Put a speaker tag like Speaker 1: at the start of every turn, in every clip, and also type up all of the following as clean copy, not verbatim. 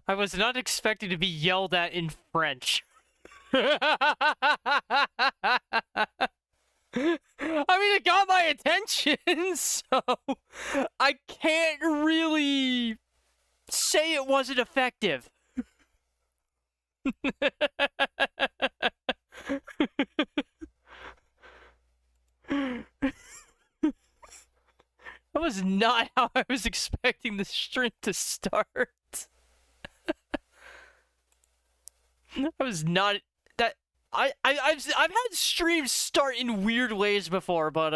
Speaker 1: I was not expecting to be yelled at in French. I mean, it got my attention, so I can't really say it wasn't effective. That was not how I was expecting the stream to start. I was not that I've had streams start in weird ways before, but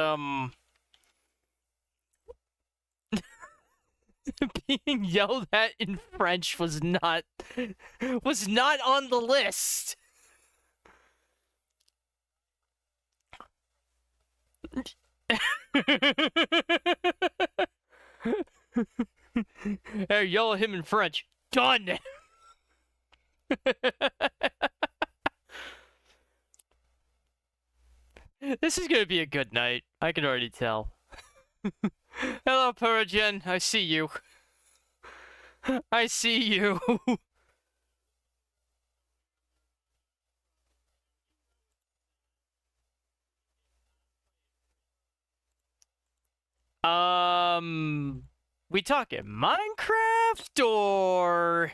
Speaker 1: being yelled at in French was not on the list. Hey, yell at him in French. Done. This is gonna be a good night. I can already tell. Hello, Puragen. I see you. I see you. We talking Minecraft or?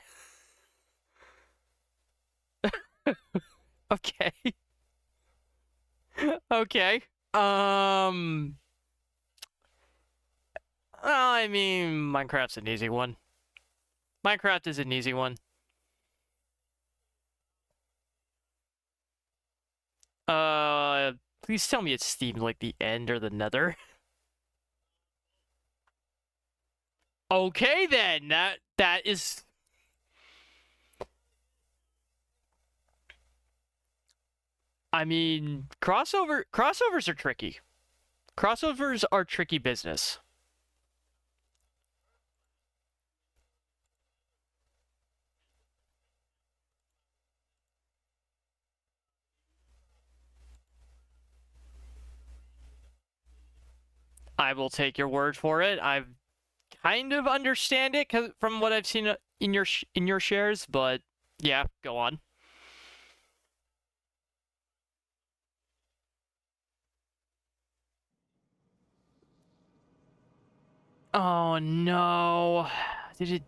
Speaker 1: Okay. Okay. I mean, Minecraft's an easy one. Minecraft is an easy one. Please tell me it's themed like the end or the nether. Okay then, that is... I mean, crossovers are tricky. Crossovers are tricky business. I will take your word for it. I kind of understand it from what I've seen in your shares, but yeah, go on. Oh no. Did it...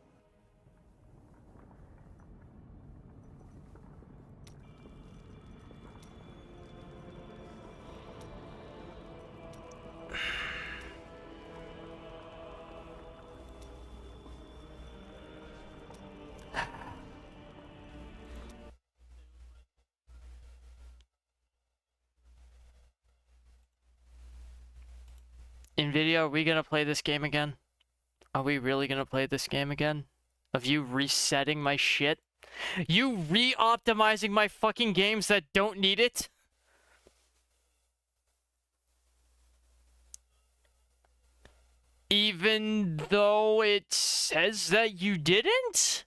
Speaker 1: NVIDIA, are we gonna play this game again? Are we really gonna play this game again? Of you resetting my shit? You re-optimizing my fucking games that don't need it? Even though it says that you didn't?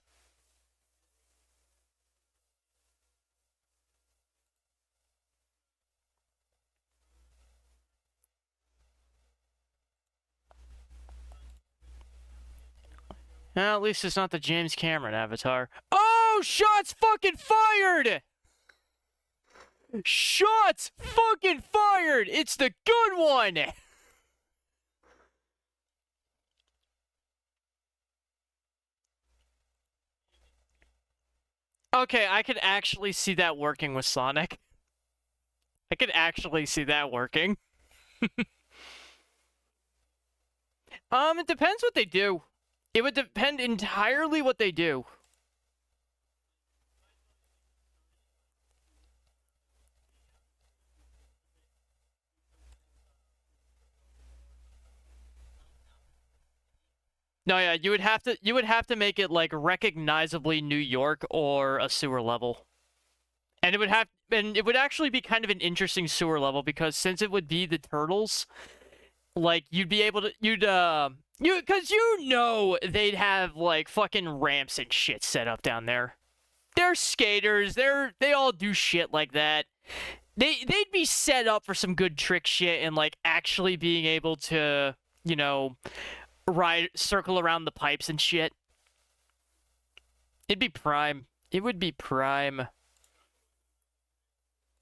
Speaker 1: Well, at least it's not the James Cameron avatar. Oh, shots fucking fired! Shots fucking fired! It's the good one! Okay, I could actually see that working with Sonic. I could actually see that working. It depends what they do. It would depend entirely what they do. No, yeah, you would have to make it like recognizably New York or a sewer level. And it would actually be kind of an interesting sewer level because since it would be the turtles, like you'd be able to because they'd have like fucking ramps and shit set up down there. They're skaters. They all do shit like that. They'd be set up for some good trick shit and like actually being able to, ride circle around the pipes and shit. It'd be Prime. It would be Prime.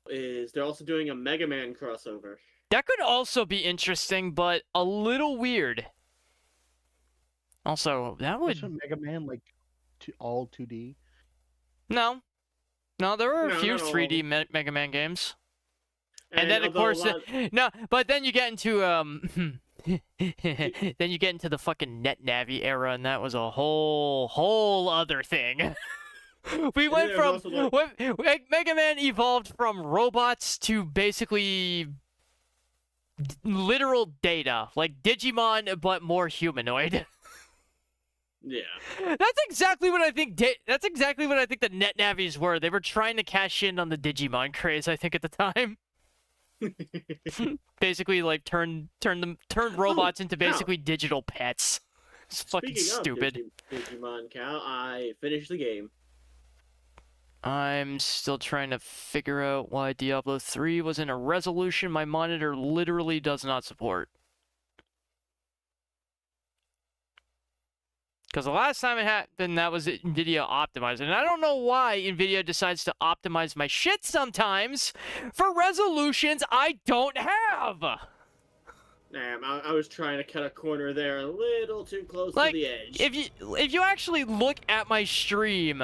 Speaker 2: Is they're also doing a Mega Man crossover.
Speaker 1: That could also be interesting, but a little weird. Also, that would...
Speaker 3: Wasn't Mega Man like all 2D?
Speaker 1: No. No, there were a
Speaker 2: No,
Speaker 1: few
Speaker 2: not all.
Speaker 1: 3D Mega Man games. And then, of course,
Speaker 2: although
Speaker 1: no, but then you get into, then you get into the fucking NetNavi era, and that was a whole other thing. We went
Speaker 2: there's
Speaker 1: from,
Speaker 2: also, like-
Speaker 1: Mega Man evolved from robots to basically literal data, like Digimon, but more humanoid.
Speaker 2: Yeah.
Speaker 1: That's exactly what I think. That's exactly what I think the NetNavis were. They were trying to cash in on the Digimon craze, I think, at the time. Basically, like turn robots into basically digital pets. It's fucking
Speaker 2: Speaking
Speaker 1: stupid.
Speaker 2: Of Digimon Cow, I finished the game.
Speaker 1: I'm still trying to figure out why Diablo 3 was in a resolution my monitor literally does not support. Because the last time it happened, that was NVIDIA optimized. And I don't know why NVIDIA decides to optimize my shit sometimes for resolutions I don't have.
Speaker 2: Damn, I was trying to cut a corner there a little too close
Speaker 1: Like,
Speaker 2: to the edge.
Speaker 1: if you actually look at my stream,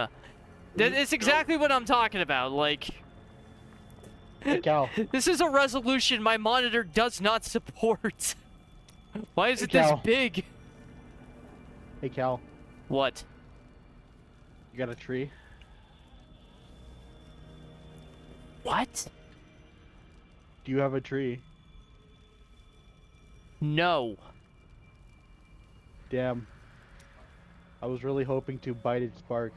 Speaker 1: it's exactly what I'm talking about. Like,
Speaker 3: Hey, Cal.
Speaker 1: this is a resolution my monitor does not support. Why is it this
Speaker 3: Cal.
Speaker 1: big?
Speaker 3: Hey, Cal.
Speaker 1: What?
Speaker 3: You got a tree?
Speaker 1: What?
Speaker 3: Do you have a tree?
Speaker 1: No.
Speaker 3: Damn. I was really hoping to bite its bark.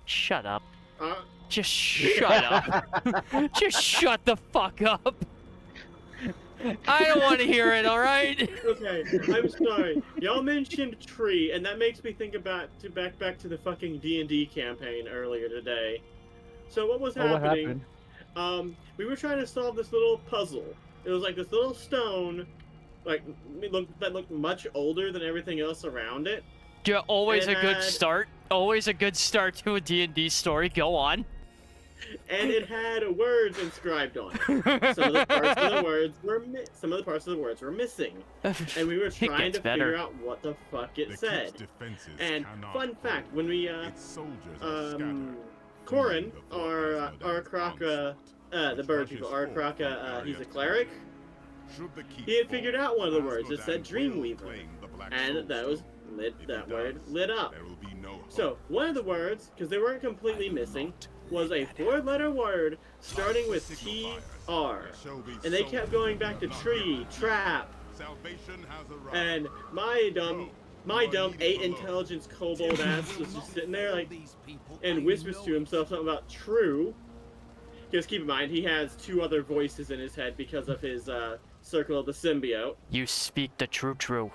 Speaker 1: Shut up.
Speaker 2: Uh,
Speaker 1: Just shut up. Just shut the fuck up. I don't want to hear it, alright?
Speaker 2: okay, I'm sorry. Y'all mentioned tree, and that makes me think about back to the fucking D&D campaign earlier today. So what was happening?
Speaker 3: What happened?
Speaker 2: We were trying to solve this little puzzle. It was like this little stone, like that looked much older than everything else around it.
Speaker 1: Yeah, always a good
Speaker 2: had-
Speaker 1: start. Always a good start to a D&D story. Go on.
Speaker 2: And it had words inscribed on it. Some of the parts of the words were missing, and we were trying
Speaker 1: gets
Speaker 2: to
Speaker 1: better.
Speaker 2: figure out what the fuck it said. And fun fact, when we Corin, our Kraka, the bird people, our Kraka, he's a cleric. He had figured out one of the words. It said Dreamweaver, and that word lit up. So one of the words, because they weren't completely missing, was a 4-letter word starting with TR, and they kept going back to tree, trap, and my dumb 8 intelligence kobold ass was just sitting there like, and whispers to himself something about true. Because keep in mind, he has 2 other voices in his head because of his circle of the symbiote.
Speaker 1: You speak the true.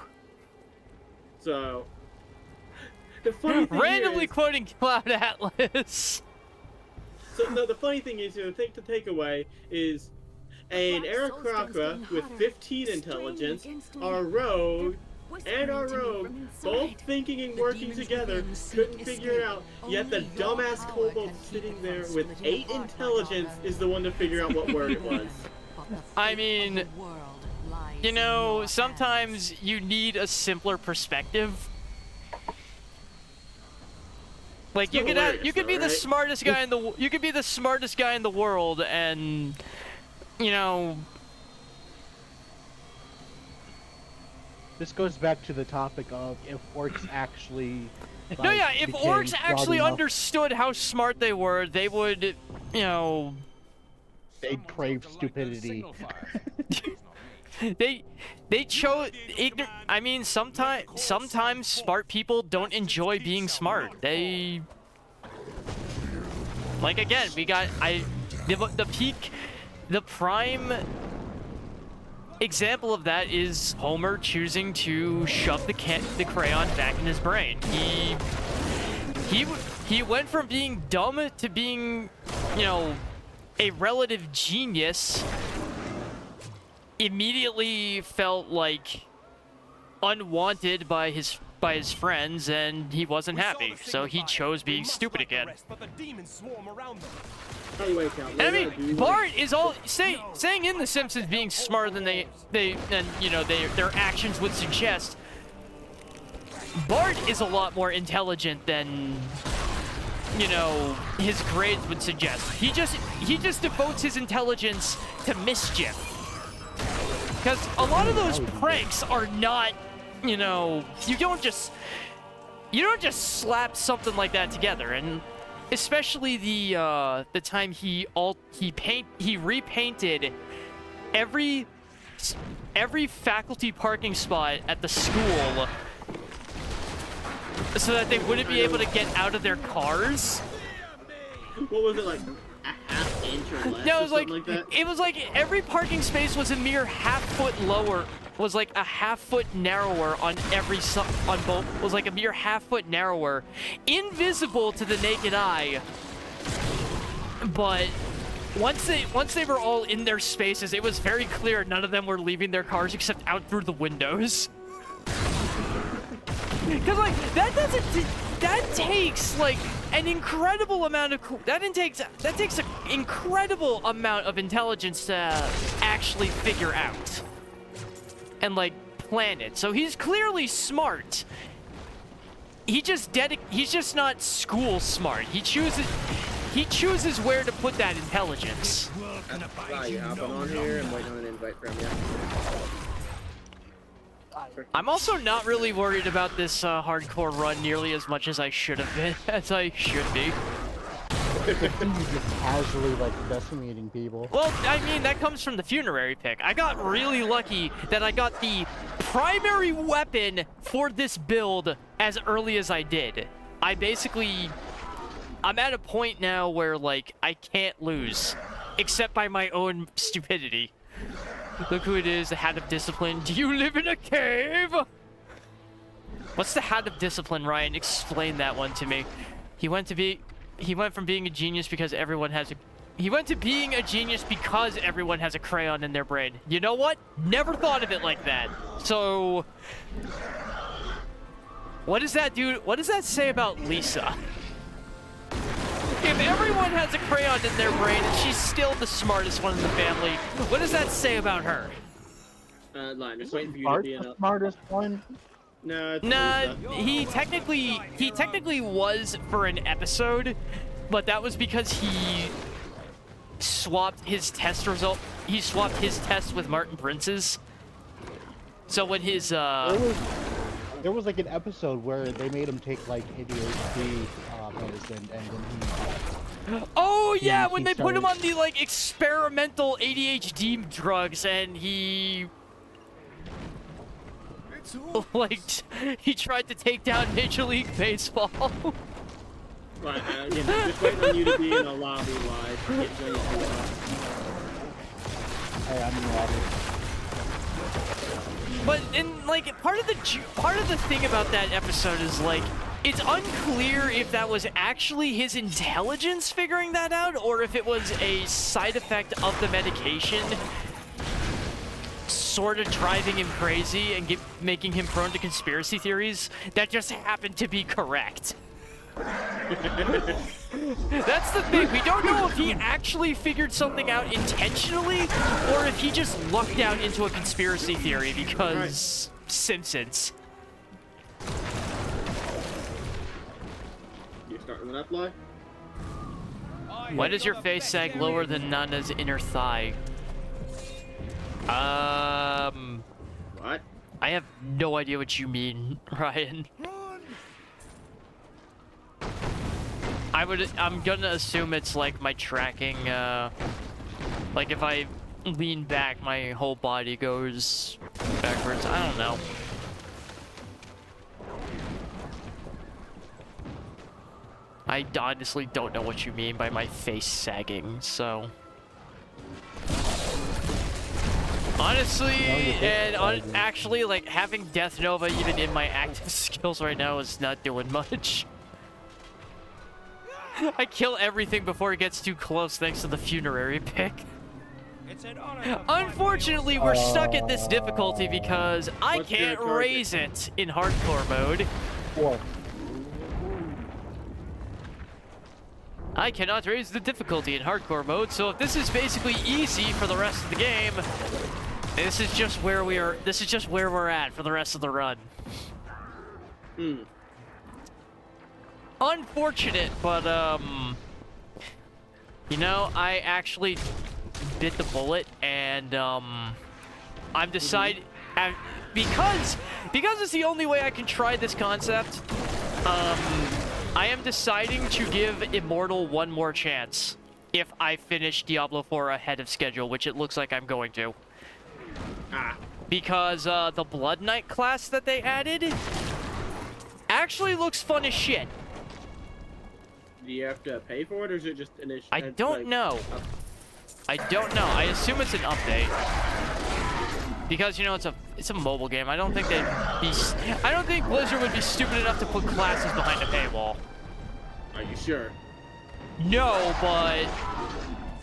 Speaker 2: So the funny thing
Speaker 1: Randomly
Speaker 2: is,
Speaker 1: quoting Cloud Atlas.
Speaker 2: so no, the funny thing is, the thing to take away is an Aarakocra with 15 intelligence, our rogue, both thinking and working together, couldn't figure it out, yet the dumbass kobold sitting there with 8 intelligence is the one to figure out what word it was.
Speaker 1: I mean, you know, sometimes you need a simpler perspective. Like you could be the smartest guy in the world, and you know.
Speaker 3: This goes back to the topic of if orcs actually.
Speaker 1: No, yeah, if
Speaker 3: became
Speaker 1: orcs actually
Speaker 3: broad enough,
Speaker 1: understood how smart they were, they would, you know.
Speaker 3: they'd crave stupidity.
Speaker 1: They chose I mean, sometimes smart people don't enjoy being smart. They, like, again, we got the prime example of that is Homer choosing to shove the crayon back in his brain. He went from being dumb to being, you know, a relative genius. Immediately felt like unwanted by his by his friends, and he wasn't happy, so he chose being stupid again.
Speaker 2: Anyway, Cal,
Speaker 1: And I mean, Bart is all saying in The Simpsons being smarter than their actions would suggest. Bart is a lot more intelligent than, his grades would suggest. He just devotes his intelligence to mischief. Because a lot of those pranks are not, you don't just slap something like that together. And especially the time he repainted every faculty parking spot at the school so that they wouldn't be able to get out of their cars.
Speaker 2: What was it, like a half inch or less?
Speaker 1: No,
Speaker 2: it
Speaker 1: was like every parking space was a mere half foot lower. Was like a half foot narrower on both. Was like a mere half foot narrower, invisible to the naked eye. But once they were all in their spaces, it was very clear none of them were leaving their cars except out through the windows. Because, like, that takes, like, an incredible amount of... That takes an incredible amount of intelligence to actually figure out. And, like, plan it. So he's clearly smart. He's just not school smart. He chooses where to put that intelligence.
Speaker 2: You hopping on here and waiting on an invite from you.
Speaker 1: I'm also not really worried about this hardcore run nearly as much as I should have been, as I should be.
Speaker 3: You just casually, like, decimating people.
Speaker 1: Well, I mean, that comes from the funerary pick. I got really lucky that I got the primary weapon for this build as early as I did. I'm at a point now where, like, I can't lose, except by my own stupidity. Look who it is, the Hat of Discipline. Do you live in a cave? What's the Hat of Discipline, Ryan? Explain that one to me. He went from being a genius because everyone has a... He went to being a genius because everyone has a crayon in their brain. You know what? Never thought of it like that. So... What does that do? What does that say about Lisa? If everyone has a crayon in their brain and she's still the smartest one in the family, what does that say about her?
Speaker 2: Line, just waiting for you to
Speaker 3: Bart's
Speaker 2: be in
Speaker 3: the
Speaker 2: a...
Speaker 3: smartest one?
Speaker 2: No, it's
Speaker 1: Nah,
Speaker 2: Lisa.
Speaker 1: he technically was for an episode, but that was because he swapped his test result. He swapped his test with Martin Prince's. So when his
Speaker 3: There was like an episode where they made him take like ADHD medicine, and then
Speaker 1: oh yeah, when
Speaker 3: he
Speaker 1: they put him on
Speaker 3: started-
Speaker 1: the like experimental ADHD drugs, and he like he tried to take down Major League Baseball.
Speaker 2: Right, just waiting on you to be in a lobby live.
Speaker 3: Hey, I'm in the lobby.
Speaker 1: But and like part of the thing about that episode is like it's unclear if that was actually his intelligence figuring that out or if it was a side effect of the medication sort of driving him crazy and making him prone to conspiracy theories that just happened to be correct. That's the thing. We don't know if he actually figured something out intentionally or if he just lucked out into a conspiracy theory because Simpsons.
Speaker 2: You starting with that fly?
Speaker 1: Why does your face sag lower than Nana's inner thigh?
Speaker 2: What?
Speaker 1: I have no idea what you mean, Ryan. I'm gonna assume it's like my tracking, like if I lean back, my whole body goes backwards. I don't know. I honestly don't know what you mean by my face sagging, so... Honestly, actually, like, having Death Nova even in my active skills right now is not doing much. I kill everything before it gets too close thanks to the funerary pick. Unfortunately, we're stuck at this difficulty because I
Speaker 2: What's your
Speaker 1: can't
Speaker 2: target?
Speaker 1: raise it in hardcore mode.
Speaker 3: 4.
Speaker 1: I cannot raise the difficulty in hardcore mode, so if this is basically easy for the rest of the game, this is just where we are. This is just where we're at for the rest of the run. Unfortunate, but you know, I actually bit the bullet, and I'm deciding because it's the only way I can try this concept. I am deciding to give Immortal one more chance if I finish Diablo 4 ahead of schedule, which it looks like I'm going to. Because the Blood Knight class that they added actually looks fun as shit.
Speaker 2: Do you have to pay for it, or is it just initial?
Speaker 1: I don't know. I don't know. I assume it's an update. Because, you know, it's a mobile game. I don't think Blizzard would be stupid enough to put classes behind a paywall.
Speaker 2: Are you sure?
Speaker 1: No, but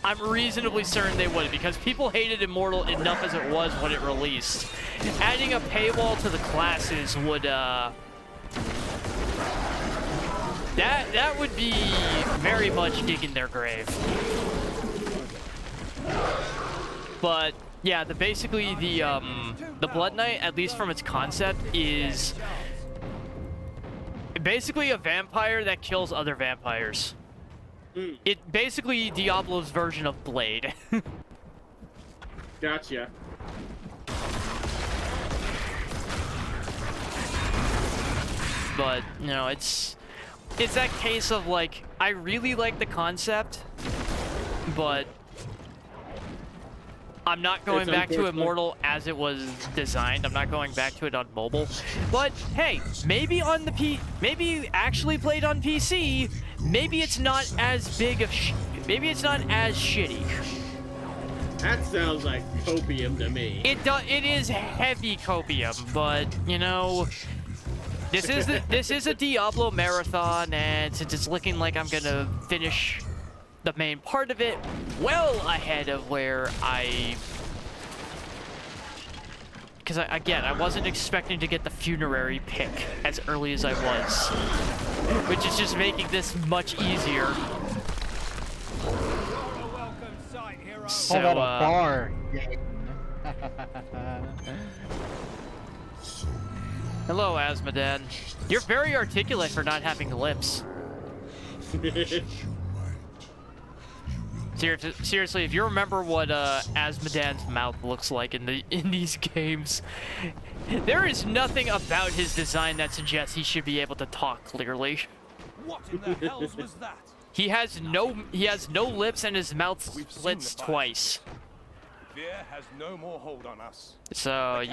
Speaker 1: I'm reasonably certain they would, because people hated Immortal enough as it was when it released. Adding a paywall to the classes would that would be very much digging their grave. But yeah, basically the Blood Knight, at least from its concept, is basically a vampire that kills other vampires. It basically Diablo's version of Blade.
Speaker 2: Gotcha.
Speaker 1: But you know, it's that case of like, I really like the concept, but I'm not going back to Immortal as it was designed. I'm not going back to it on mobile. But hey, maybe on the maybe actually played on PC, maybe it's not as big of maybe it's not as shitty.
Speaker 2: That sounds like copium to me.
Speaker 1: It is heavy copium, but you know, this is a Diablo marathon, and since it's looking like I'm gonna finish the main part of it well ahead of where because again, I wasn't expecting to get the funerary pick as early as I was, which is just making this much easier. So,
Speaker 3: Hold on, a bar.
Speaker 1: hello, Asmodan. You're very articulate for not having lips. Seriously, if you remember what Asmodan's mouth looks like in these games, there is nothing about his design that suggests he should be able to talk clearly.
Speaker 4: What in the hells was that?
Speaker 1: He has no lips, and his mouth splits twice.
Speaker 4: Fear has no more hold on us.
Speaker 1: So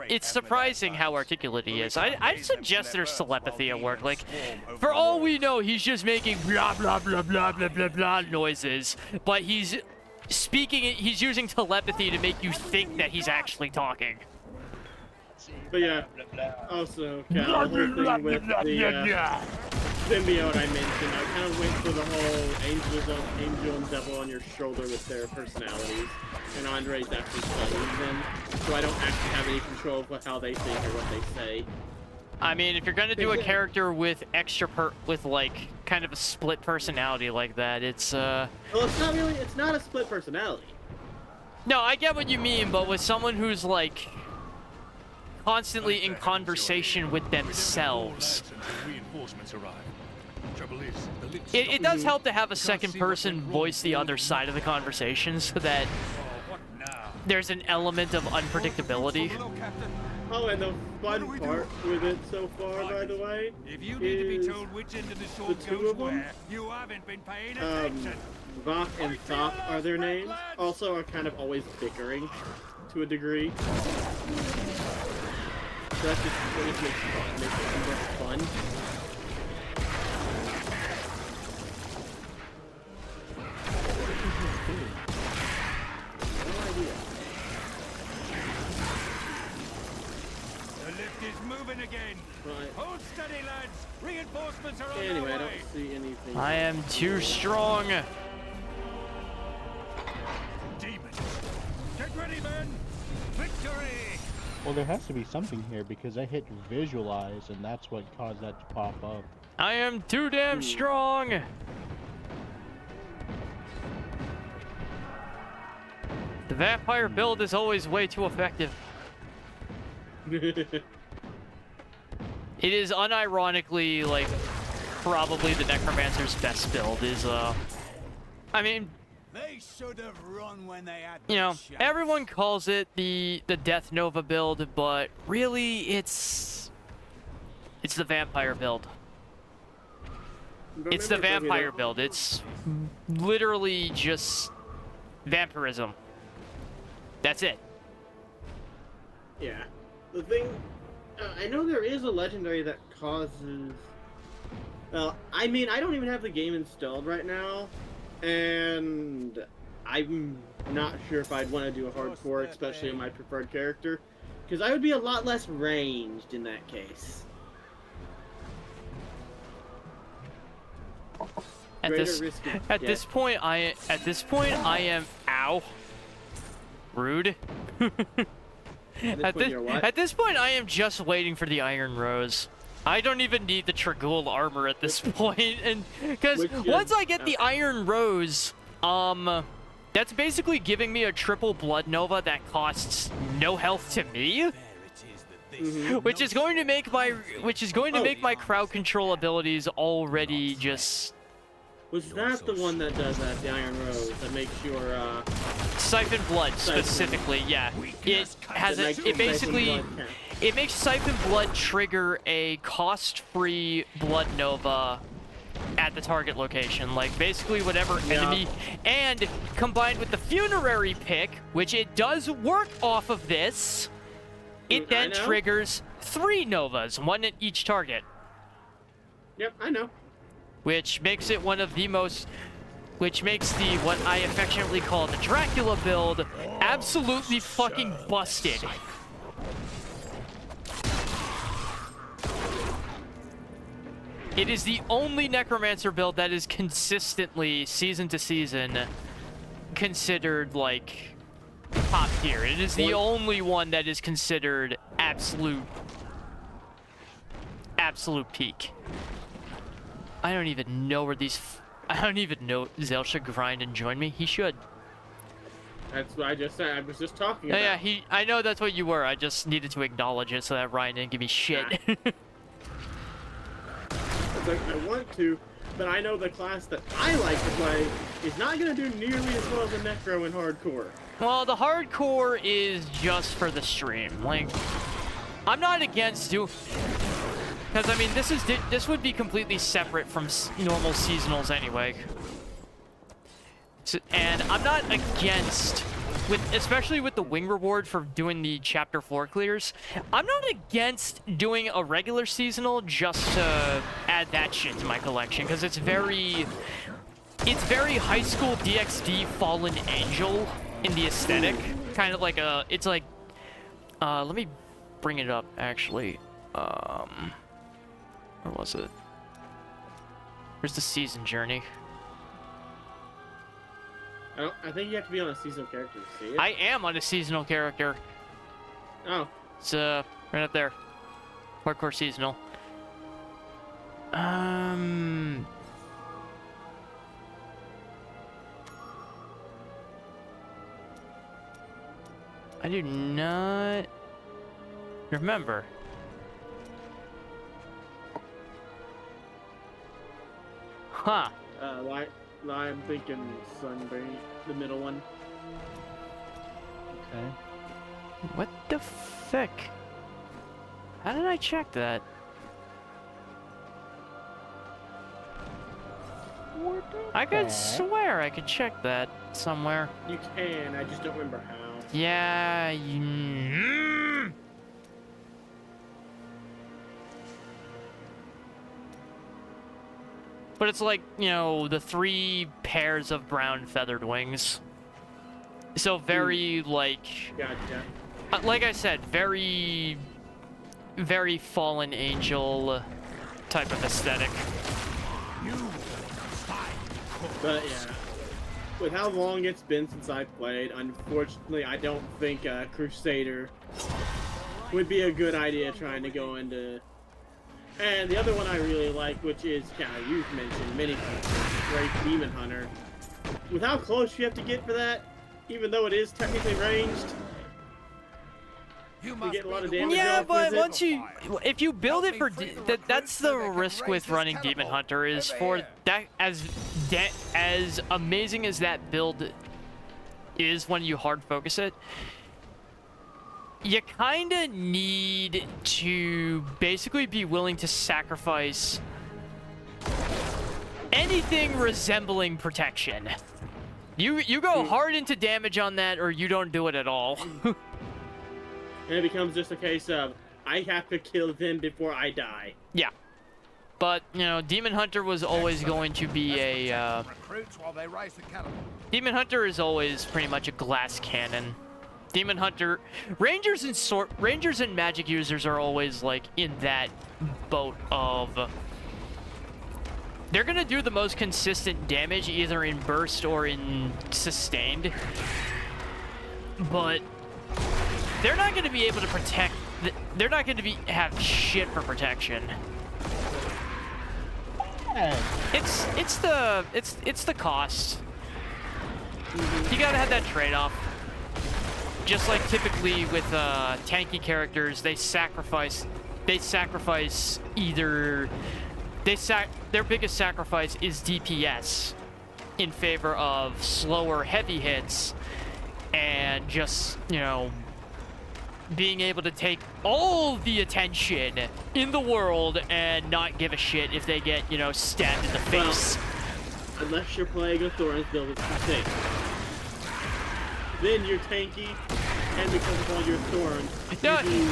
Speaker 1: it's surprising how articulate he is. I suggest there's telepathy at work. Like, for all we know, he's just making blah blah blah blah blah blah blah noises, but he's speaking. He's using telepathy to make you think that he's actually talking.
Speaker 2: But yeah, also, Cal, the whole thing with the symbiote I mentioned, I kind of went for the whole angel and devil on your shoulder with their personalities, and Andre's actually studying them, so I don't actually have any control of how they think or what they say.
Speaker 1: I mean, if you're gonna do a character with with like kind of a split personality like that, it's
Speaker 2: Well, it's not a split personality.
Speaker 1: No, I get what you mean, but with someone who's like constantly in conversation with themselves, it does help to have a second person voice the other side of the conversation, so that there's an element of unpredictability.
Speaker 2: Oh, and the fun part with it so far, by the way,
Speaker 4: If you need to be told which end of the sword
Speaker 2: the two
Speaker 4: goes
Speaker 2: of them,
Speaker 4: where, you haven't been paying attention.
Speaker 2: Vok and Thop are their names. Also, are kind of always bickering to a degree. So that's just what makes it more fun. No idea.
Speaker 4: The lift is moving again.
Speaker 2: Right.
Speaker 4: Hold steady, lads. Reinforcements are on
Speaker 2: Anyway,
Speaker 4: their
Speaker 2: I
Speaker 4: way.
Speaker 2: don't see anything.
Speaker 1: I am too strong.
Speaker 4: Demons. countrymen! Victory!
Speaker 3: Well, there has to be something here because I hit visualize, and that's what caused that to pop up.
Speaker 1: I am too damn strong. The vampire build is always way too effective. It is unironically, like, probably the Necromancer's best build is, I mean,
Speaker 4: They should have run when they had
Speaker 1: you
Speaker 4: the
Speaker 1: know,
Speaker 4: chance.
Speaker 1: everyone calls it the Death Nova build, but really it's the vampire build. It's the vampire build. It's literally just vampirism. That's it.
Speaker 2: Yeah. The thing, I know there is a legendary that causes. Well, I mean, I don't even have the game installed right now, and I'm not sure if I'd want to do a hardcore, especially on my preferred character, because I would be a lot less ranged in that case.
Speaker 1: At
Speaker 2: Greater
Speaker 1: this
Speaker 2: risk of
Speaker 1: at
Speaker 2: death.
Speaker 1: this point I am ow. Rude.
Speaker 2: You're what?
Speaker 1: At this point I am just waiting for the Iron Rose. I don't even need the Tragul armor at this point, and because
Speaker 2: Which is-
Speaker 1: once I get the
Speaker 2: okay.
Speaker 1: Iron Rose, that's basically giving me a triple Blood Nova that costs no health to me,
Speaker 4: There it is that this
Speaker 1: which is going to make my
Speaker 2: Oh.
Speaker 1: crowd control abilities already just
Speaker 2: Was that the one that does that, the Iron Rose, that makes your,
Speaker 1: Siphon Blood
Speaker 2: Siphon.
Speaker 1: specifically? Yeah, it has
Speaker 2: that
Speaker 1: a,
Speaker 2: makes
Speaker 1: it basically.
Speaker 2: Siphon Blood count?
Speaker 1: It makes Siphon Blood trigger a cost-free Blood Nova at the target location. Like, basically whatever
Speaker 2: Yeah.
Speaker 1: enemy... And combined with the Funerary pick, which it does work off of this, it
Speaker 2: I
Speaker 1: then
Speaker 2: know.
Speaker 1: triggers 3 Novas, one at each target.
Speaker 2: Yep, I know.
Speaker 1: Which makes it one of the most... Which makes the, what I affectionately call the Dracula build, absolutely fucking busted. It is the only Necromancer build that is consistently, season to season, considered, like, top tier. It is the only one that is considered absolute peak. I don't even know where these... I don't even know Zell should grind and join me. He should.
Speaker 2: That's what I just said. I was just talking
Speaker 1: Oh,
Speaker 2: about.
Speaker 1: yeah, I know that's what you were. I just needed to acknowledge it so that Ryan didn't give me shit.
Speaker 2: It's like, I want to, but I know the class that I like to play is not going to do nearly as well as a Necro in hardcore.
Speaker 1: Well, the hardcore is just for the stream. Like, I'm not against do, because I mean this would be completely separate from normal seasonals anyway. So, and I'm not against, especially with the wing reward for doing the chapter 4 clears. I'm not against doing a regular seasonal just to add that shit to my collection because it's very high school DxD Fallen Angel in the aesthetic. Kind of like a, it's like, let me bring it up actually. Where was it? Where's the season journey?
Speaker 2: I think you have to be on a seasonal character to see it.
Speaker 1: I am on a seasonal character.
Speaker 2: Oh,
Speaker 1: It's right up there. Hardcore seasonal. I do not remember. Huh.
Speaker 2: I'm thinking Sunbreak, the middle one.
Speaker 3: Okay.
Speaker 1: What the fuck? How did I check that?
Speaker 3: What the
Speaker 1: I could
Speaker 3: heck?
Speaker 1: swear I could check that somewhere.
Speaker 2: You can, I just don't remember how.
Speaker 1: Yeah, but it's like, you know, the 3 pairs of brown feathered wings. So very, like...
Speaker 2: Gotcha.
Speaker 1: Like I said, very... Very fallen angel type of aesthetic.
Speaker 2: But yeah. with how long it's been since I played, unfortunately, I don't think Crusader would be a good idea trying to go into. And the other one I really like, which is kind of you've mentioned, Mini Great Demon Hunter. With how close you have to get for that, even though it is technically ranged, you get a lot of damage.
Speaker 1: Yeah,
Speaker 2: off
Speaker 1: but
Speaker 2: with it.
Speaker 1: if you build it for that's the risk with running Demon Hunter is for that as amazing as that build is when you hard focus it. You kind of need to basically be willing to sacrifice anything resembling protection. You go hard into damage on that, or you don't do it at all.
Speaker 2: And it becomes just a case of, I have to kill them before I die.
Speaker 1: Yeah. But, you know, Demon Hunter was always going to be a, Demon Hunter is always pretty much a glass cannon. Demon Hunter... Rangers and magic users are always, like, in that boat of... They're gonna do the most consistent damage, either in burst or in sustained. But... they're not going to be able to protect. They're not going to have shit for protection.
Speaker 3: Hey.
Speaker 1: It's the cost. You gotta have that trade-off. Just like typically with tanky characters, they sacrifice either their biggest sacrifice is DPS in favor of slower heavy hits and just, you know, being able to take all the attention in the world and not give a shit if they get, you know, stabbed in the face.
Speaker 2: Well, unless you're playing a Thorns build with tank. Then you're tanky, and because of all your Thorns,
Speaker 1: No.
Speaker 2: you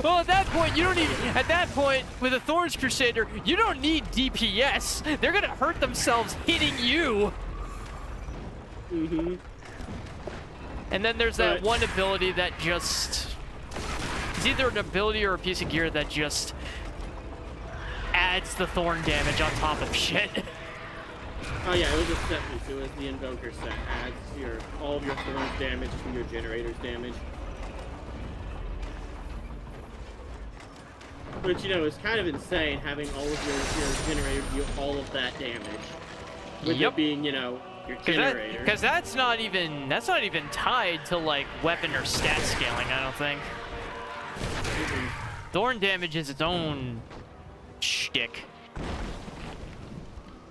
Speaker 1: Well, at that point, you don't even... At that point, with a Thorns Crusader, you don't need DPS. They're gonna hurt themselves hitting you.
Speaker 2: Mm-hmm.
Speaker 1: And then there's that one ability that just... It's either an ability or a piece of gear that just adds the thorn damage on top of shit.
Speaker 2: Oh yeah, it was a set piece. It was the Invoker set. Adds all of your Thorns damage to your Generator's damage. Which, you know, is kind of insane having all of your Generator deal all of that damage. With it being, you know, your Generator.
Speaker 1: Because that's not even tied to, like, weapon or stat scaling, I don't think. Thorn damage is its own shtick.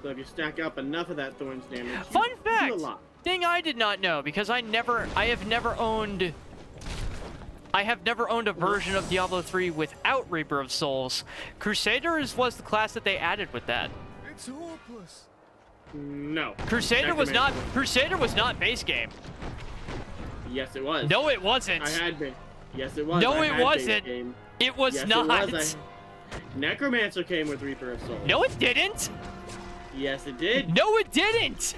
Speaker 2: So if you stack up enough of that Thorns damage,
Speaker 1: Fun
Speaker 2: you
Speaker 1: fact!
Speaker 2: do a lot.
Speaker 1: Thing I did not know, because I have never owned a version of Diablo 3 without Reaper of Souls. Crusaders was the class that they added with that.
Speaker 4: It's hopeless.
Speaker 2: No.
Speaker 1: Crusader was not base game.
Speaker 2: Yes, it was.
Speaker 1: No, it wasn't.
Speaker 2: I had been. Yes, it was.
Speaker 1: No,
Speaker 2: I
Speaker 1: it
Speaker 2: had
Speaker 1: wasn't.
Speaker 2: base game.
Speaker 1: It was
Speaker 2: Yes,
Speaker 1: not.
Speaker 2: It was. Necromancer came with Reaper of Souls.
Speaker 1: No, it didn't.
Speaker 2: Yes, it did.
Speaker 1: No, it didn't.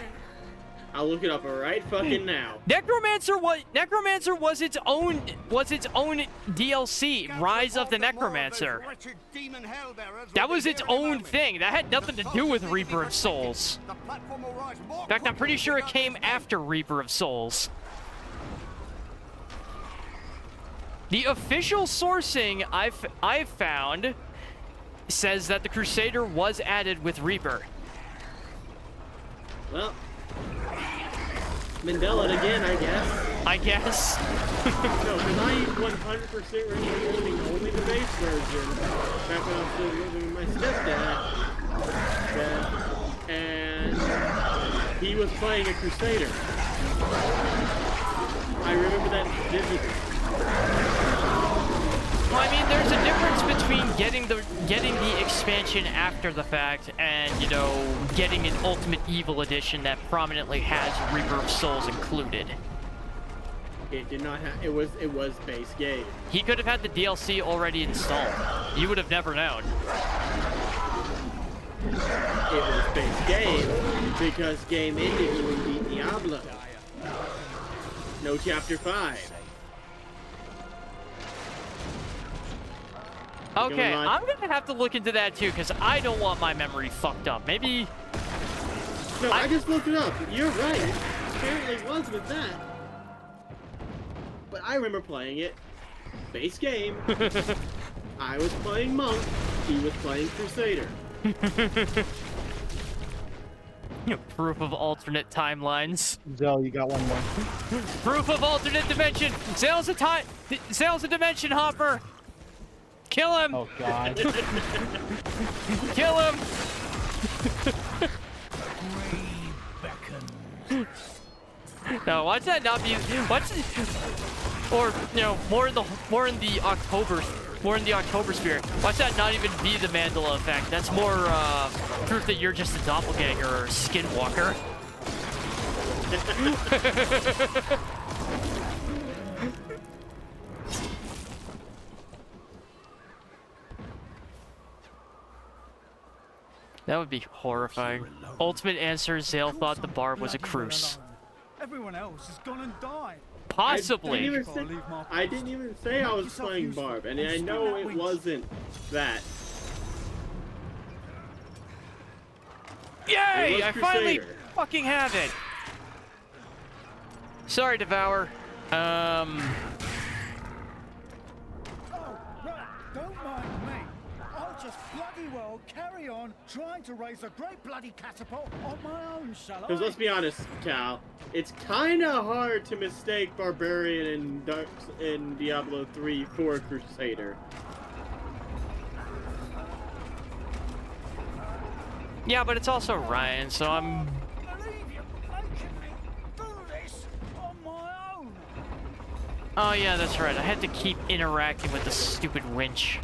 Speaker 2: I'll look it up right fucking now.
Speaker 1: Necromancer was its own DLC, Rise of the Necromancer. That was its own thing. That had nothing to do with Reaper of Souls. In fact, I'm pretty sure it came after Reaper of Souls. The official sourcing I've found says that the Crusader was added with Reaper.
Speaker 2: Well, Mandela again, I guess.
Speaker 1: I guess.
Speaker 2: No, because I 100% remember owning only the base version back when I was still living with my stepdad. And he was playing a Crusader. I remember that vividly.
Speaker 1: Well, I mean, there's a difference between getting the expansion after the fact and, you know, getting an Ultimate Evil edition that prominently has Reaper of Souls included.
Speaker 2: It did not have. It was base game.
Speaker 1: He could have had the DLC already installed. You would have never known.
Speaker 2: It was base game because game ended when we beat Diablo. No chapter 5.
Speaker 1: Okay, I'm gonna have to look into that too, because I don't want my memory fucked up. Maybe
Speaker 2: No, I just looked it up. You're right. It apparently was with that. But I remember playing it. Base game. I was playing Monk. He was playing Crusader.
Speaker 1: Proof of alternate timelines.
Speaker 3: Zell, you got one more.
Speaker 1: Proof of alternate dimension. Zale's a dimension hopper. Kill him.
Speaker 3: Oh God.
Speaker 1: Kill him. No, watch that not be. Or more in the October spirit. Watch that not even be the Mandela effect. That's more proof that you're just a doppelganger or a skinwalker. That would be horrifying. Ultimate answer: Zale thought the barb was a cruise.
Speaker 4: Everyone else has gone and died.
Speaker 1: Possibly.
Speaker 2: I didn't even say I was playing Barb, and I know it wasn't that.
Speaker 1: Yay! I finally
Speaker 2: Crusader.
Speaker 1: fucking have it. Sorry, Devour.
Speaker 4: Oh, right. Don't mind me. I'll just bloody well carry on trying to raise a great bloody catapult on my own, shall I?
Speaker 2: Because let's be honest, Cal, it's kind of hard to mistake Barbarian in Diablo 3 for Crusader.
Speaker 1: Yeah, but it's also Ryan, so I'm...
Speaker 4: Believe you're making me do this on my own.
Speaker 1: Oh yeah, that's right. I had to keep interacting with the stupid winch.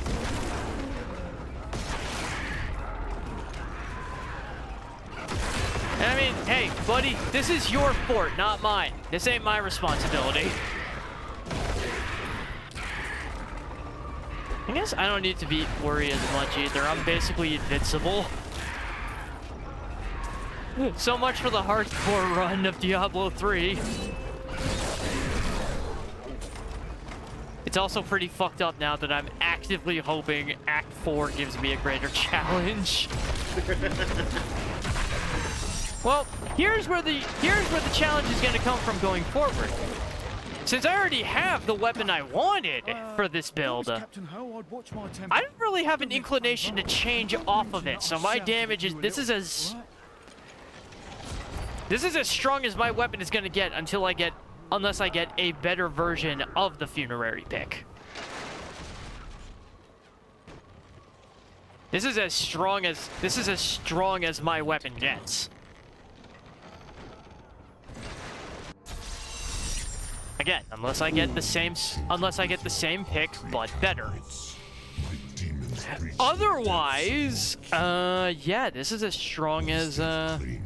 Speaker 1: And I mean, hey, buddy, this is your fort, not mine. This ain't my responsibility. I guess I don't need to be worried as much either. I'm basically invincible. So much for the hardcore run of Diablo 3. It's also pretty fucked up now that I'm actively hoping Act 4 gives me a greater challenge. Well, here's where the challenge is going to come from going forward. Since I already have the weapon I wanted for this build, I don't really have an inclination to change off of it. So my damage is this is as strong as my weapon is going to get unless I get a better version of the funerary pick. This is as strong as my weapon gets. Again, unless I get the same pick, but better. Otherwise, yeah, this is as strong as,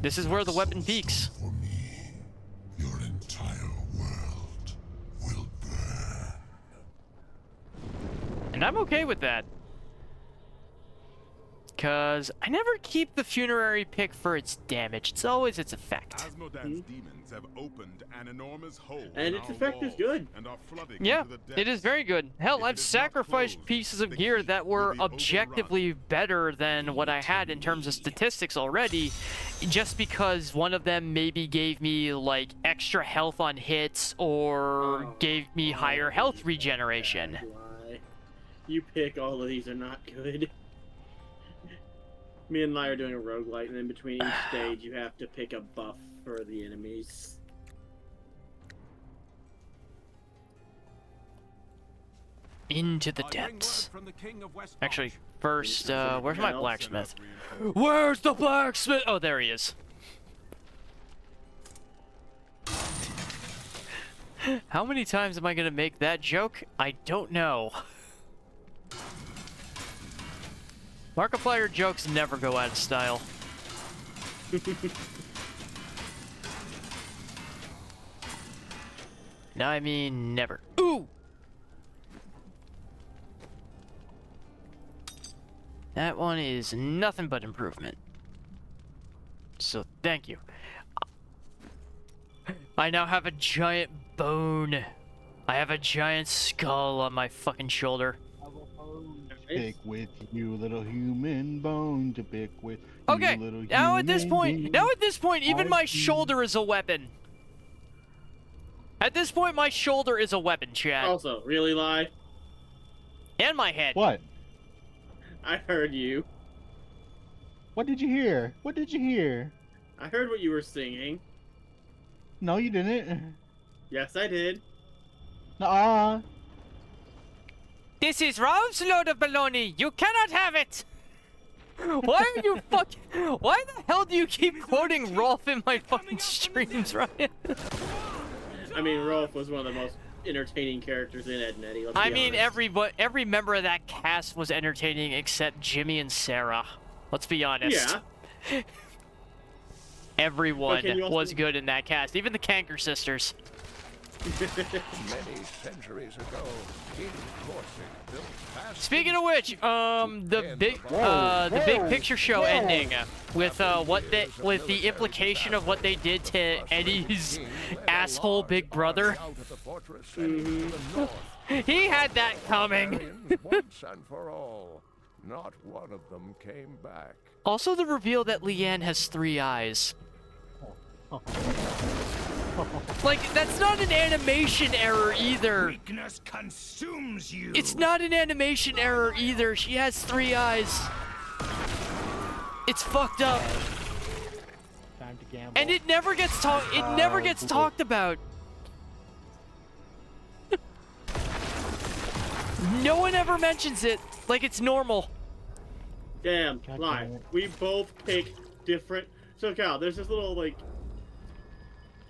Speaker 1: this is where the weapon peaks.
Speaker 5: For me, your entire world will burn.
Speaker 1: And I'm okay with that. Because I never keep the funerary pick for its damage. It's always its effect.
Speaker 5: Asmodan's demons have opened an enormous hole
Speaker 2: And
Speaker 5: in
Speaker 2: its
Speaker 5: our
Speaker 2: effect is
Speaker 5: walls
Speaker 2: good.
Speaker 5: and are flooding
Speaker 1: Yeah,
Speaker 5: into the
Speaker 1: it is
Speaker 5: depths.
Speaker 1: very good. Hell,
Speaker 5: If
Speaker 1: I've
Speaker 5: it is not
Speaker 1: sacrificed
Speaker 5: closed,
Speaker 1: pieces of
Speaker 5: the
Speaker 1: gear
Speaker 5: keep
Speaker 1: that
Speaker 5: will
Speaker 1: were
Speaker 5: be
Speaker 1: objectively better than what I had in terms of statistics already, just because one of them maybe gave me, like, extra health on hits or gave me higher health regeneration.
Speaker 2: Why? You pick all of these are not good. Me and Lai are doing a roguelite, and in between each stage, you have to pick a buff for the enemies.
Speaker 1: Into the
Speaker 4: I bring word
Speaker 1: depths.
Speaker 4: from the King of West
Speaker 1: Actually,
Speaker 4: March.
Speaker 1: first, where's my
Speaker 2: Hell,
Speaker 1: blacksmith? Where's the blacksmith? Oh, there he is. How many times am I gonna make that joke? I don't know. Markiplier jokes never go out of style. No, I mean never. Ooh! That one is nothing but improvement. So thank you. I now have a giant bone. I have a giant skull on my fucking shoulder.
Speaker 3: pick with, you little human bone to pick with.
Speaker 1: Okay,
Speaker 3: You little
Speaker 1: now at this
Speaker 3: human
Speaker 1: point,
Speaker 3: being.
Speaker 1: even my
Speaker 3: I see.
Speaker 1: shoulder is a weapon. At this point, my shoulder is a weapon, chat.
Speaker 2: Also, really lie.
Speaker 1: And my head.
Speaker 3: What?
Speaker 2: I heard you.
Speaker 3: What did you hear? What did you hear?
Speaker 2: I heard what you were singing.
Speaker 3: No, you didn't.
Speaker 2: Yes, I did.
Speaker 3: Nuh-uh.
Speaker 1: This is Ralph's load of baloney. You cannot have it. Why are you fucking... Why the hell do you keep quoting Rolf in my fucking streams, Ryan?
Speaker 2: I mean, Rolf was one of the most entertaining characters in Ed and Eddie. Let's
Speaker 1: I
Speaker 2: be
Speaker 1: mean,
Speaker 2: honest.
Speaker 1: every member of that cast was entertaining except Jimmy and Sarah. Let's be honest.
Speaker 2: Yeah.
Speaker 1: Everyone
Speaker 2: can you also-
Speaker 1: was good in that cast, even the Kanker sisters.
Speaker 6: Many centuries ago, King Corsic built vast
Speaker 1: Speaking of which, the big picture show ending with with the implication of what they did to Eddie's asshole big brother.
Speaker 6: out of the fortress and into the north.
Speaker 1: He had that coming.
Speaker 6: Barbarians once and for all. Not one of them came back.
Speaker 1: Also, the reveal that Leanne has 3 eyes. Like, that's not an animation error either.
Speaker 4: Weakness consumes you.
Speaker 1: It's not an animation error either. She has 3 eyes. It's fucked up.
Speaker 3: Time to gamble.
Speaker 1: And it never gets talked about. No one ever mentions it like it's normal.
Speaker 2: Damn,
Speaker 3: God
Speaker 2: lie.
Speaker 3: damn it.
Speaker 2: We both pick different. So, Cal, there's this little, like,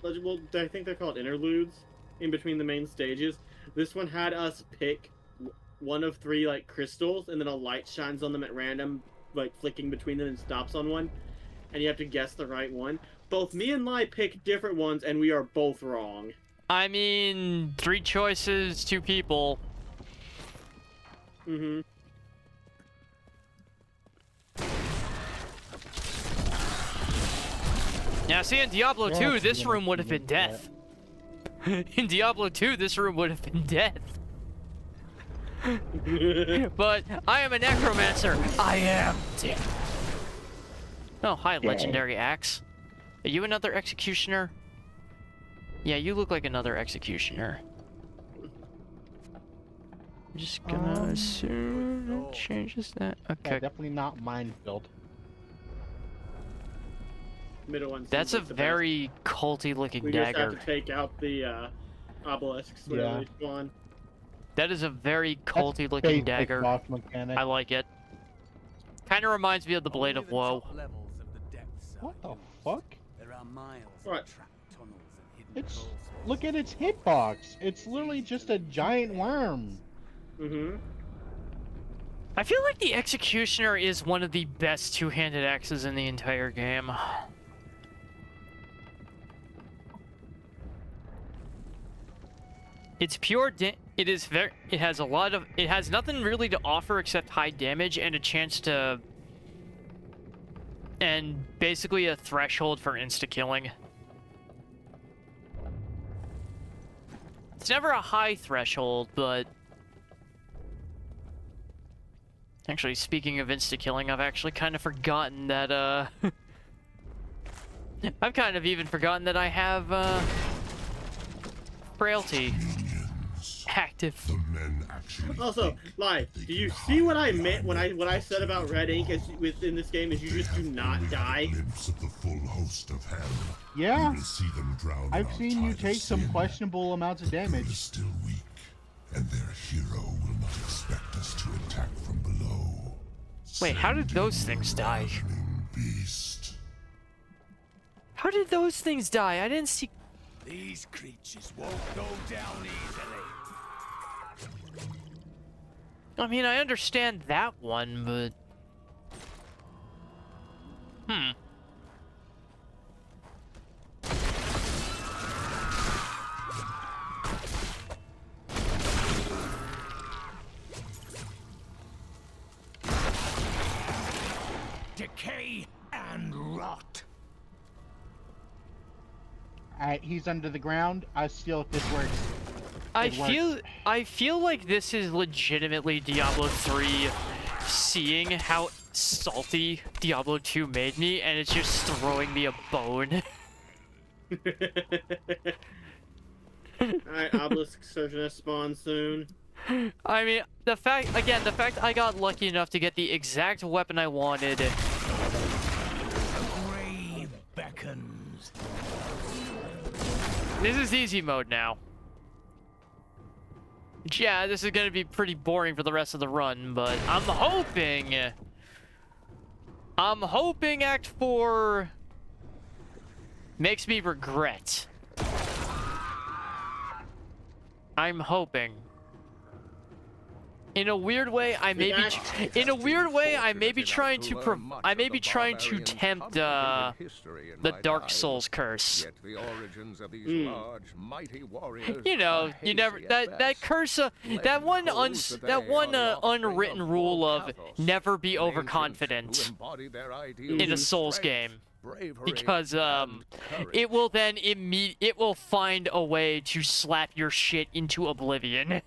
Speaker 2: well, I think they're called interludes in between the main stages. This one had us pick one of 3, like, crystals, and then a light shines on them at random, like, flicking between them and stops on one. And you have to guess the right one. Both me and Lai pick different ones, and we are both wrong.
Speaker 1: I mean, 3 choices, 2 people.
Speaker 2: Mm-hmm.
Speaker 1: Now, see, in Diablo
Speaker 3: Yeah,
Speaker 1: 2, this
Speaker 3: yeah,
Speaker 1: room would have been
Speaker 3: yeah.
Speaker 1: death. In Diablo 2, this room would have been death. But I am a necromancer. I am death. Oh, hi, legendary axe. Are you another executioner? Yeah, you look like another executioner. I'm just gonna assume it changes that.
Speaker 3: Yeah,
Speaker 1: Okay.
Speaker 3: definitely not minefield.
Speaker 2: Middle one. seems
Speaker 1: That's a
Speaker 2: like the best.
Speaker 1: very culty looking
Speaker 2: We just
Speaker 1: dagger.
Speaker 2: have to take out the obelisks whenever
Speaker 3: Yeah.
Speaker 2: they spawn.
Speaker 1: That is a very culty
Speaker 3: That's
Speaker 1: looking
Speaker 3: basic
Speaker 1: dagger.
Speaker 3: boss mechanic.
Speaker 1: I like it. Kind of reminds me of the Blade of Woe.
Speaker 3: What the fuck?
Speaker 4: There are miles
Speaker 2: What?
Speaker 4: of trapped tunnels and hidden
Speaker 3: It's
Speaker 4: coal sources.
Speaker 3: look at its hitbox. It's literally just a giant worm.
Speaker 2: Mm-hmm.
Speaker 1: I feel like the Executioner is one of the best two-handed axes in the entire game. It's pure it is very it has a lot of it has nothing really to offer except high damage and a chance to and basically a threshold for insta-killing. It's never a high threshold, but actually, speaking of insta-killing, I've actually kind of forgotten that, I've kind of even forgotten that I have, frailty active.
Speaker 5: The men actually
Speaker 2: Also,
Speaker 5: think
Speaker 2: Lai,
Speaker 5: they
Speaker 2: do you
Speaker 5: can
Speaker 2: see what
Speaker 5: hide
Speaker 2: I meant when
Speaker 5: behind
Speaker 2: I said about red ink as within this game is you
Speaker 5: They
Speaker 2: just do
Speaker 5: have
Speaker 2: not
Speaker 5: only
Speaker 2: die?
Speaker 5: had a glimpse of the full host of hell.
Speaker 3: Yeah,
Speaker 5: We will see them drown in
Speaker 3: I've
Speaker 5: our
Speaker 3: seen you
Speaker 5: tide of
Speaker 3: take some
Speaker 5: sin.
Speaker 3: questionable amounts of
Speaker 5: The good
Speaker 3: damage.
Speaker 5: is still weak, and their hero will not expect us to attack from below.
Speaker 1: Wait, how did
Speaker 5: Send
Speaker 1: those
Speaker 5: in
Speaker 1: things
Speaker 5: the
Speaker 1: die?
Speaker 5: ravening beast.
Speaker 1: How did those things die? I didn't see.
Speaker 4: These creatures won't go down easily.
Speaker 1: I mean, I understand that one, but.
Speaker 4: Decay and rot.
Speaker 3: Alright, he's under the ground. I'll steal if this works.
Speaker 1: I feel like this is legitimately Diablo 3 seeing how salty Diablo 2 made me, and it's just throwing me a bone.
Speaker 2: Alright, Obelisk's are gonna spawn soon.
Speaker 1: I mean, the fact I got lucky enough to get the exact weapon I wanted.
Speaker 4: Grave beckons.
Speaker 1: This is easy mode now. Yeah, this is gonna be pretty boring for the rest of the run, but I'm hoping Act 4 makes me regret. I'm hoping. In a weird way, I may be trying to tempt the Dark Souls curse.
Speaker 6: Yet the origins of these large, mighty warriors
Speaker 1: You know,
Speaker 6: are
Speaker 1: you never
Speaker 6: hazy at
Speaker 1: that
Speaker 6: best.
Speaker 1: curse, that
Speaker 6: Legend
Speaker 1: one
Speaker 6: holds that they are the
Speaker 1: unwritten
Speaker 6: offspring
Speaker 1: rule of
Speaker 6: Volcathos,
Speaker 1: never be
Speaker 6: an ancient
Speaker 1: overconfident
Speaker 6: who embody their ideals
Speaker 1: in a
Speaker 6: of
Speaker 1: Souls
Speaker 6: strength,
Speaker 1: game,
Speaker 6: bravery,
Speaker 1: because
Speaker 6: and courage.
Speaker 1: it will then it will find a way to slap your shit into oblivion.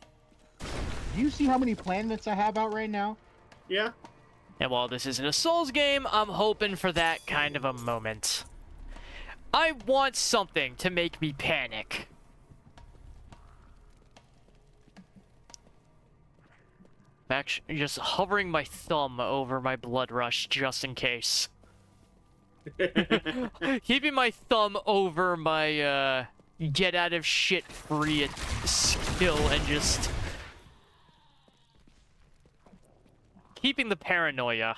Speaker 3: Do you see how many planets I have out right now?
Speaker 2: Yeah.
Speaker 1: And while this isn't a Souls game, I'm hoping for that kind of a moment. I want something to make me panic. Actually, just hovering my thumb over my blood rush just in case. Keeping my thumb over my get out of shit free skill and just keeping the paranoia.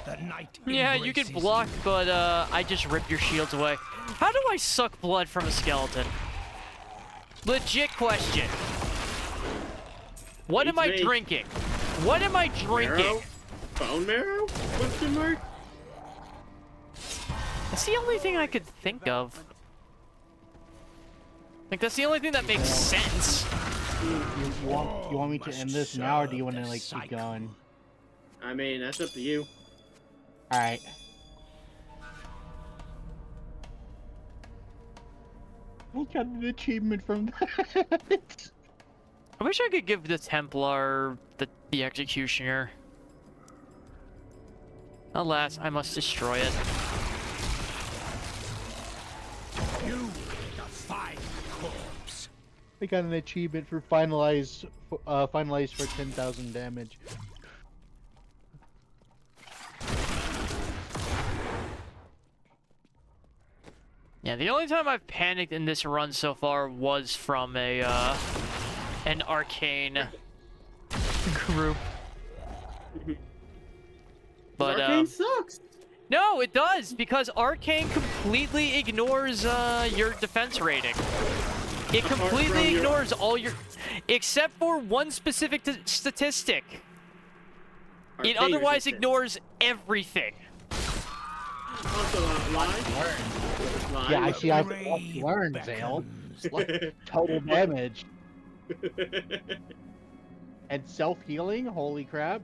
Speaker 4: The night
Speaker 1: Yeah, you can
Speaker 4: embraces
Speaker 1: block, but I just rip your shields away. How do I suck blood from a skeleton? Legit question. What am I
Speaker 2: Beats me.
Speaker 1: drinking? What am I drinking?
Speaker 2: Marrow? Bone marrow? Question mark?
Speaker 1: That's the only thing I could think of. Like, that's the only thing that makes sense.
Speaker 3: You want me to end this now, or do you want to like keep going?
Speaker 2: I mean, that's up to you.
Speaker 3: All right. I got an achievement from that.
Speaker 1: I wish I could give the Templar the Executioner. Alas, I must destroy it.
Speaker 4: you, the fine corpse.
Speaker 3: I got an achievement for finalized for 10,000 damage.
Speaker 1: Yeah, the only time I've panicked in this run so far was from an arcane group. But
Speaker 2: Arcane sucks.
Speaker 1: no, it does, because arcane completely ignores your defense rating. It
Speaker 2: Apart
Speaker 1: completely
Speaker 2: from your-
Speaker 1: ignores all your, except for one specific statistic. It
Speaker 2: Arcane
Speaker 1: otherwise
Speaker 2: resistance.
Speaker 1: ignores everything.
Speaker 2: Also, lie.
Speaker 3: Yeah, I see. I've learned, Zale. Like, total damage and self-healing. Holy crap!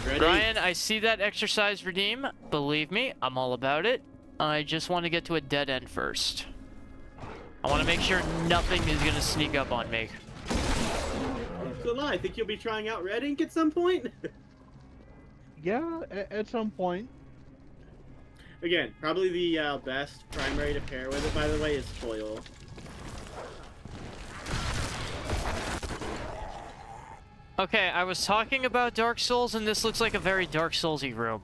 Speaker 2: Ready?
Speaker 1: Brian, I see that exercise redeem. Believe me, I'm all about it. I just want to get to a dead end first. I want to make sure nothing is going to sneak up on me.
Speaker 2: So lie. Think you'll be trying out Red Ink at some point?
Speaker 3: Yeah, at some point.
Speaker 2: Again, probably the best primary to pair with it, by the way, is Foil.
Speaker 1: Okay, I was talking about Dark Souls, and this looks like a very Dark Souls-y room.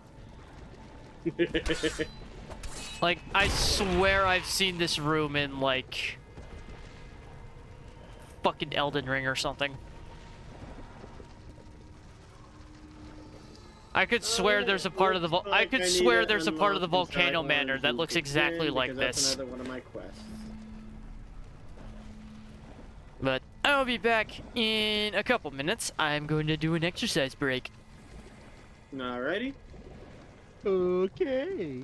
Speaker 1: Like, I swear I've seen this room in, like, fucking Elden Ring or something. I could swear there's a part of the I could swear there's a part of the Volcano Manor that looks exactly like
Speaker 2: That's
Speaker 1: this.
Speaker 2: another one of my quests.
Speaker 1: But I'll be back in a couple minutes. I'm going to do an exercise break.
Speaker 2: Alrighty.
Speaker 3: Okay.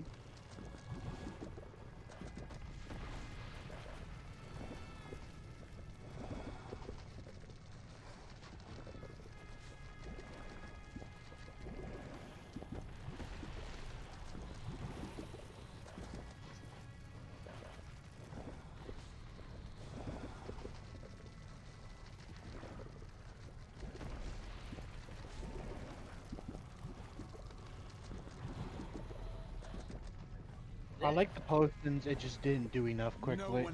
Speaker 3: I like the potions. It just didn't do enough quickly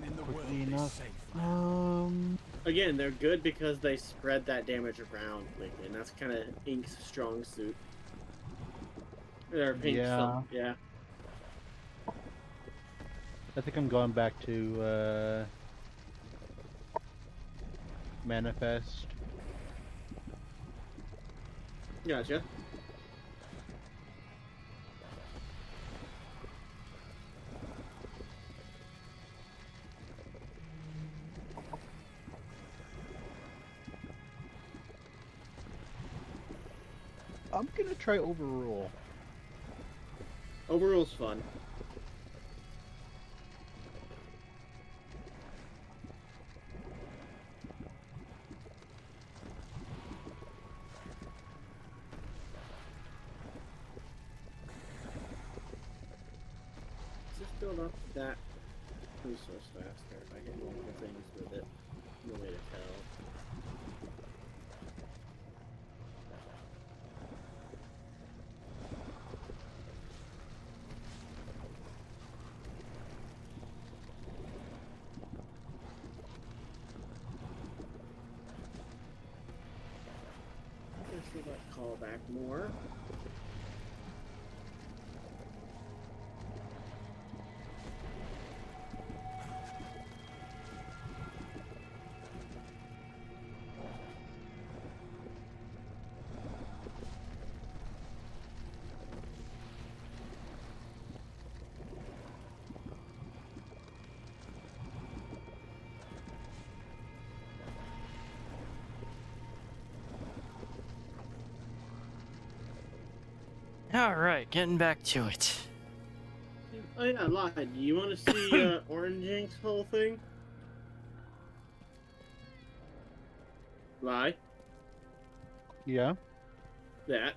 Speaker 3: enough.
Speaker 2: Again, they're good because they spread that damage around quickly, and that's kind of Ink's strong suit. Or Pink's,
Speaker 3: Yeah.
Speaker 2: yeah.
Speaker 3: I think I'm going back to manifest.
Speaker 2: Gotcha.
Speaker 3: I'm gonna try overrule.
Speaker 2: Overrule's fun. Just build up that resource faster if I hit multiple things with it. No way to tell. Let's see if I call back more.
Speaker 1: Alright, getting back to it.
Speaker 2: Oh yeah, I lied. You want to see Orange Ink's whole thing? Lie.
Speaker 3: Yeah.
Speaker 2: That.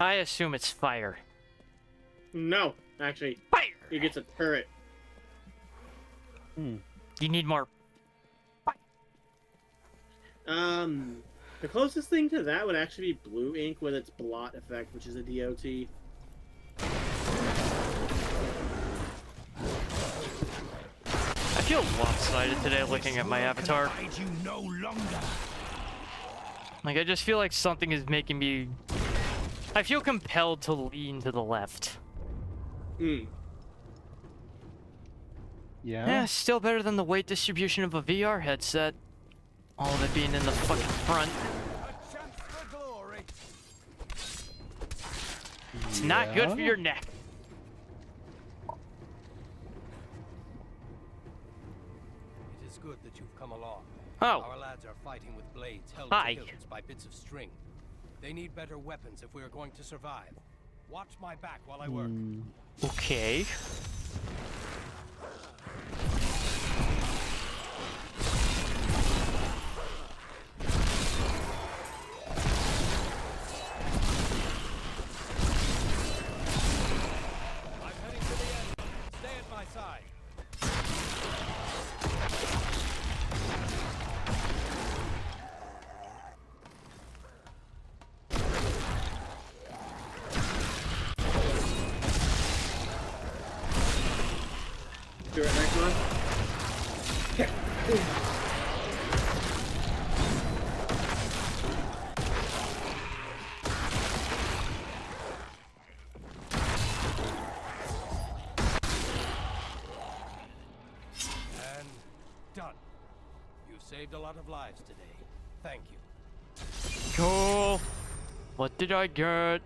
Speaker 1: I assume it's fire.
Speaker 2: No, actually,
Speaker 1: Fire!
Speaker 2: he gets a turret.
Speaker 3: Hmm.
Speaker 1: You need more.
Speaker 2: The closest thing to that would actually be Blue Ink with its blot effect, which is a DOT.
Speaker 1: I feel lopsided today looking at my avatar. Like, I just feel like something is making me... I feel compelled to lean to the left.
Speaker 2: Hmm.
Speaker 3: Yeah.
Speaker 1: Yeah, still better than the weight distribution of a VR headset. All of it being in the fucking front. It's not good for your neck.
Speaker 7: It is good that you've come along.
Speaker 1: Oh.
Speaker 7: Our lads are fighting with blades held
Speaker 1: Hi.
Speaker 7: to hilts by bits of string. They need better weapons if we are going to survive. Watch my back while I work.
Speaker 1: Okay.
Speaker 7: I'm heading to the end. Stay at my side.
Speaker 2: Do it next one.
Speaker 7: And done. You've saved a lot of lives today. Thank you.
Speaker 1: Cool. What did I get?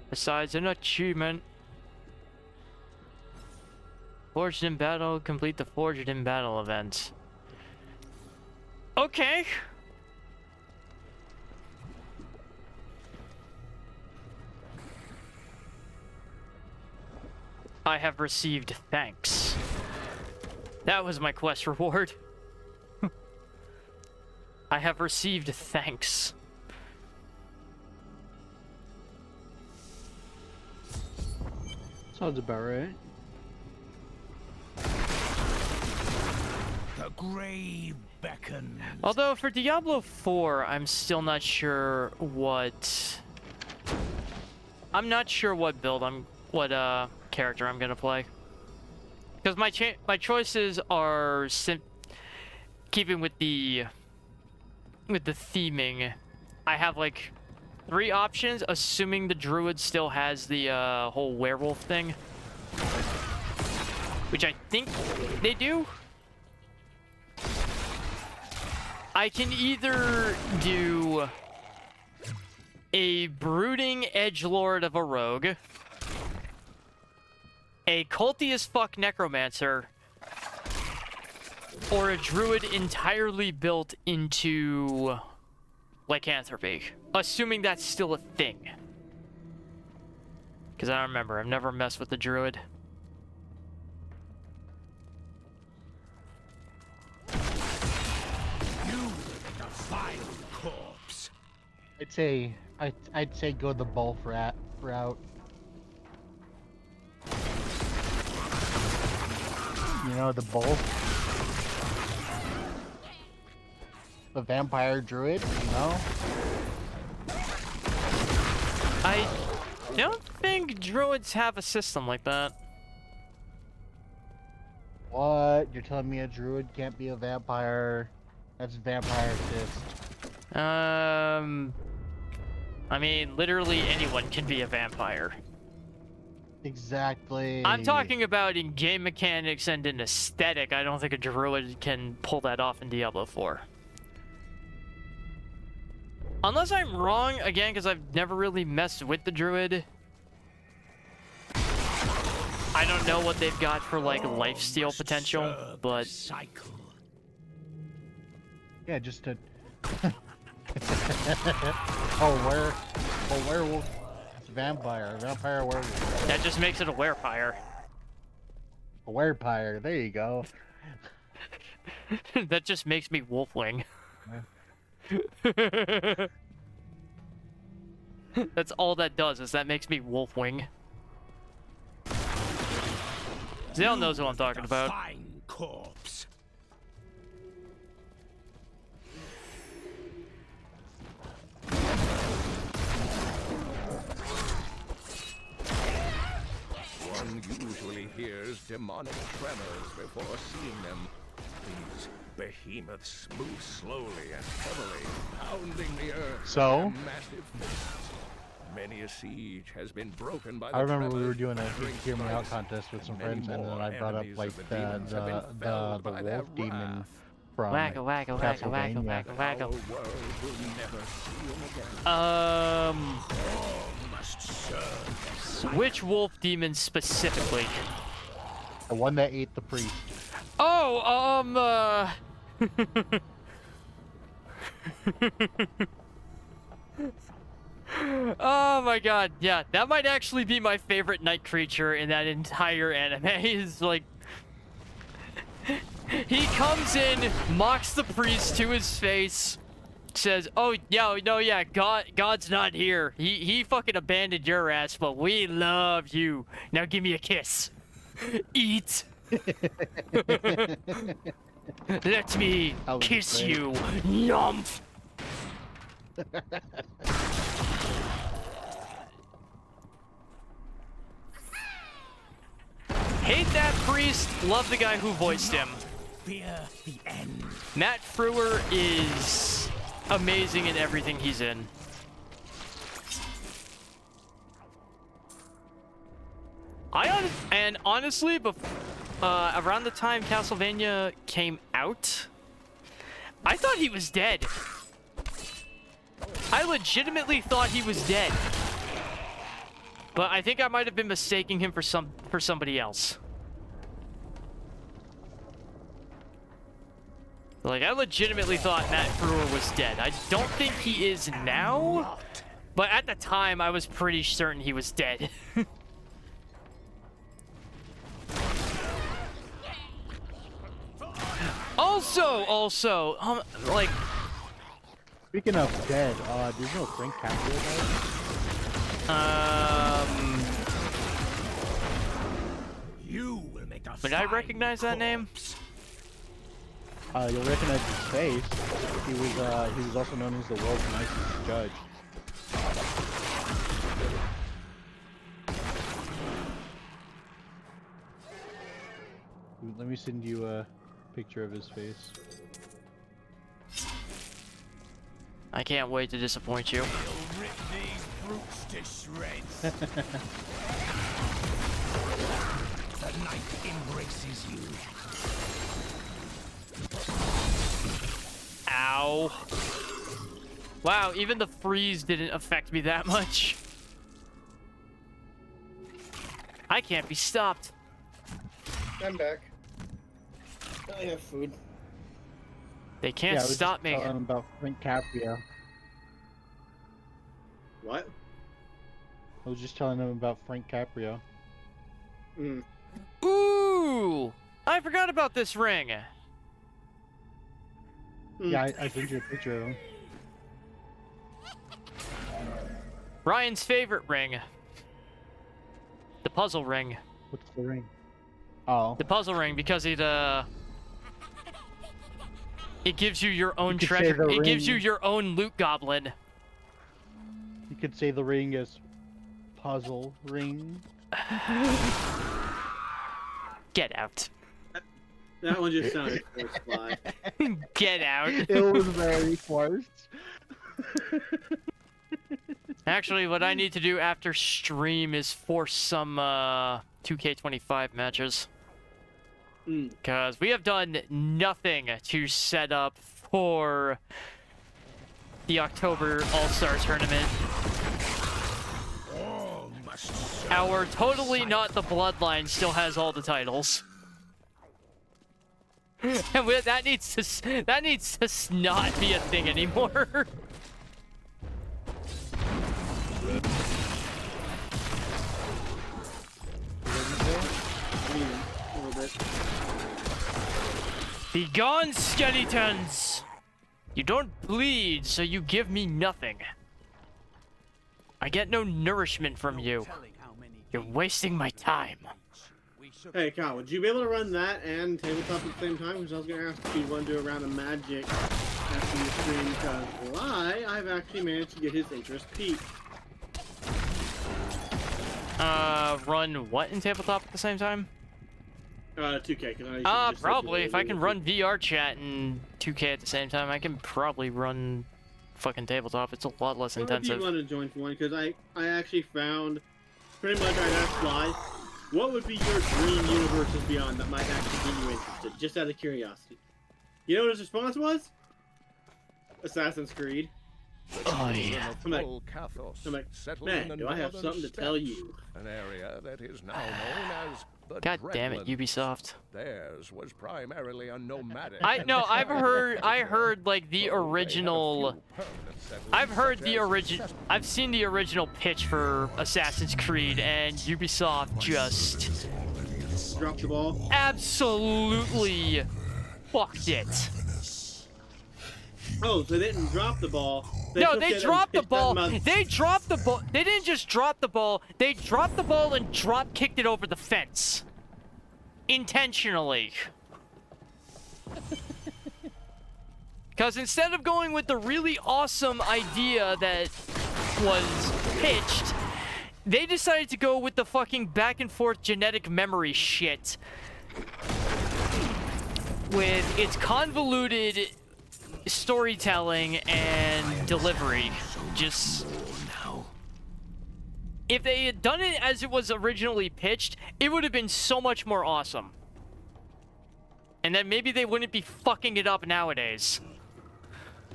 Speaker 1: Besides an achievement. Forged in battle, complete the Forged in battle event. Okay. I have received thanks. That was my quest reward. I have received thanks.
Speaker 3: Sounds about right.
Speaker 4: The grave beckons.
Speaker 1: Although for Diablo 4, I'm still not sure what... I'm not sure what build character I'm gonna play. Because my choices are keeping with the theming. I have like 3 options, assuming the druid still has the whole werewolf thing, which I think they do. I can either do a brooding edgelord of a rogue, a culty as fuck necromancer, or a druid entirely built into lycanthropy, assuming that's still a thing. Because I don't remember, I've never messed with the druid.
Speaker 7: Corpse.
Speaker 3: I'd say go the bull route. You know the bull? The vampire druid, you know?
Speaker 1: I don't think druids have a system like that.
Speaker 3: What? You're telling me a druid can't be a vampire? That's vampire assist.
Speaker 1: I mean, literally anyone can be a vampire.
Speaker 3: Exactly.
Speaker 1: I'm talking about in game mechanics and in aesthetic. I don't think a druid can pull that off in Diablo 4. Unless I'm wrong, again, because I've never really messed with the druid. I don't know what they've got for, like, lifesteal potential, but...
Speaker 7: Cycle.
Speaker 3: Yeah, just to... werewolf. It's a vampire. Vampire werewolf.
Speaker 1: that just makes it a werepire.
Speaker 3: A werepire. There you go.
Speaker 1: That just makes me wolfwing. That's all that does, is that makes me wolfwing. Zale knows what I'm talking about.
Speaker 7: Fine corpse.
Speaker 6: One usually hears demonic tremors before seeing them. These behemoths move slowly and heavily, pounding the earth.
Speaker 3: So?
Speaker 6: with their massive fists. Many a siege has been broken by the
Speaker 3: I remember we were
Speaker 6: tremors
Speaker 3: doing a
Speaker 6: during
Speaker 3: Hear Me Out
Speaker 6: fights.
Speaker 3: contest with some
Speaker 6: Many
Speaker 3: friends, and then
Speaker 6: more
Speaker 3: I brought up
Speaker 6: enemies
Speaker 3: like
Speaker 6: of the demons have been
Speaker 3: the
Speaker 6: felled by their
Speaker 3: wolf demon
Speaker 6: wrath.
Speaker 3: from
Speaker 1: Wacka, wacka, wacka, wacka,
Speaker 3: Castlevania.
Speaker 1: wacka,
Speaker 6: Our
Speaker 1: wacka.
Speaker 6: world will never see him again.
Speaker 7: All must serve.
Speaker 1: Which wolf demon specifically?
Speaker 3: The one that ate the priest.
Speaker 1: Oh, oh my god, yeah, that might actually be my favorite night creature in that entire anime. Is like, he comes in, mocks the priest to his face, says, "Oh yeah, no, yeah, God's not here. He fucking abandoned your ass, but we love you. Now give me a kiss. Eat. Let me
Speaker 3: That was
Speaker 1: kiss
Speaker 3: great.
Speaker 1: you, nymph." Hate that priest, love the guy who voiced him.
Speaker 7: Fear the end.
Speaker 1: Matt Frewer is amazing in everything he's in. And honestly, around the time Castlevania came out, I thought he was dead. I legitimately thought he was dead. But I think I might have been mistaking him for somebody else. Like, I legitimately thought Matt Frewer was dead. I don't think he is now, but at the time I was pretty certain he was dead. Also, like,
Speaker 3: Speaking of dead, there's no Frank Caprio
Speaker 7: You will make a
Speaker 1: would I
Speaker 7: fine
Speaker 1: recognize that name?
Speaker 7: corpse.
Speaker 3: You'll recognize his face. He was also known as the world's nicest judge. Let me send you a picture of his face.
Speaker 1: I can't wait to disappoint you.
Speaker 7: We'll rip these brutes to shreds. The night embraces you.
Speaker 1: Ow. Wow, even the freeze didn't affect me that much. I can't be stopped.
Speaker 2: I'm back. I have food.
Speaker 1: They can't
Speaker 3: I was
Speaker 1: stop
Speaker 3: just
Speaker 1: me.
Speaker 3: telling him about Frank Caprio.
Speaker 2: What?
Speaker 3: I was just telling him about Frank Caprio.
Speaker 2: Mm.
Speaker 1: Ooh! I forgot about this ring.
Speaker 3: Yeah, I sent you a picture of him.
Speaker 1: Ryan's favorite ring. The puzzle ring.
Speaker 3: What's the ring? Oh.
Speaker 1: The puzzle ring, because it gives you your own
Speaker 3: You could say
Speaker 1: treasure.
Speaker 3: the
Speaker 1: It gives you
Speaker 3: ring-
Speaker 1: your own loot goblin.
Speaker 3: You could say the ring is puzzle ring.
Speaker 1: Get out.
Speaker 2: That one just sounded so sly.
Speaker 1: Get out.
Speaker 3: It was very forced.
Speaker 1: Actually, what I need to do after stream is force some 2K25 matches. Because we have done nothing to set up for the October All-Star Tournament.
Speaker 6: All must
Speaker 1: Our Totally Not the Bloodline still has all the titles. And that needs to not be a thing anymore.
Speaker 2: A little bit.
Speaker 1: Begone, skeletons! You don't bleed, so you give me nothing. I get no nourishment from you. You're wasting my time.
Speaker 2: Hey, Kyle, would you be able to run that and tabletop at the same time? Because I was going to ask if you want to do a round of Magic after the stream, because I've actually managed to get his interest peaked.
Speaker 1: Run what in tabletop at the same time?
Speaker 2: 2K. 'Cause I know you just said
Speaker 1: Probably.
Speaker 2: you
Speaker 1: If I can run VR chat and 2K at the same time, I can probably run fucking tabletop. It's a lot less
Speaker 2: What if
Speaker 1: intensive.
Speaker 2: you want to join for one? Because I actually found, pretty much I'd ask Fly, what would be your dream universes beyond that might actually get you interested? Just out of curiosity. You know what his response was? Assassin's Creed.
Speaker 1: Oh, yeah.
Speaker 2: I'm like,
Speaker 6: I'm
Speaker 2: man, do I have something to tell you?
Speaker 6: An area that is now known as the
Speaker 1: God damn it,
Speaker 6: Dreadlands.
Speaker 1: Ubisoft.
Speaker 6: Theirs was primarily a nomadic.
Speaker 1: I heard like the original. I've seen the original pitch for Assassin's Creed, and Ubisoft just
Speaker 2: Drop the ball.
Speaker 1: absolutely fucked it.
Speaker 2: Oh, so they didn't drop the ball.
Speaker 1: No,
Speaker 2: took
Speaker 1: they
Speaker 2: it and
Speaker 1: dropped the
Speaker 2: pitched
Speaker 1: ball.
Speaker 2: them out.
Speaker 1: They dropped the ball. They didn't just drop the ball. They dropped the ball and drop kicked it over the fence. Intentionally. Because instead of going with the really awesome idea that was pitched, they decided to go with the fucking back and forth genetic memory shit. With its convoluted storytelling and delivery. Just... If they had done it as it was originally pitched, it would have been so much more awesome. And then maybe they wouldn't be fucking it up nowadays.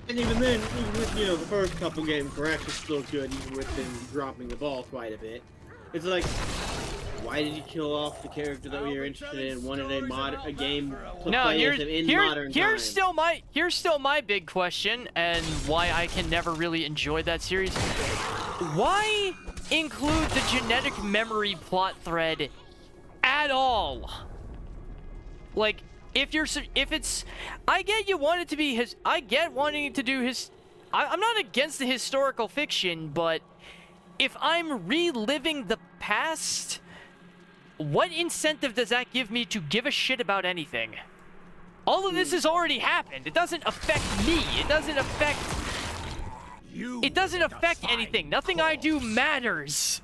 Speaker 2: And even then, even with, the first couple games were actually still good, even with them dropping the ball quite a bit. It's like, why did you kill off the character that we were interested in? Wanted a game to
Speaker 1: No,
Speaker 2: play as him in modern
Speaker 1: here's
Speaker 2: times.
Speaker 1: here's still my big question, and why I can never really enjoy that series. Why include the genetic memory plot thread at all? Like, if it's, I get you want it to be I get wanting to do I'm not against the historical fiction, but if I'm reliving the past, what incentive does that give me to give a shit about anything? All of this has already happened. It doesn't affect me. It doesn't affect anything. Nothing I do matters.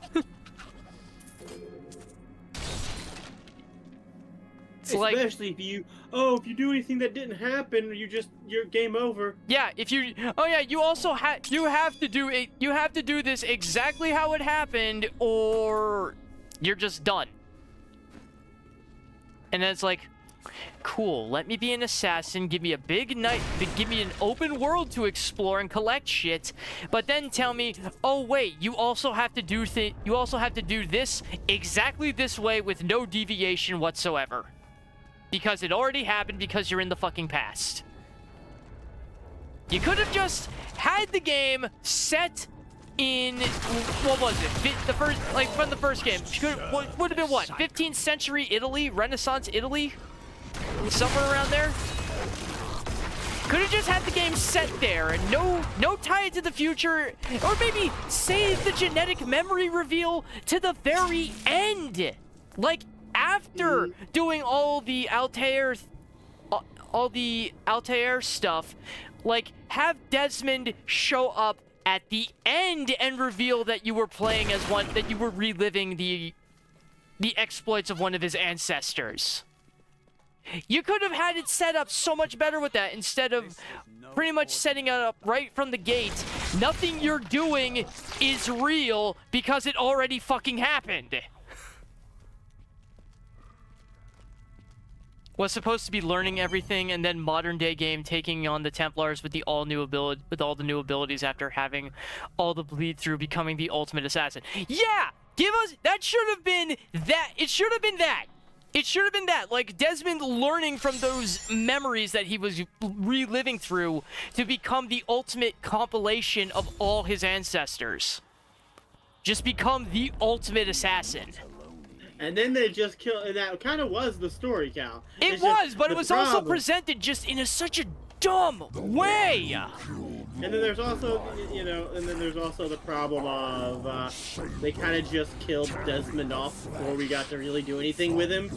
Speaker 1: It's like,
Speaker 2: especially if you do anything that didn't happen, you're game over.
Speaker 1: yeah, you also have to do it. You have to do this exactly how it happened, or you're just done. And then it's like, cool, let me be an assassin, give me a big night, give me an open world to explore and collect shit, but then tell me, oh wait, you also have to do this exactly this way with no deviation whatsoever. Because it already happened, because you're in the fucking past. You could have just had the game set in, what was it? The first, like, from the first game. Would have been what? 15th century Italy? Renaissance Italy? Somewhere around there? Could have just had the game set there and no tie it to the future, or maybe save the genetic memory reveal to the very end. Like, after doing all the Altair stuff, like, have Desmond show up at the end and reveal that you were playing as one, that you were reliving the exploits of one of his ancestors. You could have had it set up so much better with that, instead of pretty much setting it up right from the gate. Nothing you're doing is real because it already fucking happened. Was supposed to be learning everything, and then modern day game taking on the Templars with all the new abilities after having all the bleed through, becoming the ultimate assassin. Yeah, that should have been that. It should have been that. It should have been that, like Desmond learning from those memories that he was reliving through to become the ultimate compilation of all his ancestors. Just become the ultimate assassin.
Speaker 2: And then they just kill, and that kind of was the story, Cal.
Speaker 1: It was, but it was also presented just in such a dumb way.
Speaker 2: And then there's also, the problem of they kind of just killed Desmond off before we got to really do anything with him.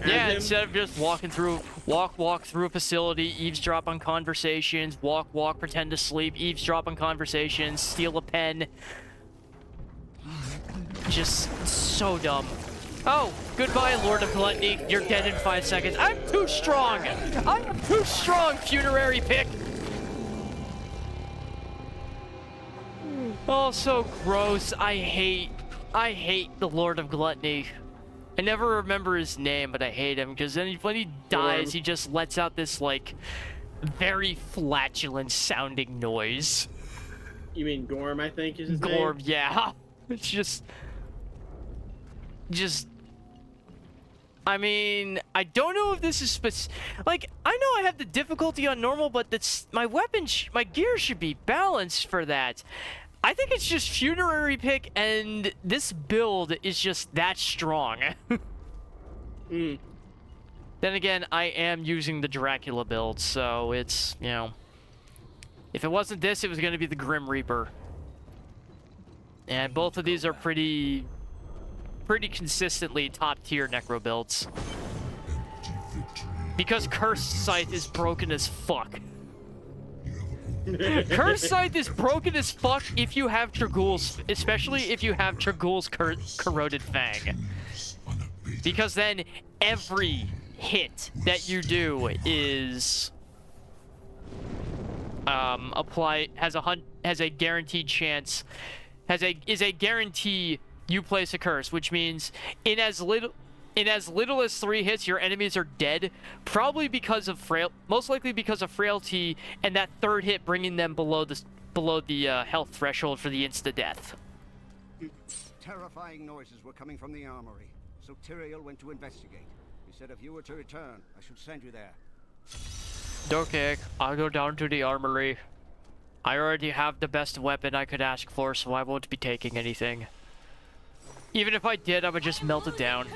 Speaker 1: Yeah, instead of just walk through a facility, eavesdrop on conversations, walk, pretend to sleep, eavesdrop on conversations, steal a pen. Just so dumb. Oh, goodbye, Lord of Gluttony. You're dead in 5 seconds. I'm too strong. I am too strong, funerary pick. Oh, so gross. I hate the Lord of Gluttony. I never remember his name, but I hate him because then when he dies, he just lets out this, like, very flatulent sounding noise.
Speaker 2: You mean Gorm, I think is his name?
Speaker 1: Gorm, yeah. It's just, I mean, I don't know if this is like, I know I have the difficulty on normal, but my my gear should be balanced for that. I think it's just funerary pick, and this build is just that strong. Then again, I am using the Dracula build, so it's, if it wasn't this, it was going to be the Grim Reaper. And both of these are pretty consistently top-tier Necro builds. Because Cursed Scythe is broken as fuck. Cursed Scythe is broken as fuck if you have Trag'Oul's, especially if you have Trag'Oul's Corroded Fang. Because then every hit that you do is has a guaranteed chance, is a guarantee you place a curse, which means in as little as 3 hits, your enemies are dead, probably because of most likely because of frailty, and that 3rd hit bringing them below the health threshold for the insta-death.
Speaker 8: Terrifying noises were coming from the armory, so Tyrael went to investigate. He said if you were to return, I should send you there.
Speaker 1: Okay, I'll go down to the armory. I already have the best weapon I could ask for, so I won't be taking anything. Even if I did, I would just melt it down.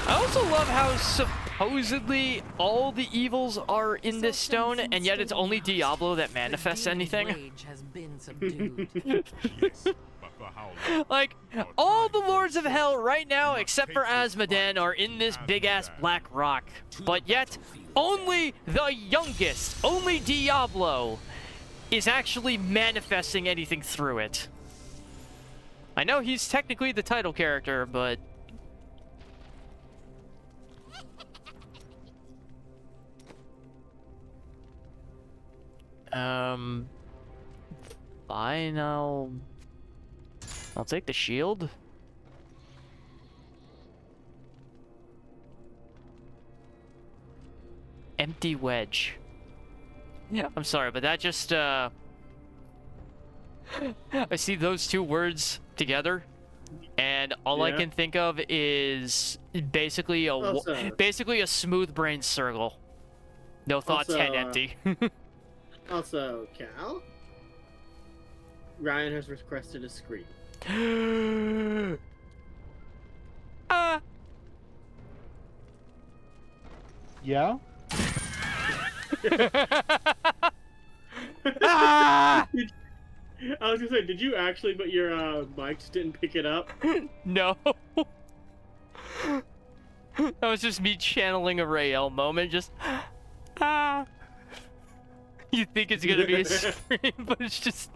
Speaker 1: I also love how supposedly all the evils are in this stone, and yet it's only Diablo that manifests anything.
Speaker 9: Rage has been subdued.
Speaker 1: Like, all the Lords of Hell right now, except for Asmodan, are in this big-ass black rock. But yet, only the youngest, only Diablo is actually manifesting anything through it. I know he's technically the title character, but... Fine, I'll take the shield. Empty wedge. Yeah, I'm sorry, but that just, I see those two words together, and all I can think of is basically basically a smooth brain circle. No thoughts, head empty.
Speaker 2: Also, Cal, Ryan has requested a scream.
Speaker 3: Yeah?
Speaker 2: I was gonna say, did you actually, but your mic just didn't pick it up?
Speaker 1: No. That was just me channeling a Rael moment, just You think it's gonna be a scream, but it's just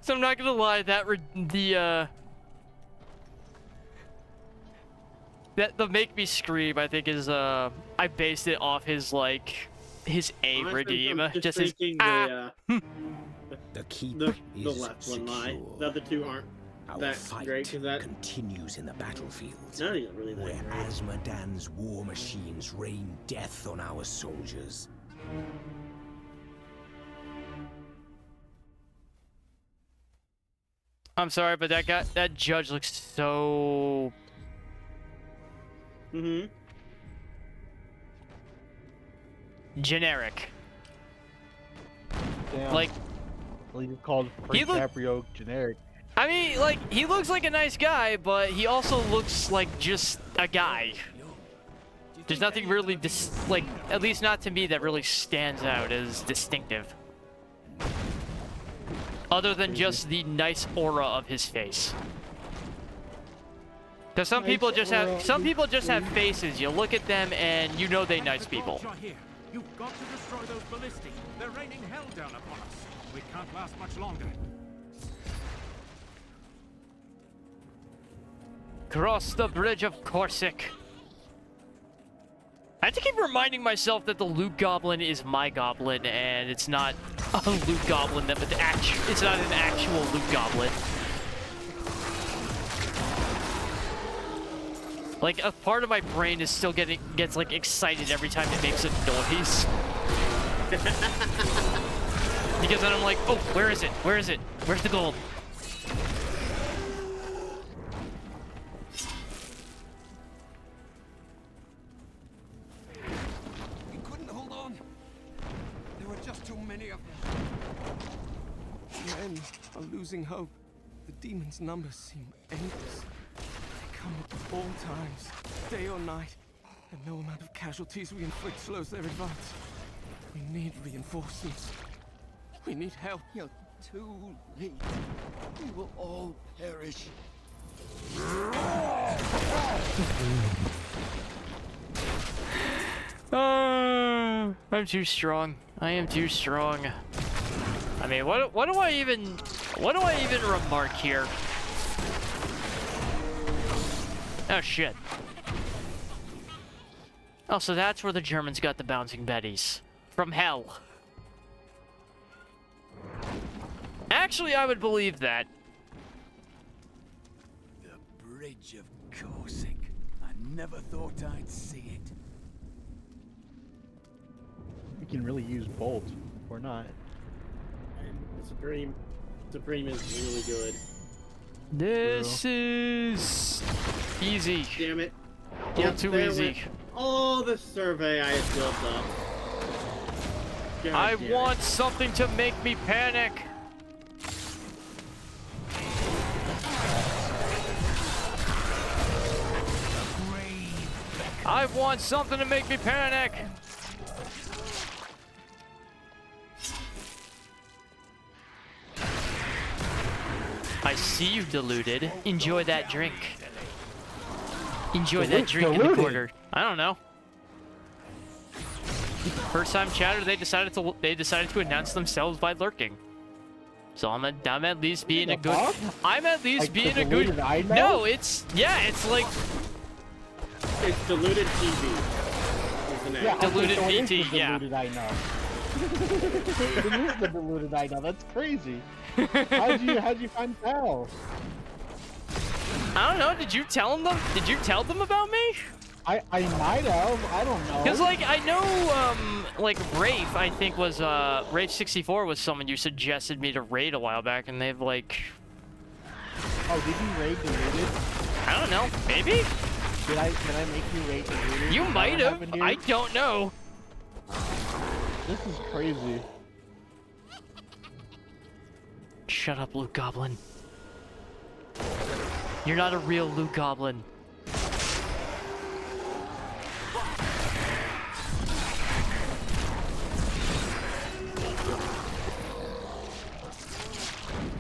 Speaker 1: So I'm not gonna lie, that the make me scream, I think is I based it off his his aim redeem. Just his
Speaker 2: the
Speaker 10: keep
Speaker 2: the left one lie. The other two aren't that great because that
Speaker 10: continues in the battlefield.
Speaker 2: Not even really that
Speaker 10: where
Speaker 2: great.
Speaker 10: Asmodan's war machines rain death on our soldiers.
Speaker 1: I'm sorry, but that judge looks so generic.
Speaker 3: Damn.
Speaker 1: Like,
Speaker 3: well, you called DiCaprio generic.
Speaker 1: I mean, like, he looks like a nice guy, but he also looks like just a guy. There's nothing really, like, at least not to me, that really stands out as distinctive. Other than just the nice aura of his face. Because some people just have faces. You look at them and you know they're nice people.
Speaker 11: You've got to destroy those ballistic. They're raining hell down upon us. We can't last much longer.
Speaker 1: Cross the bridge of Corsic. I have to keep reminding myself that the loot goblin is my goblin, and it's not a loot goblin that it's not an actual loot goblin. Like, a part of my brain is still gets like excited every time it makes a noise. Because then I'm like, oh, where is it? Where is it? Where's the gold?
Speaker 6: We couldn't hold on. There were just too many of them. Men are losing hope. The demons' numbers seem endless. They come at all times, day or night, and no amount of casualties we inflict slows their advance. We need reinforcements. We need help.
Speaker 8: You're too late. We will all perish.
Speaker 1: I'm too strong. I am too strong. I mean, what do I even remark here? Oh shit. Oh, so that's where the Germans got the bouncing betties. From hell. Actually, I would believe that.
Speaker 4: The Bridge of Corsic. I never thought I'd see it.
Speaker 3: You can really use Bolt, or not.
Speaker 2: Supreme is really good.
Speaker 1: This is easy.
Speaker 2: Damn it.
Speaker 1: Yeah, too easy.
Speaker 2: All the survey I had built up. God
Speaker 1: I
Speaker 2: damn
Speaker 1: want
Speaker 2: it.
Speaker 1: something to make me panic. I want something to make me panic. I see you deluded. Enjoy that drink. Enjoy that drink in the corner. I don't know. First time chatter, they decided to announce themselves by lurking. So I'm at least being a good. I'm at least being a good. No, it's like
Speaker 2: it's diluted TV.
Speaker 3: Yeah,
Speaker 1: diluted
Speaker 3: okay, so
Speaker 1: PT. Yeah.
Speaker 3: Diluted I know. It is the diluted I know. That's crazy. How'd you find Sal?
Speaker 1: I don't know. Did you tell them? Did you tell them about me?
Speaker 3: I might have. I don't know.
Speaker 1: Cause like I know like Rafe I think was Rafe 64 was someone you suggested me to raid a while back, and they've like.
Speaker 3: Oh, did you raid deleted?
Speaker 1: I don't know. Maybe.
Speaker 3: Did I make you raid deleted?
Speaker 1: You might have. I don't know.
Speaker 3: This is crazy.
Speaker 1: Shut up, Luke Goblin. You're not a real Luke Goblin.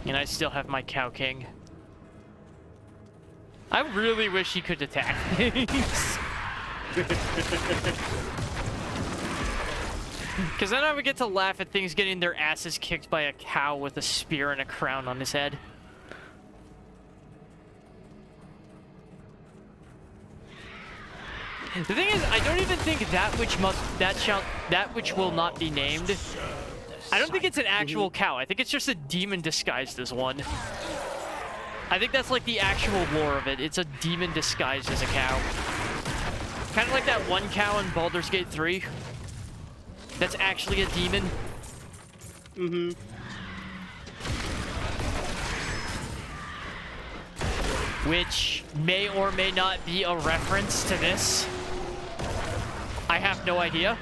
Speaker 1: And I still have my Cow King. I really wish he could attack things. Because then I would get to laugh at things getting their asses kicked by a cow with a spear and a crown on his head. The thing is, I don't even think that which will not be named. I don't think it's an actual cow. I think it's just a demon disguised as one. I think that's like the actual lore of it. It's a demon disguised as a cow. Kind of like that one cow in Baldur's Gate 3. That's actually a demon.
Speaker 2: Mm-hmm.
Speaker 1: Which may or may not be a reference to this. I have no idea.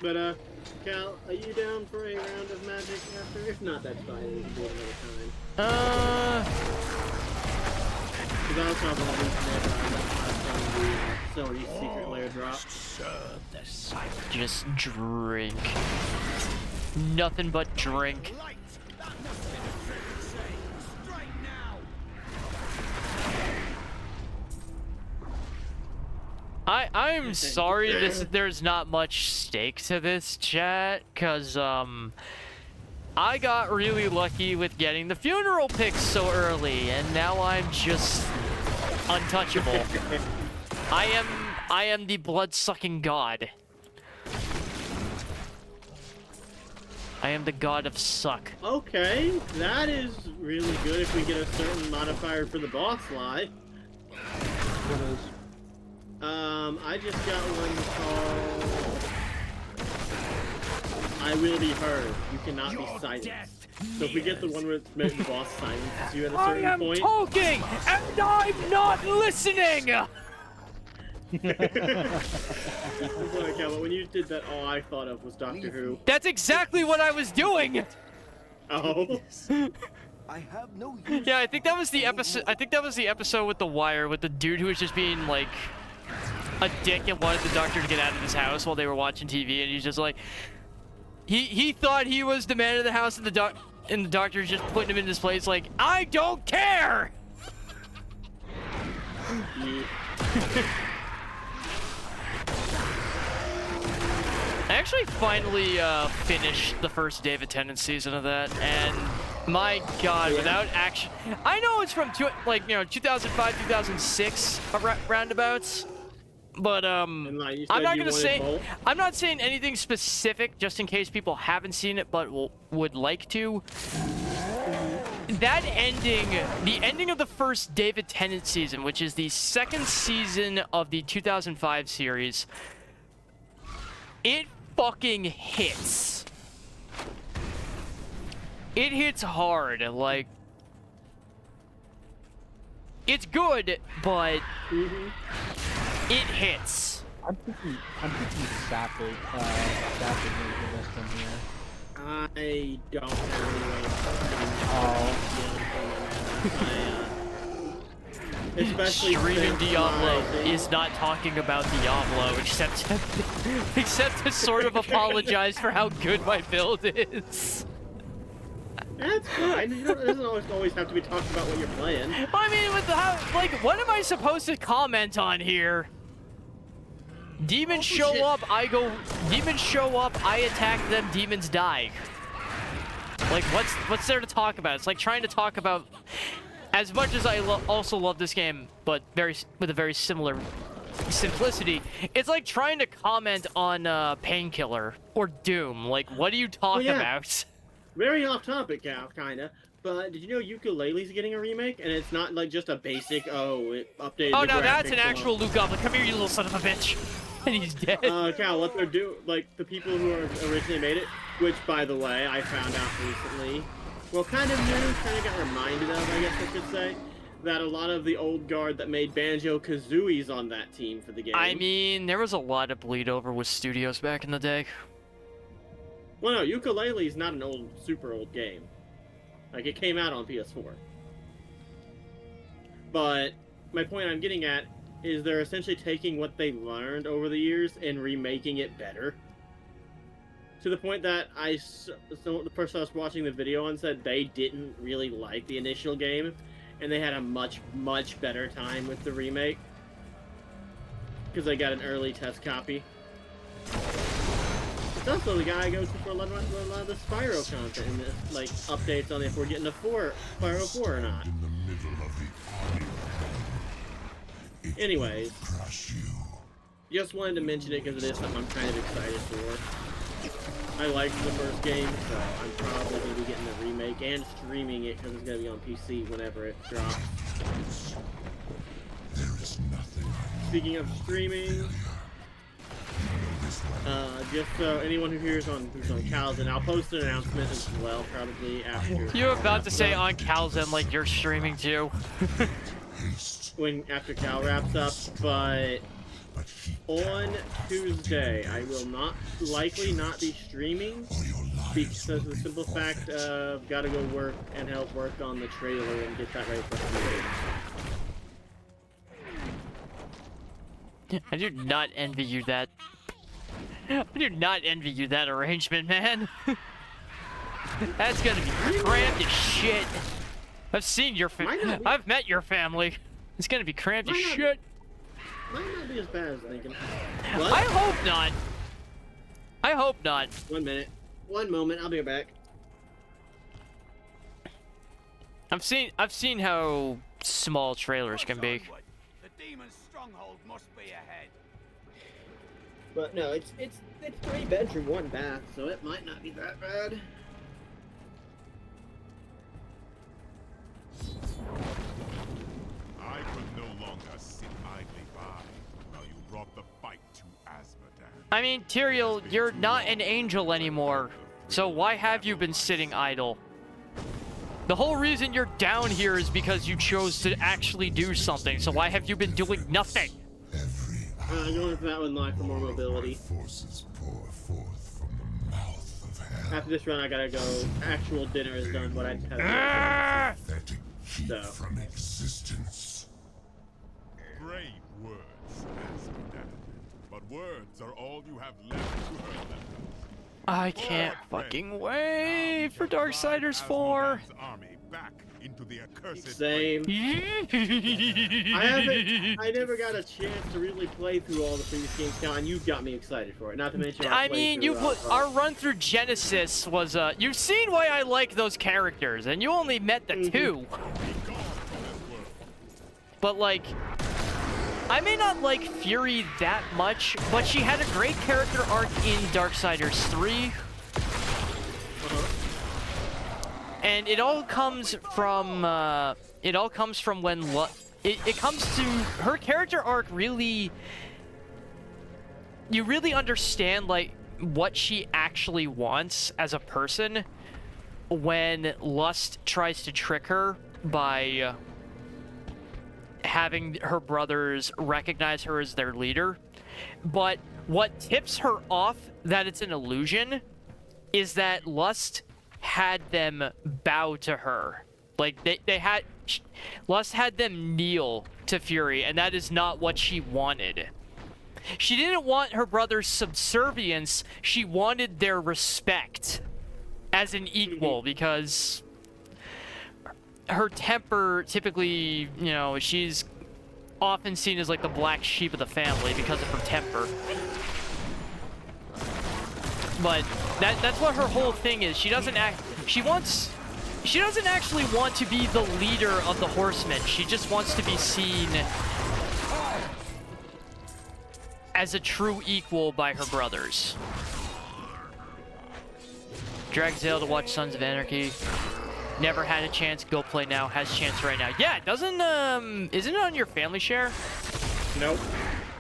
Speaker 2: But, Cal, are you down for a round of magic after? If not, that's fine. We can do it another time. Because I was talking about this Celery's secret lair drop.
Speaker 1: Just drink. Nothing but drink. I'm sorry there's not much stake to this chat, cause I got really lucky with getting the funeral pics so early, and now I'm just untouchable. I am the blood-sucking god. I am the god of suck.
Speaker 2: Okay, that is really good if we get a certain modifier for the boss lie.
Speaker 3: What is?
Speaker 2: I just got one called I Will Be Heard. You cannot be silenced. So if we get the one where it's meant the boss silences you at a certain point.
Speaker 1: I am talking, and I'm not listening!
Speaker 2: When you did that, all I thought of was Doctor Who.
Speaker 1: That's exactly what I was doing!
Speaker 2: Oh.
Speaker 8: I have no
Speaker 1: Yeah, I think that was the episode. I think that was the episode with The Wire, with the dude who was just being like a dick and wanted the doctor to get out of his house while they were watching TV, and he's just like, he thought he was the man of the house, and the doctor's just putting him in this place like, I don't care. I actually finally finished the first David Tennant season of that, and my god, without action, I know it's from 2005, 2006 roundabouts, but I'm not gonna say, I'm not saying anything specific just in case people haven't seen it but would like to. That ending, the ending of the first David Tennant season, which is the second season of the 2005 series, it fucking hits. It hits hard, like, it's good, but it hits.
Speaker 3: I'm thinking Sapid is the best one here.
Speaker 2: I don't really
Speaker 3: Oh.
Speaker 2: Especially
Speaker 1: Streaming
Speaker 2: since
Speaker 1: Diablo
Speaker 2: my-
Speaker 1: is not talking about Diablo, except to sort of apologize for how good my build is.
Speaker 2: That's fine. You don't, it doesn't always have to be talking about what you're playing.
Speaker 1: I mean, with the like, what am I supposed to comment on here? Demons show up, I go. Demons show up, I attack them. Demons die. Like, what's there to talk about? It's like trying to talk about. As much as I also love this game, but with a very similar simplicity, it's like trying to comment on Painkiller or Doom. Like, what do you talk about?
Speaker 2: Very off topic, kinda. But did you know Ukulele's getting a remake? And it's not like just a basic, it updated.
Speaker 1: Oh,
Speaker 2: the
Speaker 1: now that's an
Speaker 2: graphics
Speaker 1: actual Luke Goblin. Come here, you little son of a bitch. And he's dead.
Speaker 2: Cal, what they're doing, like the people who originally made it, which by the way, I found out recently. Well, kind of new, kind of got reminded of, I guess I could say, that a lot of the old guard that made Banjo-Kazooie's on that team for the game.
Speaker 1: I mean, there was a lot of bleed over with studios back in the day.
Speaker 2: Well, no, Ukulele's not an super old game. Like, it came out on PS4. But my point I'm getting at is they're essentially taking what they learned over the years and remaking it better. To the point that the person I was watching the video on said they didn't really like the initial game, and they had a much, much better time with the remake. Because they got an early test copy. It's also the guy I go to for a lot of the Spyro content and the, like, updates on if we're getting a Spyro 4 or not.
Speaker 5: In the middle of the army.
Speaker 2: Anyways,
Speaker 5: Crush you.
Speaker 2: just wanted to mention it because it is something I'm kind of excited for. I liked the first game, so I'm probably going to be getting the remake and streaming it because it's going to be on PC whenever it drops.
Speaker 5: There is nothing
Speaker 2: Speaking of streaming, just so anyone who's on Cal's, and I'll post an announcement as well, probably after.
Speaker 1: You're about to say on Cal's end like you're streaming too.
Speaker 2: After Cal wraps up, but on Tuesday I will likely not be streaming because of the simple fact of gotta go work and help work on the trailer and get that ready for the
Speaker 1: I do not envy you that. I do not envy you that arrangement, man. That's gonna be cramped as shit. I've seen your I've met your family. It's gonna be cramped as shit.
Speaker 2: Might not be as bad as thinking.
Speaker 1: What? I hope not. I hope not.
Speaker 2: 1 minute. 1 moment. I'll be back.
Speaker 1: I've seen how small trailers can be.
Speaker 7: The demon's stronghold must be ahead.
Speaker 2: But no, it's 3 bedroom, 1 bath, so it might not be that bad.
Speaker 5: I could no longer sit idly by while you brought the fight to Asmodan.
Speaker 1: I mean, Tyrael, you're not an angel anymore, so why have you been sitting idle? The whole reason you're down here is because you chose to actually do something, so why have you been doing nothing?
Speaker 2: Going for that one live for more mobility.
Speaker 5: Forces pour forth from the mouth of hell.
Speaker 2: After this run, I gotta go. Actual dinner is done. What I have.
Speaker 5: Pathetic heat from existence. Brave words, Asmodan. But words are all you have left to hurt them.
Speaker 1: I can't fucking wait for Darksiders 4.
Speaker 5: Army back into the accursed
Speaker 2: Same. I never got a chance to really play through all the previous games now, and you've got me excited for it. Not to mention
Speaker 1: I mean, our run through Genesis was you've seen why I like those characters, and you only met the 2. But like, I may not like Fury that much, but she had a great character arc in Darksiders 3. And it all comes from when it comes to her character arc. Really, you really understand like what she actually wants as a person when Lust tries to trick her by having her brothers recognize her as their leader. But what tips her off that it's an illusion is that Lust had them bow to her. Like, Lust had them kneel to Fury, and that is not what she wanted. She didn't want her brother's subservience, she wanted their respect as an equal, because her temper typically, you know, she's often seen as like the black sheep of the family because of her temper. But that's what her whole thing is. She doesn't actually want to be the leader of the Horsemen. She just wants to be seen as a true equal by her brothers. Drag Zale to watch Sons of Anarchy. Never had a chance. Go play now. Has chance right now. Yeah, isn't it on your family share?
Speaker 2: Nope.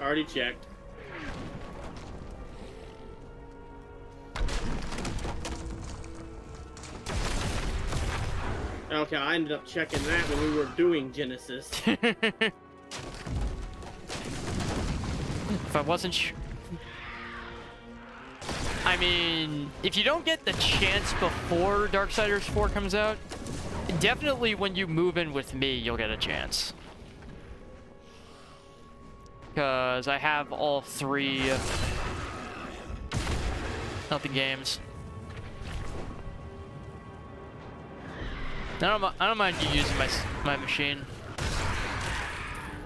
Speaker 2: Already checked. Okay, I ended up checking that when we were doing Genesis.
Speaker 1: If I wasn't sure. I mean, if you don't get the chance before Darksiders 4 comes out, definitely when you move in with me, you'll get a chance. Because I have all 3 of the games. I don't mind you using my machine.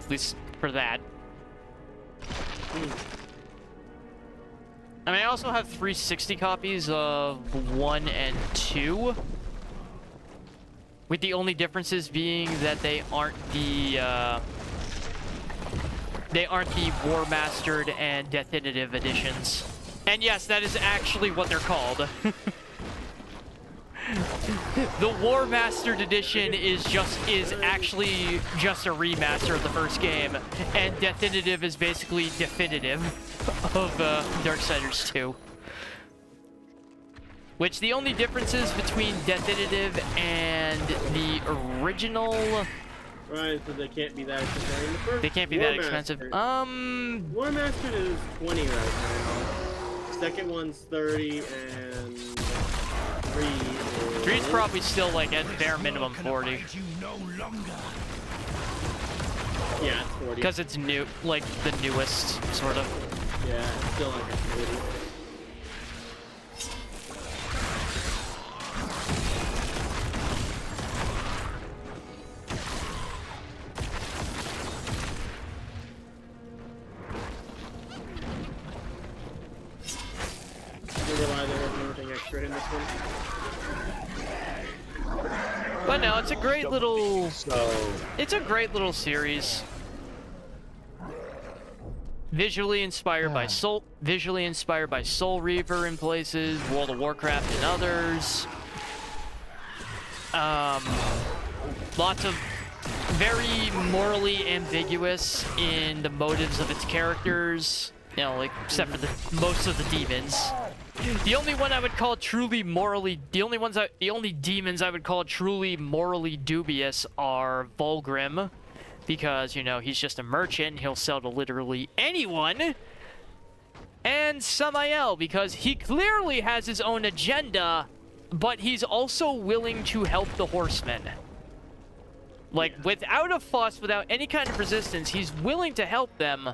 Speaker 1: At least for that. I mean, I also have 360 copies of 1 and 2. With the only differences being that they aren't the War Mastered and Definitive editions. And yes, that is actually what they're called. The War Mastered edition is actually just a remaster of the first game, and Definitive is basically definitive of Darksiders 2. Which the only differences between Definitive and the original...
Speaker 2: Right, so they can't be that expensive. The first
Speaker 1: they can't be that expensive.
Speaker 2: War Mastered is 20 right now. Second one's 30, and 3
Speaker 1: is probably still like at bare minimum 40.
Speaker 2: Yeah, it's 40.
Speaker 1: Because it's new, like the newest, sort of.
Speaker 2: Yeah, it's still like a 40. In this one.
Speaker 1: But no, it's a great little... It's a great little series. Visually inspired by Soul Reaver in places, World of Warcraft in others. Lots of very morally ambiguous in the motives of its characters. You know, like, except for most of the demons. The only one I would call truly morally... The only demons I would call truly morally dubious are Volgrim. Because, you know, he's just a merchant. He'll sell to literally anyone. And Samael, because he clearly has his own agenda, but he's also willing to help the Horsemen. Like, without a fuss, without any kind of resistance, he's willing to help them.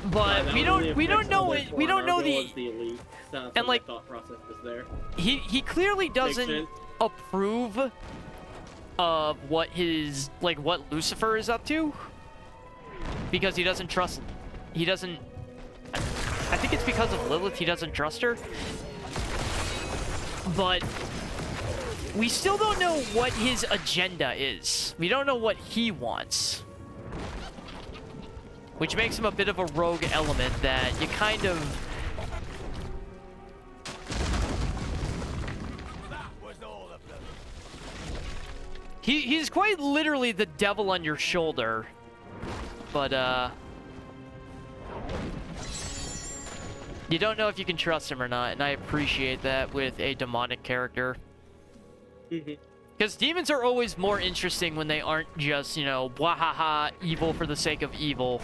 Speaker 1: But we don't know it. We don't know the
Speaker 2: elite stuff,
Speaker 1: and like
Speaker 2: thought process was there.
Speaker 1: He clearly doesn't approve of what what Lucifer is up to, because he doesn't trust. He doesn't. I think it's because of Lilith. He doesn't trust her. But we still don't know what his agenda is. We don't know what he wants. Which makes him a bit of a rogue element that you kind of... He's quite literally the devil on your shoulder. But, you don't know if you can trust him or not, and I appreciate that with a demonic character. Because demons are always more interesting when they aren't just, you know, bwahaha, evil for the sake of evil.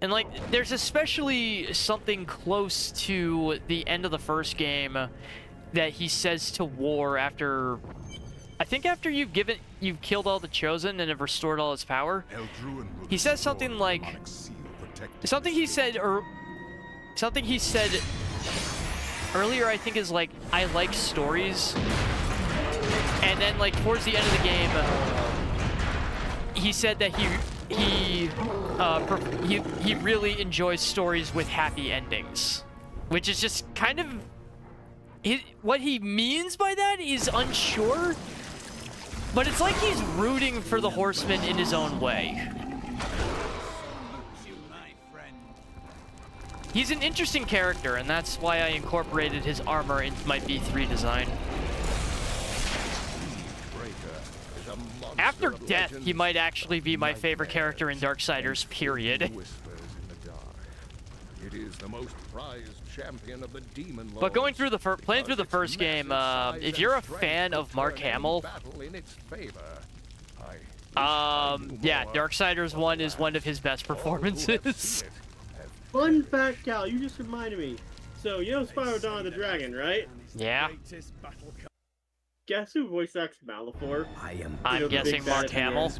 Speaker 1: And, like, there's especially something close to the end of the first game that he says to War after... I think after you've killed all the Chosen and have restored all his power. He says something like... Something he said earlier, I think, is like, I like stories. And then, like, towards the end of the game, he said that he really enjoys stories with happy endings, which is just kind of what he means by that is unsure, but it's like he's rooting for the Horseman in his own way. He's an interesting character, and that's why I incorporated his armor into my B3 design. After death, he might actually be my favorite character in Darksiders, period.
Speaker 12: It is the most prized champion of the demon lords.
Speaker 1: But going through playing through the first game, if you're a fan of Mark Hamill, yeah, Darksiders 1 is one of his best performances.
Speaker 2: Fun fact, Cal, you just reminded me. So, you know Spyro Dawn of the Dragon, right?
Speaker 1: Yeah.
Speaker 2: Guess who voice acts Malifaux?
Speaker 1: I'm guessing Mark Hamill.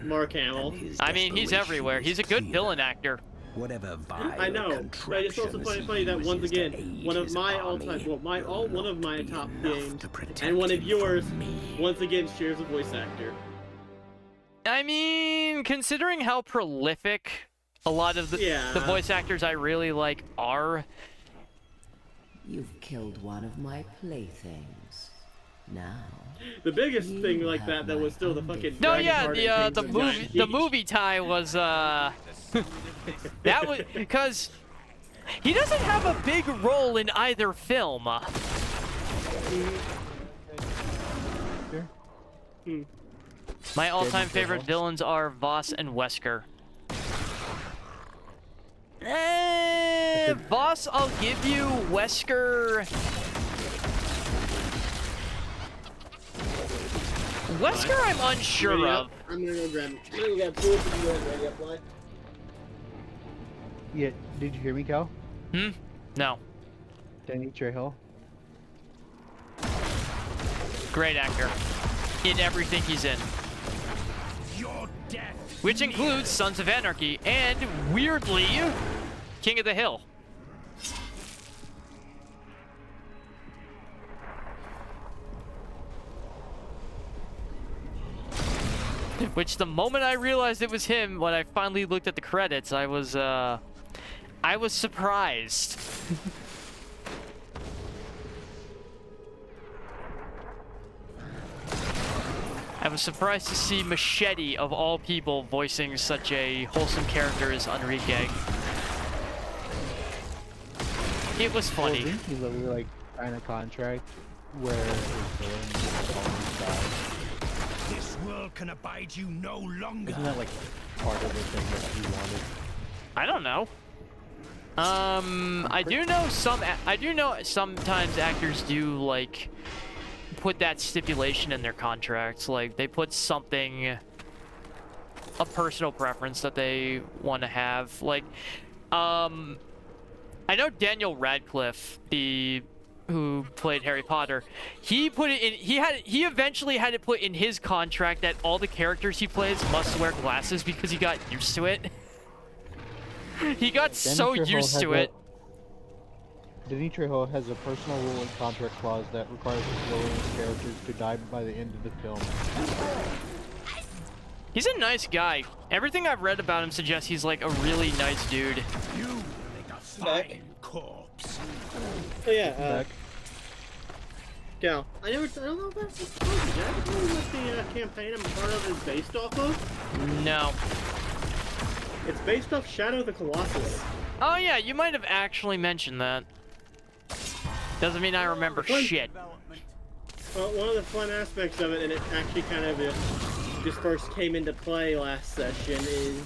Speaker 2: Mark Hamill.
Speaker 1: I mean, he's everywhere. He's a good villain actor.
Speaker 10: Whatever
Speaker 2: I know, but it's also funny that once again, one of my all-time, one of my top games, and one of yours, once again shares a voice actor.
Speaker 1: I mean, considering how prolific a lot of the voice actors I really like are.
Speaker 9: You've killed one of my playthings. Now.
Speaker 2: The biggest thing like that was still the fucking.
Speaker 1: No, yeah, the movie tie was that was because he doesn't have a big role in either film. My all-time favorite villains are Voss and Wesker. Voss, I'll give you. Wesker, I'm unsure of.
Speaker 2: I'm gonna go grab. I'm gonna grab two of you ready up, Fly.
Speaker 3: Yeah, did you hear me, Cal?
Speaker 1: No.
Speaker 3: Danny Trejo.
Speaker 1: Great actor. In everything he's in. Which includes Sons of Anarchy and, weirdly, King of the Hill. Which, the moment I realized it was him, when I finally looked at the credits, I was surprised. I was surprised to see Machete, of all people, voicing such a wholesome character as Enrique. It was funny.
Speaker 3: Well, he's like signed a contract where his villain dies.
Speaker 10: This world can abide you no longer.
Speaker 3: Isn't that like part of the thing that he wanted?
Speaker 1: I don't know. I do know sometimes actors do like put that stipulation in their contracts, like they put something, a personal preference that they want to have. Like, I know Daniel Radcliffe, who played Harry Potter, he put it in. He eventually had it put in his contract that all the characters he plays must wear glasses because he got used to it. He got so used to it.
Speaker 3: Danny Trejo has a personal rule and contract clause that requires his villainous characters to die by the end of the film.
Speaker 1: He's a nice guy. Everything I've read about him suggests he's like a really nice dude.
Speaker 10: You make a fine corpse.
Speaker 2: Oh yeah, Cal, I don't know if that's the what the campaign I'm a part of is based off of?
Speaker 1: No.
Speaker 2: It's based off Shadow of the Colossus.
Speaker 1: Oh yeah, you might have actually mentioned that. Doesn't mean I remember shit.
Speaker 2: Well, one of the fun aspects of it, and it actually kind of just first came into play last session, is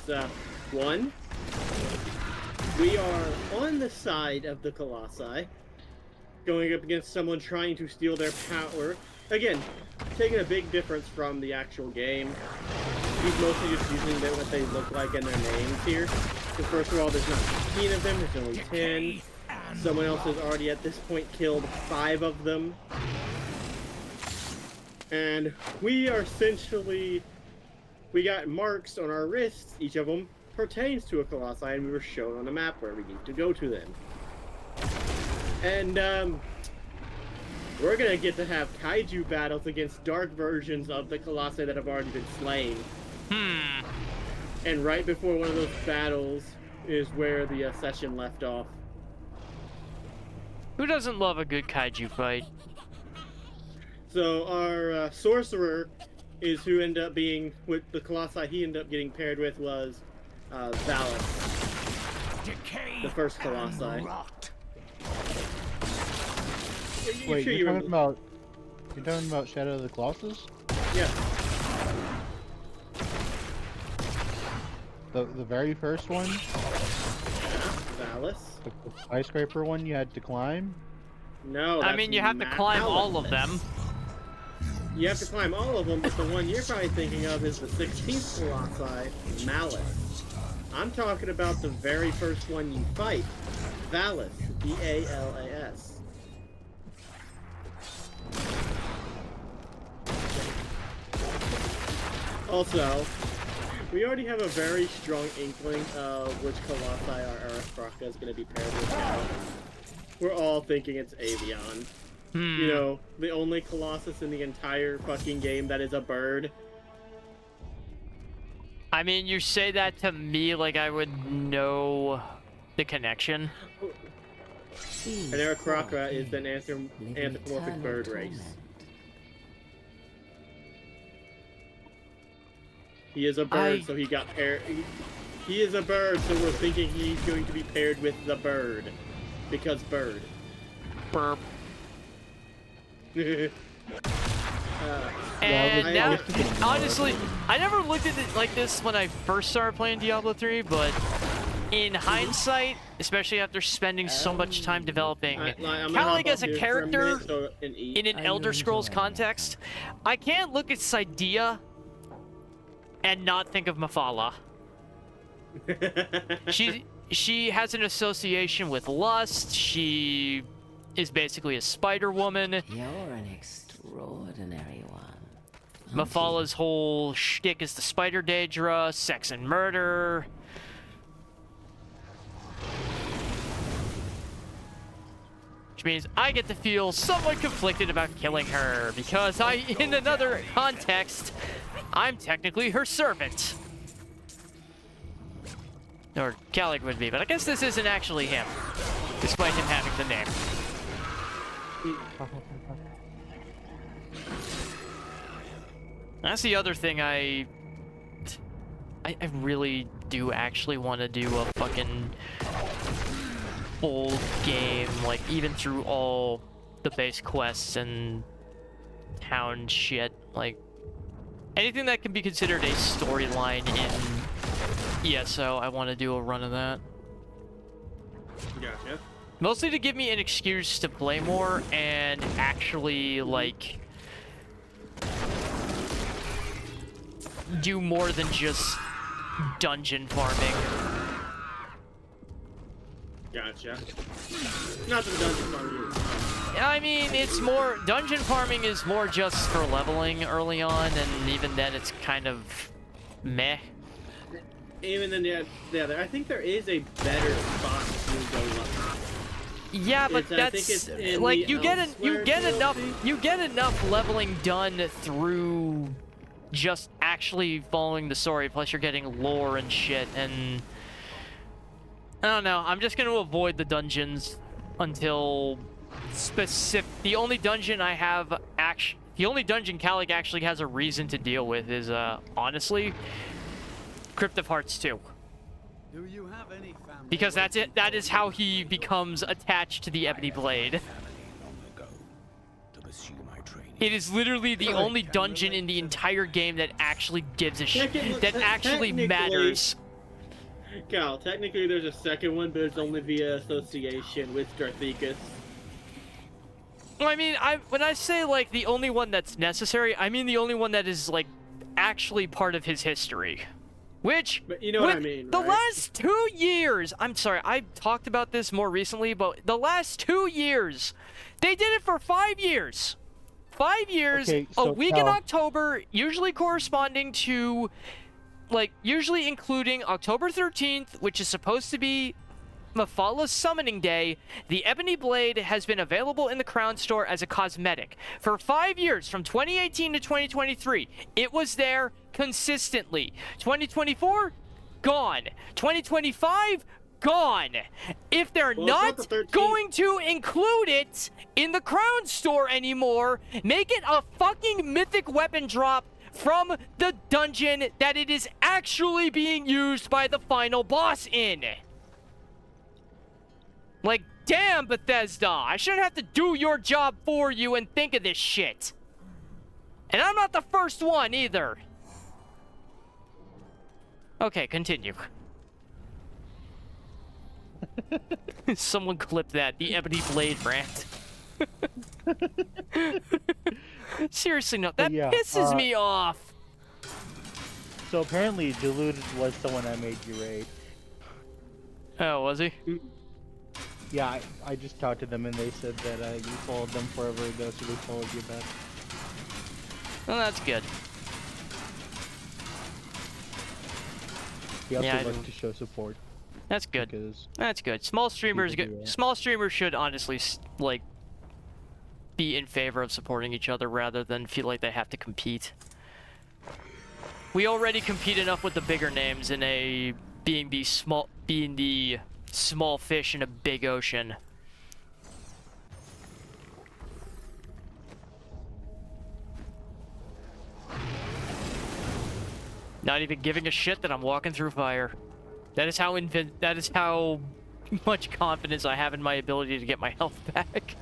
Speaker 2: one, we are on the side of the Colossi, going up against someone trying to steal their power. Again, taking a big difference from the actual game. He's mostly just using what they look like in their names here. So first of all, there's not 15 of them, there's only 10. Someone else has already at this point killed 5 of them. And we are essentially... We got marks on our wrists, each of them pertains to a Colossi, and we were shown on the map where we need to go to them. And, we're gonna get to have kaiju battles against dark versions of the Colossi that have already been slain. And right before one of those battles is where the session left off.
Speaker 1: Who doesn't love a good kaiju fight?
Speaker 2: So our sorcerer is who ended up being with the Colossi he ended up getting paired with was Valus, the first Colossi.
Speaker 3: Wait, you're talking about Shadow of the Colossus?
Speaker 2: Yeah.
Speaker 3: The very first one?
Speaker 2: Valus.
Speaker 3: The skyscraper one you had to climb?
Speaker 2: No,
Speaker 1: I mean, you have to climb all of them.
Speaker 2: You have to climb all of them, but the one you're probably thinking of is the 16th Colossi, Malus. I'm talking about the very first one you fight, Valus, V-A-L-A-S. Also, we already have a very strong inkling of which Colossi our Araspraka is going to be paired with now. We're all thinking it's Avion. You know, the only Colossus in the entire fucking game that is a bird.
Speaker 1: I mean, you say that to me like I would know the connection.
Speaker 2: And Araspraka is an anthropomorphic bird race. He is a bird, so he got paired. He is a bird, so we're thinking he's going to be paired with the bird. Because bird.
Speaker 1: Burp.
Speaker 2: And
Speaker 1: now, honestly, I never looked at it like this when I first started playing Diablo 3, but in hindsight, especially after spending so much time developing Calig as a character in an Elder Scrolls context, I can't look at Cydia and not think of Mafala. She has an association with lust. She is basically a spider woman.
Speaker 9: You're an extraordinary one.
Speaker 1: Mafala's whole shtick is the spider Daedra, sex and murder. Which means I get to feel somewhat conflicted about killing her, because in another context, I'm technically her servant. Or Calig would be, but I guess this isn't actually him, despite him having the name. That's the other thing I really do actually want to do a fucking full game, like even through all the base quests and town shit, like anything that can be considered a storyline in ESO, I want to do a run of that.
Speaker 2: Gotcha.
Speaker 1: Mostly to give me an excuse to play more and actually, like, do more than just dungeon farming.
Speaker 2: Gotcha. Not that the dungeon farming is.
Speaker 1: I mean, it's more... Dungeon farming is more just for leveling early on, and even then it's kind of meh.
Speaker 2: Even then, yeah, I think there is a better spot to go level.
Speaker 1: Yeah, but that's like you get enough leveling done through just actually following the story. Plus, you're getting lore and shit, and I don't know. I'm just gonna avoid the dungeons until the only dungeon Calig actually has a reason to deal with is honestly Crypt of Hearts 2.
Speaker 4: Do you have any family?
Speaker 1: Because that's it. That is how he becomes attached to the Ebony Blade. It is literally the only dungeon in the entire game that actually gives a shit. That actually matters.
Speaker 2: Cal, technically there's a second one, but it's only via association with Darthicus.
Speaker 1: Well, I mean, when I say, like, the only one that's necessary, I mean the only one that is, like, actually part of his history.
Speaker 2: But you know what I
Speaker 1: with
Speaker 2: mean,
Speaker 1: the
Speaker 2: right?
Speaker 1: last 2 years, I'm sorry, I talked about this more recently, but the last 2 years, they did it for 5 years. 5 years,
Speaker 3: Okay,
Speaker 1: a
Speaker 3: so
Speaker 1: week in
Speaker 3: Cal-
Speaker 1: October, usually corresponding to, like, usually including October 13th, which is supposed to be Mephalah's summoning day. The Ebony Blade has been available in the Crown Store as a cosmetic. For 5 years, from 2018 to 2023, it was there consistently. 2024, gone. 2025, gone. If they're
Speaker 2: Well, it's not
Speaker 1: not
Speaker 2: the 13th.
Speaker 1: going to include it in the Crown Store anymore, make it a fucking mythic weapon drop from the dungeon that it is actually being used by the final boss in. Like, damn, Bethesda, I shouldn't have to do your job for you and think of this shit. And I'm not the first one, either. Okay, continue. Someone clip that, the Ebony Blade rant. Seriously, no, that
Speaker 3: yeah,
Speaker 1: pisses me off.
Speaker 3: So apparently, Deluded was someone I made you raid.
Speaker 1: Oh, was he?
Speaker 3: Yeah, I just talked to them and they said that you followed them forever ago, so they followed you back.
Speaker 1: Well, that's good.
Speaker 3: He also
Speaker 1: Yeah,
Speaker 3: likes to show support.
Speaker 1: That's good.
Speaker 3: Because
Speaker 1: That's good. Small streamers
Speaker 3: people do
Speaker 1: get
Speaker 3: that.
Speaker 1: small streamers should honestly like be in favor of supporting each other rather than feel like they have to compete. We already compete enough with the bigger names in a being the small fish in a big ocean. Not even giving a shit that I'm walking through fire. That is how much confidence I have in my ability to get my health back.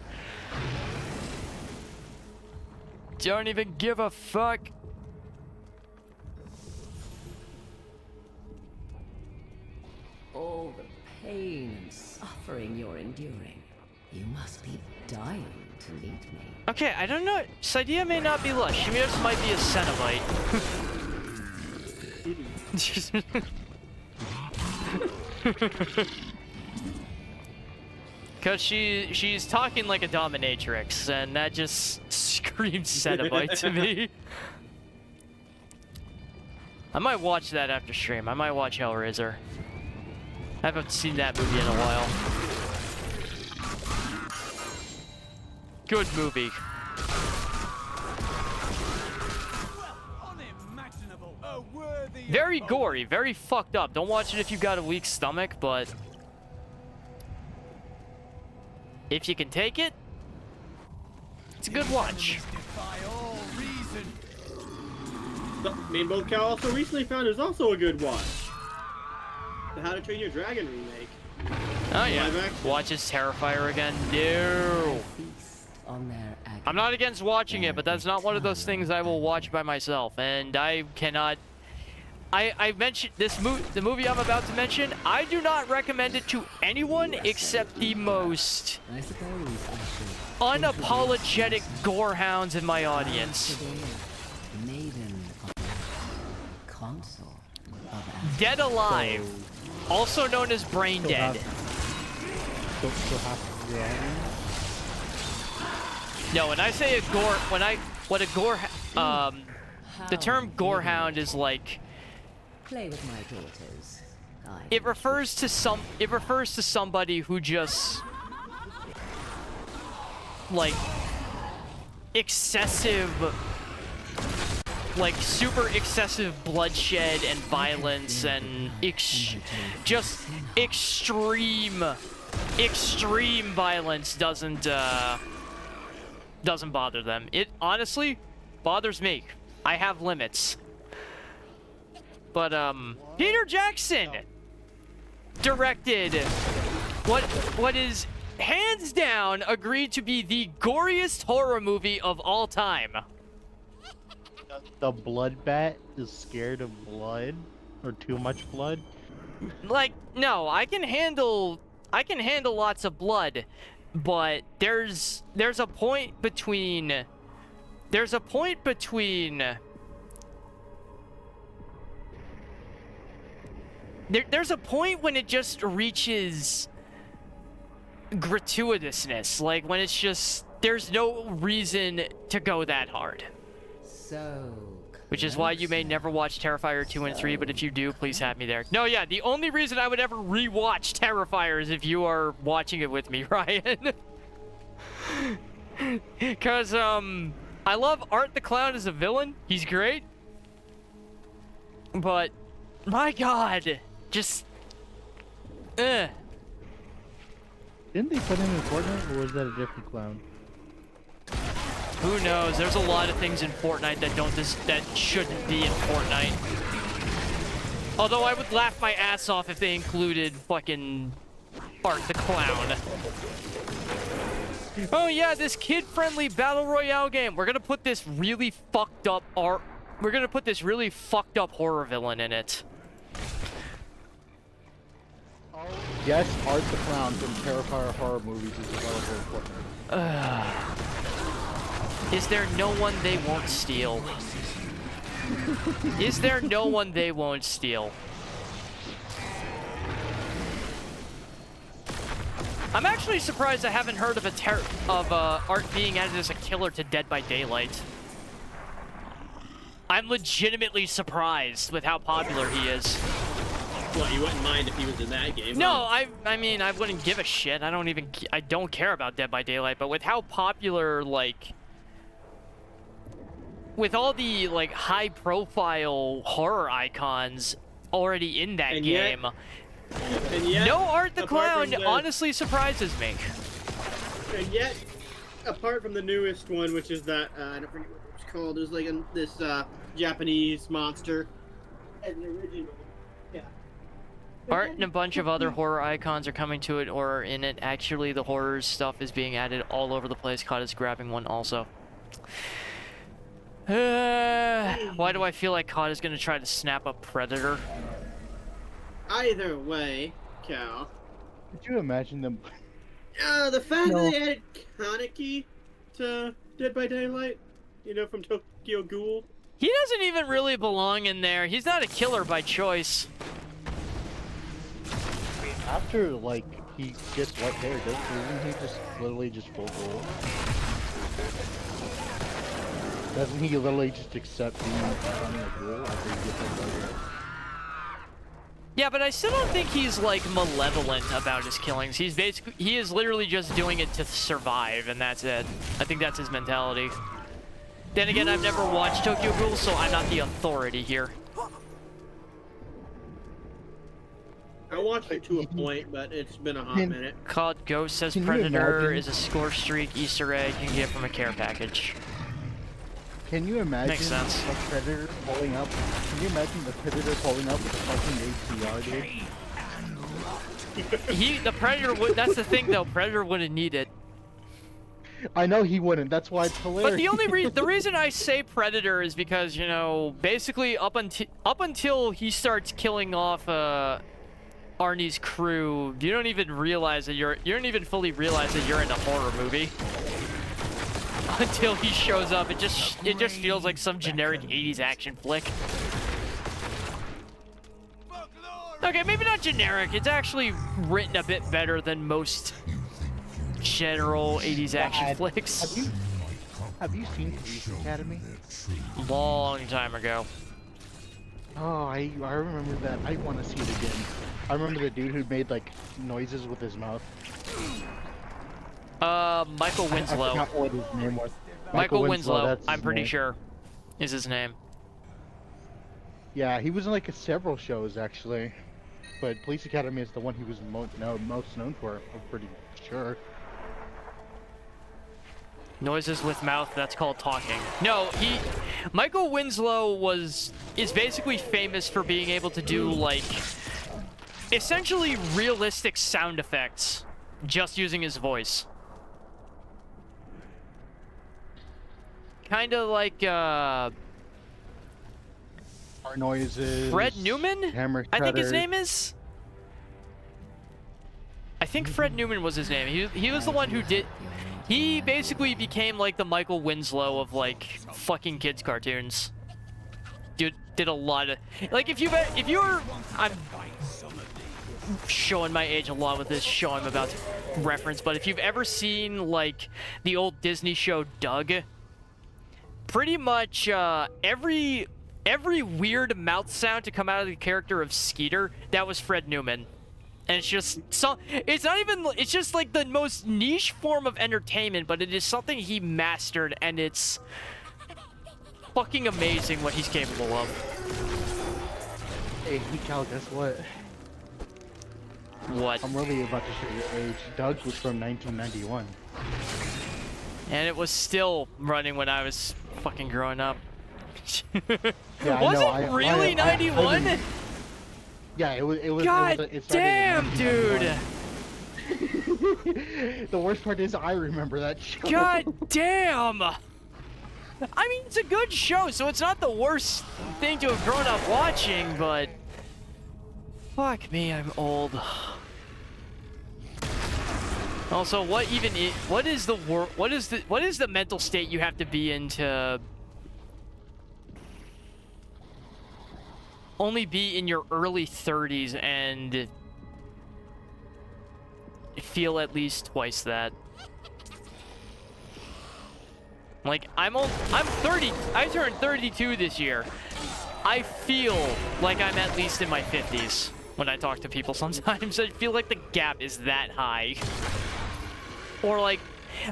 Speaker 1: Don't even give a fuck.
Speaker 9: All the pain and suffering you're enduring. You must be dying to meet me.
Speaker 1: Okay, I don't know. Cydia may not be lush. She just might be a Cenobite. Because she's talking like a dominatrix, and that just screams Cenobite to me. I might watch that after stream. I might watch Hellraiser. I haven't seen that movie in a while. Good movie. Very gory, very fucked up. Don't watch it if you've got a weak stomach, but if you can take it, it's a good watch.
Speaker 2: Rainbow Cow also recently found is also a good watch. The How to Train Your Dragon remake.
Speaker 1: Oh yeah.
Speaker 2: Live action.
Speaker 1: Watch his Terrifier again. No. I'm not against watching it, but that's not one of those things I will watch by myself. And I cannot. I mentioned this the movie I'm about to mention. I do not recommend it to anyone except the most unapologetic gorehounds in my audience. Dead Alive, also known as Brain Dead. No, when I say a gore, the term gorehound is like.
Speaker 9: Play with my daughters.
Speaker 1: It refers to somebody who just like super excessive bloodshed and violence and just extreme violence doesn't bother them. It honestly bothers me. I have limits. But Peter Jackson directed what is hands down agreed to be the goriest horror movie of all time.
Speaker 3: The blood bat is scared of blood or too much blood.
Speaker 1: Like, no, I can handle lots of blood, but there's a point between there's a point when it just reaches gratuitousness, like when it's just there's no reason to go that hard.
Speaker 9: So
Speaker 1: which is why you may never watch Terrifier 2 and 3, but if you do, please have me there. No, yeah, the only reason I would ever rewatch Terrifier is if you are watching it with me, Ryan. Because, I love Art the Clown as a villain. He's great. But, my god, just...
Speaker 3: Didn't they put him in Fortnite, or was that a different clown?
Speaker 1: Who knows? There's a lot of things in Fortnite that shouldn't be in Fortnite. Although I would laugh my ass off if they included fucking Art the Clown. Oh yeah, this kid-friendly battle royale game. We're gonna put this really fucked up horror villain in it.
Speaker 3: Yes, Art the Clown from Terrifier horror movies is available in Fortnite.
Speaker 1: Is there no one they won't steal? Is there no one they won't steal? I'm actually surprised I haven't heard of Art being added as a killer to Dead by Daylight. I'm legitimately surprised with how popular he is.
Speaker 2: Well, you wouldn't mind if he was in that game.
Speaker 1: No, I mean, I wouldn't give a shit. I don't care about Dead by Daylight, but with how popular, like... with all the, like, high-profile horror icons already in that game...
Speaker 2: And yet,
Speaker 1: no Art the Clown honestly surprises me.
Speaker 2: And yet, apart from the newest one, which is that, I don't forget what it's called, there's like this Japanese monster. And the original, yeah.
Speaker 1: Art and a bunch of other horror icons are coming to it or are in it. Actually, the horror stuff is being added all over the place. COD is grabbing one also. Why do I feel like COD is going to try to snap up Predator?
Speaker 2: Either way, Cal.
Speaker 3: Could you imagine them?
Speaker 2: The fact that they added Kaneki to Dead by Daylight, you know, from Tokyo Ghoul.
Speaker 1: He doesn't even really belong in there. He's not a killer by choice.
Speaker 3: After, like, he gets white hair, doesn't he just literally just full ghoul? Doesn't he literally just accept being a ghoul after he gets white hair?
Speaker 1: Yeah, but I still don't think he's, like, malevolent about his killings. He is literally just doing it to survive, and that's it. I think that's his mentality. Then again, I've never watched Tokyo Ghoul, so I'm not the authority here.
Speaker 2: I watched it to a point, but it's been a hot minute.
Speaker 1: COD Ghost says Predator is a score streak Easter egg you can get from a care package.
Speaker 3: Can you imagine
Speaker 1: Makes sense.
Speaker 3: the Predator pulling up? Can you imagine the Predator pulling up with a fucking HCR, dude?
Speaker 1: The Predator would. That's the thing, though. Predator wouldn't need it.
Speaker 3: I know he wouldn't. That's why it's hilarious.
Speaker 1: But the only reason I say Predator is because, you know, basically up until he starts killing off Arnie's crew, you don't even realize that you don't even fully realize that you're in a horror movie. Until he shows up, it just feels like some generic 80s action flick. Okay, maybe not generic. It's actually written a bit better than most general 80s action flicks.
Speaker 3: Have you seen Police Academy?
Speaker 1: Long time ago.
Speaker 3: Oh, I remember that. I want to see it again. I remember the dude who made like noises with his mouth.
Speaker 1: Michael Winslow.
Speaker 3: I forgot what his name was.
Speaker 1: Michael Winslow,
Speaker 3: that's his
Speaker 1: I'm pretty
Speaker 3: name.
Speaker 1: sure, is his name.
Speaker 3: Yeah, he was in like several shows actually, but Police Academy is the one he was most known for. I'm pretty sure.
Speaker 1: Noises with mouth, that's called talking. No, Michael Winslow is basically famous for being able to do like essentially realistic sound effects just using his voice. Kind of like
Speaker 3: Car noises.
Speaker 1: Fred Newman?
Speaker 3: Hammer
Speaker 1: I think his
Speaker 3: shredders.
Speaker 1: name is. I think Fred Newman was his name. He was the one who did. He basically became like the Michael Winslow of like fucking kids cartoons. Dude did a lot of like if you were showing my age a lot with this show I'm about to reference, but if you've ever seen, like, the old Disney show Doug, pretty much every weird mouth sound to come out of the character of Skeeter, that was Fred Newman. And it's just so it's not even it's just like the most niche form of entertainment, but it is something he mastered, and it's fucking amazing what he's capable of.
Speaker 3: Hey, Cal, guess what?
Speaker 1: What?
Speaker 3: I'm really about to show your age. Doug was from 1991.
Speaker 1: And it was still running when I was fucking growing up.
Speaker 3: Yeah,
Speaker 1: was it really 91?
Speaker 3: Yeah, it was.
Speaker 1: God
Speaker 3: it
Speaker 1: damn, dude!
Speaker 3: The worst part is I remember that show.
Speaker 1: God damn! I mean, it's a good show, so it's not the worst thing to have grown up watching, but fuck me, I'm old. Also, what is the mental state you have to be in to only be in your early 30s and feel at least twice that? Like, I'm 30, I turned 32 this year. I feel like I'm at least in my 50s when I talk to people sometimes. I feel like the gap is that high. Or like,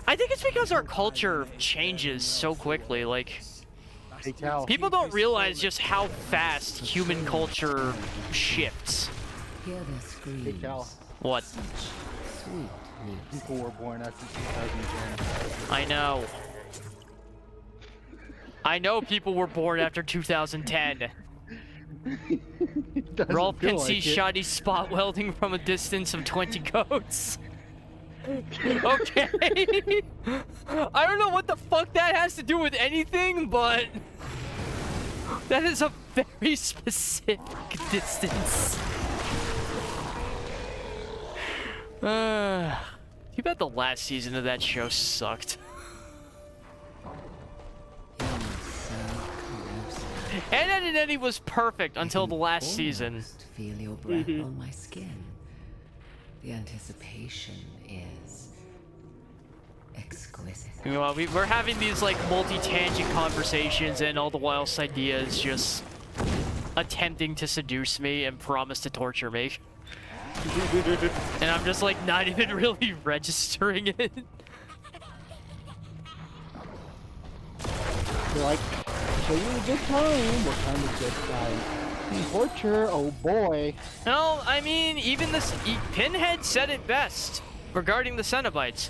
Speaker 1: I think it's because our culture changes so quickly, like,
Speaker 3: Hey, Cal.
Speaker 1: people don't realize just how fast human culture shifts.
Speaker 9: Hear the screams.
Speaker 3: Hey, Cal.
Speaker 1: What?
Speaker 9: Sweet music.
Speaker 3: People were born after 2010.
Speaker 1: I know. I know people were born after 2010. Rolf can see shoddy spot welding from a distance of 20 goats. Okay. I don't know what the fuck that has to do with anything, but that is a very specific distance. Too bad the last season of that show sucked. And Eddie was perfect until the last season.
Speaker 9: Feel your breath on my skin. The anticipation is exquisite.
Speaker 1: You know, we're having these like multi-tangent conversations, and all the while Cydia is just attempting to seduce me and promise to torture me. And I'm just like not even really registering it.
Speaker 3: You're like, show you a good time. What kind of good time? Torture, oh boy.
Speaker 1: No, I mean, even this Pinhead said it best regarding the Cenobites.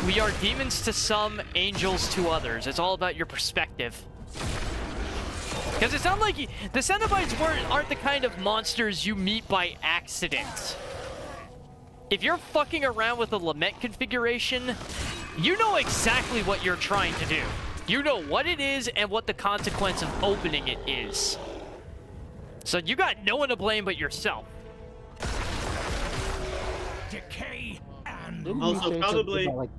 Speaker 1: We are demons to some, angels to others. It's all about your perspective. Because it's not like the Cenobites aren't the kind of monsters you meet by accident. If you're fucking around with a lament configuration, you know exactly what you're trying to do. You know what it is and what the consequence of opening it is. So you got no one to blame but yourself.
Speaker 7: Decay and
Speaker 2: Also, probably,
Speaker 3: like,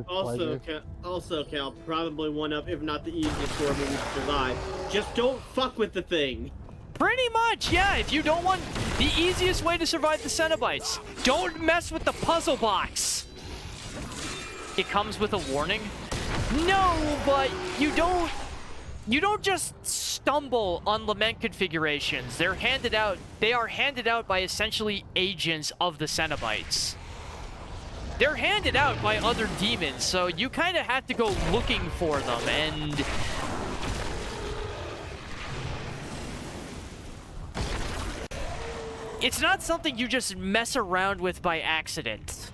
Speaker 2: also, Cal, probably one of, if not the easiest horror movie to survive. Just don't fuck with the thing.
Speaker 1: Pretty much, yeah. If you don't want the easiest way to survive the Cenobites, don't mess with the puzzle box. It comes with a warning. No, but you don't just stumble on lament configurations. They are handed out by essentially agents of the Cenobites. They're handed out by other demons, so you kind of have to go looking for them, and it's not something you just mess around with by accident.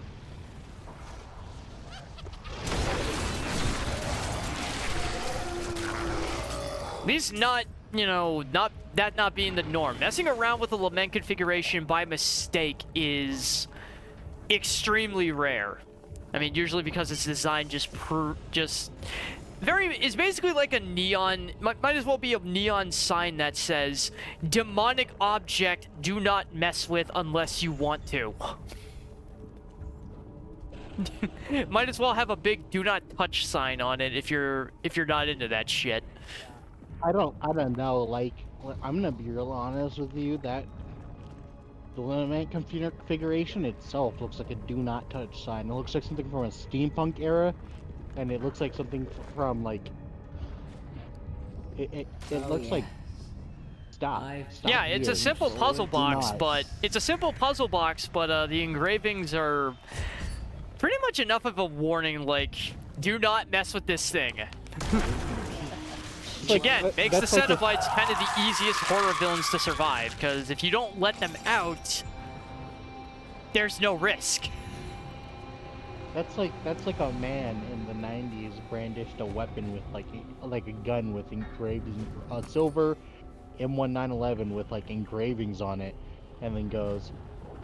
Speaker 1: At least not, you know, not being the norm. Messing around with a lament configuration by mistake is extremely rare. I mean, usually because it's designed is basically like a neon, might as well be a neon sign that says, demonic object, do not mess with unless you want to. Might as well have a big do not touch sign on it if you're not into that shit.
Speaker 3: I don't know, like, I'm gonna be real honest with you, The limit configuration itself looks like a do not touch sign. It looks like something from a steampunk era, and it looks like something from like it looks like stop.
Speaker 1: Yeah, it's a
Speaker 3: here.
Speaker 1: simple
Speaker 3: Just
Speaker 1: puzzle
Speaker 3: do
Speaker 1: box,
Speaker 3: not.
Speaker 1: but the engravings are pretty much enough of a warning, like, do not mess with this thing. Which again, makes the Cenobites kind of the easiest horror villains to survive, because if you don't let them out, there's no risk.
Speaker 3: That's like a man in the '90s brandished a weapon with like a gun with engravings, a silver M1911 with like engravings on it, and then goes,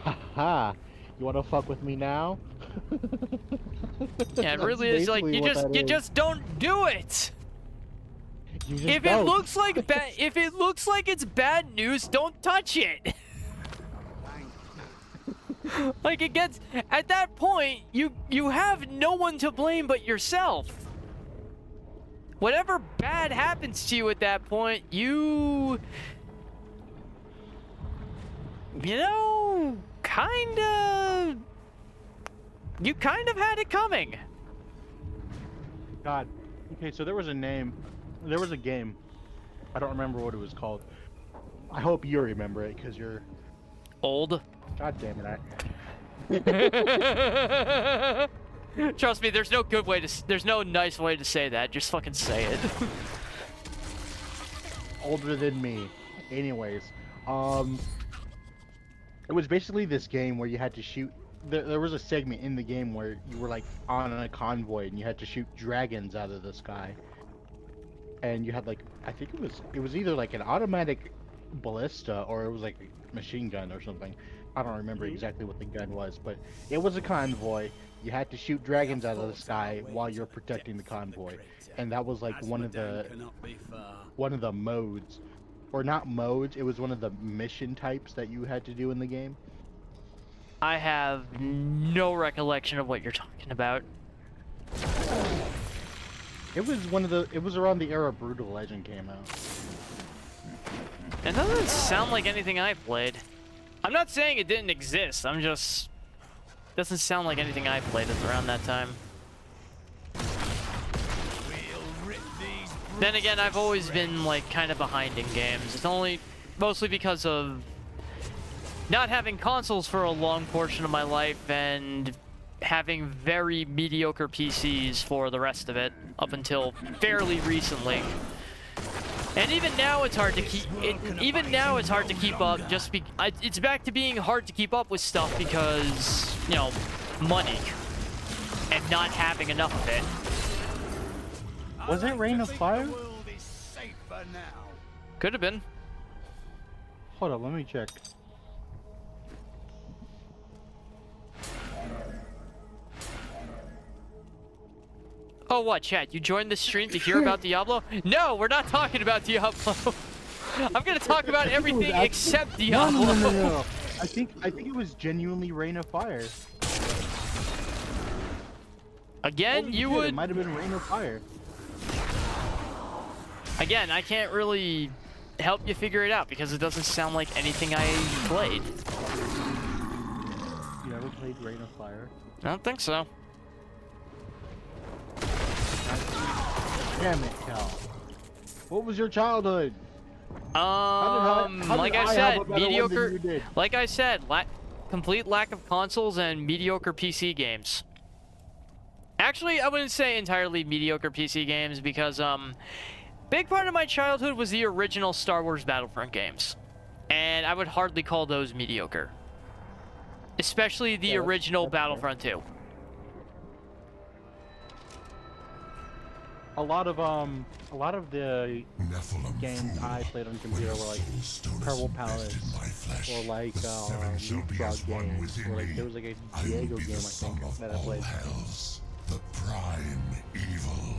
Speaker 3: "Ha ha! You want to fuck with me now?"
Speaker 1: Yeah, it really is like you just don't do it. If it looks like it's bad news, don't touch it. Like it gets at that point, you have no one to blame but yourself. Whatever bad happens to you at that point, you know, kind of had it coming.
Speaker 3: God. Okay, so there was a game. I don't remember what it was called. I hope you remember it, because you're
Speaker 1: old.
Speaker 3: God damn it,
Speaker 1: Trust me, there's no nice way to say that. Just fucking say it.
Speaker 3: Older than me. Anyways, it was basically this game where you had to shoot. There was a segment in the game where you were like on a convoy and you had to shoot dragons out of the sky. And you had like, I think it was either like an automatic ballista or it was like a machine gun or something. I don't remember exactly what the gun was, but it was a convoy. You had to shoot dragons out of the sky while you're protecting the convoy, and that was like one of the modes, or not modes. It was one of the mission types that you had to do in the game.
Speaker 1: I have no recollection of what you're talking about.
Speaker 3: It was around the era Brutal Legend came out.
Speaker 1: It doesn't sound like anything I played. I'm not saying it didn't exist. I'm just doesn't sound like anything I played around that time. Then again, I've always been like kind of behind in games. It's mostly because of not having consoles for a long portion of my life and having very mediocre PCs for the rest of it up until fairly recently. And even now it's hard to keep up. It's back to being hard to keep up with stuff because, you know, money and not having enough of it.
Speaker 3: Was it Rain of Fire?
Speaker 1: Could have been.
Speaker 3: Hold on, let me check.
Speaker 1: Oh, what, chat? You joined the stream to hear about Diablo? No, we're not talking about Diablo. I'm gonna talk about everything except Diablo.
Speaker 3: No. I think it was genuinely Rain of Fire.
Speaker 1: Again,
Speaker 3: It might have been Rain of Fire.
Speaker 1: Again, I can't really help you figure it out because it doesn't sound like anything I played.
Speaker 3: You ever played Rain of Fire?
Speaker 1: I don't think so.
Speaker 3: Damn it, Cal. What was your childhood?
Speaker 1: Like I said, mediocre. Like I said, complete lack of consoles and mediocre PC games. Actually, I wouldn't say entirely mediocre PC games because big part of my childhood was the original Star Wars Battlefront games, and I would hardly call those mediocre. Especially the original Battlefront 2.
Speaker 3: A lot of the games I played on computer were like Purple Palace or like Leapfrog games. Or like there was like a Diablo game I think that I played.
Speaker 5: The prime evil.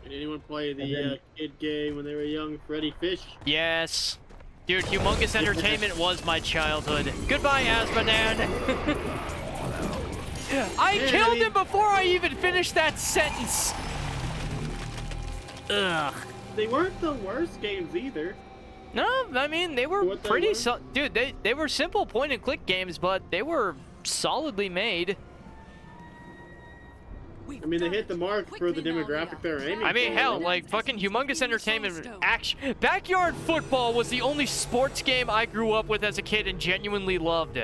Speaker 2: Did anyone play the kid game when they were young, Freddy Fish?
Speaker 1: Yes. Dude, Humongous Entertainment was my childhood. Goodbye, Asmodan. I killed him before I even finished that sentence. Ugh.
Speaker 2: They weren't the worst games either.
Speaker 1: No, I mean, they were
Speaker 2: What they
Speaker 1: pretty
Speaker 2: were?
Speaker 1: dude, they were simple point-and-click games, but they were solidly made.
Speaker 2: I mean, they hit the mark for the demographic they're aiming for.
Speaker 1: I mean, hell,
Speaker 2: right?
Speaker 1: like, fucking Humongous Entertainment action. Backyard Football was the only sports game I grew up with as a kid and genuinely loved.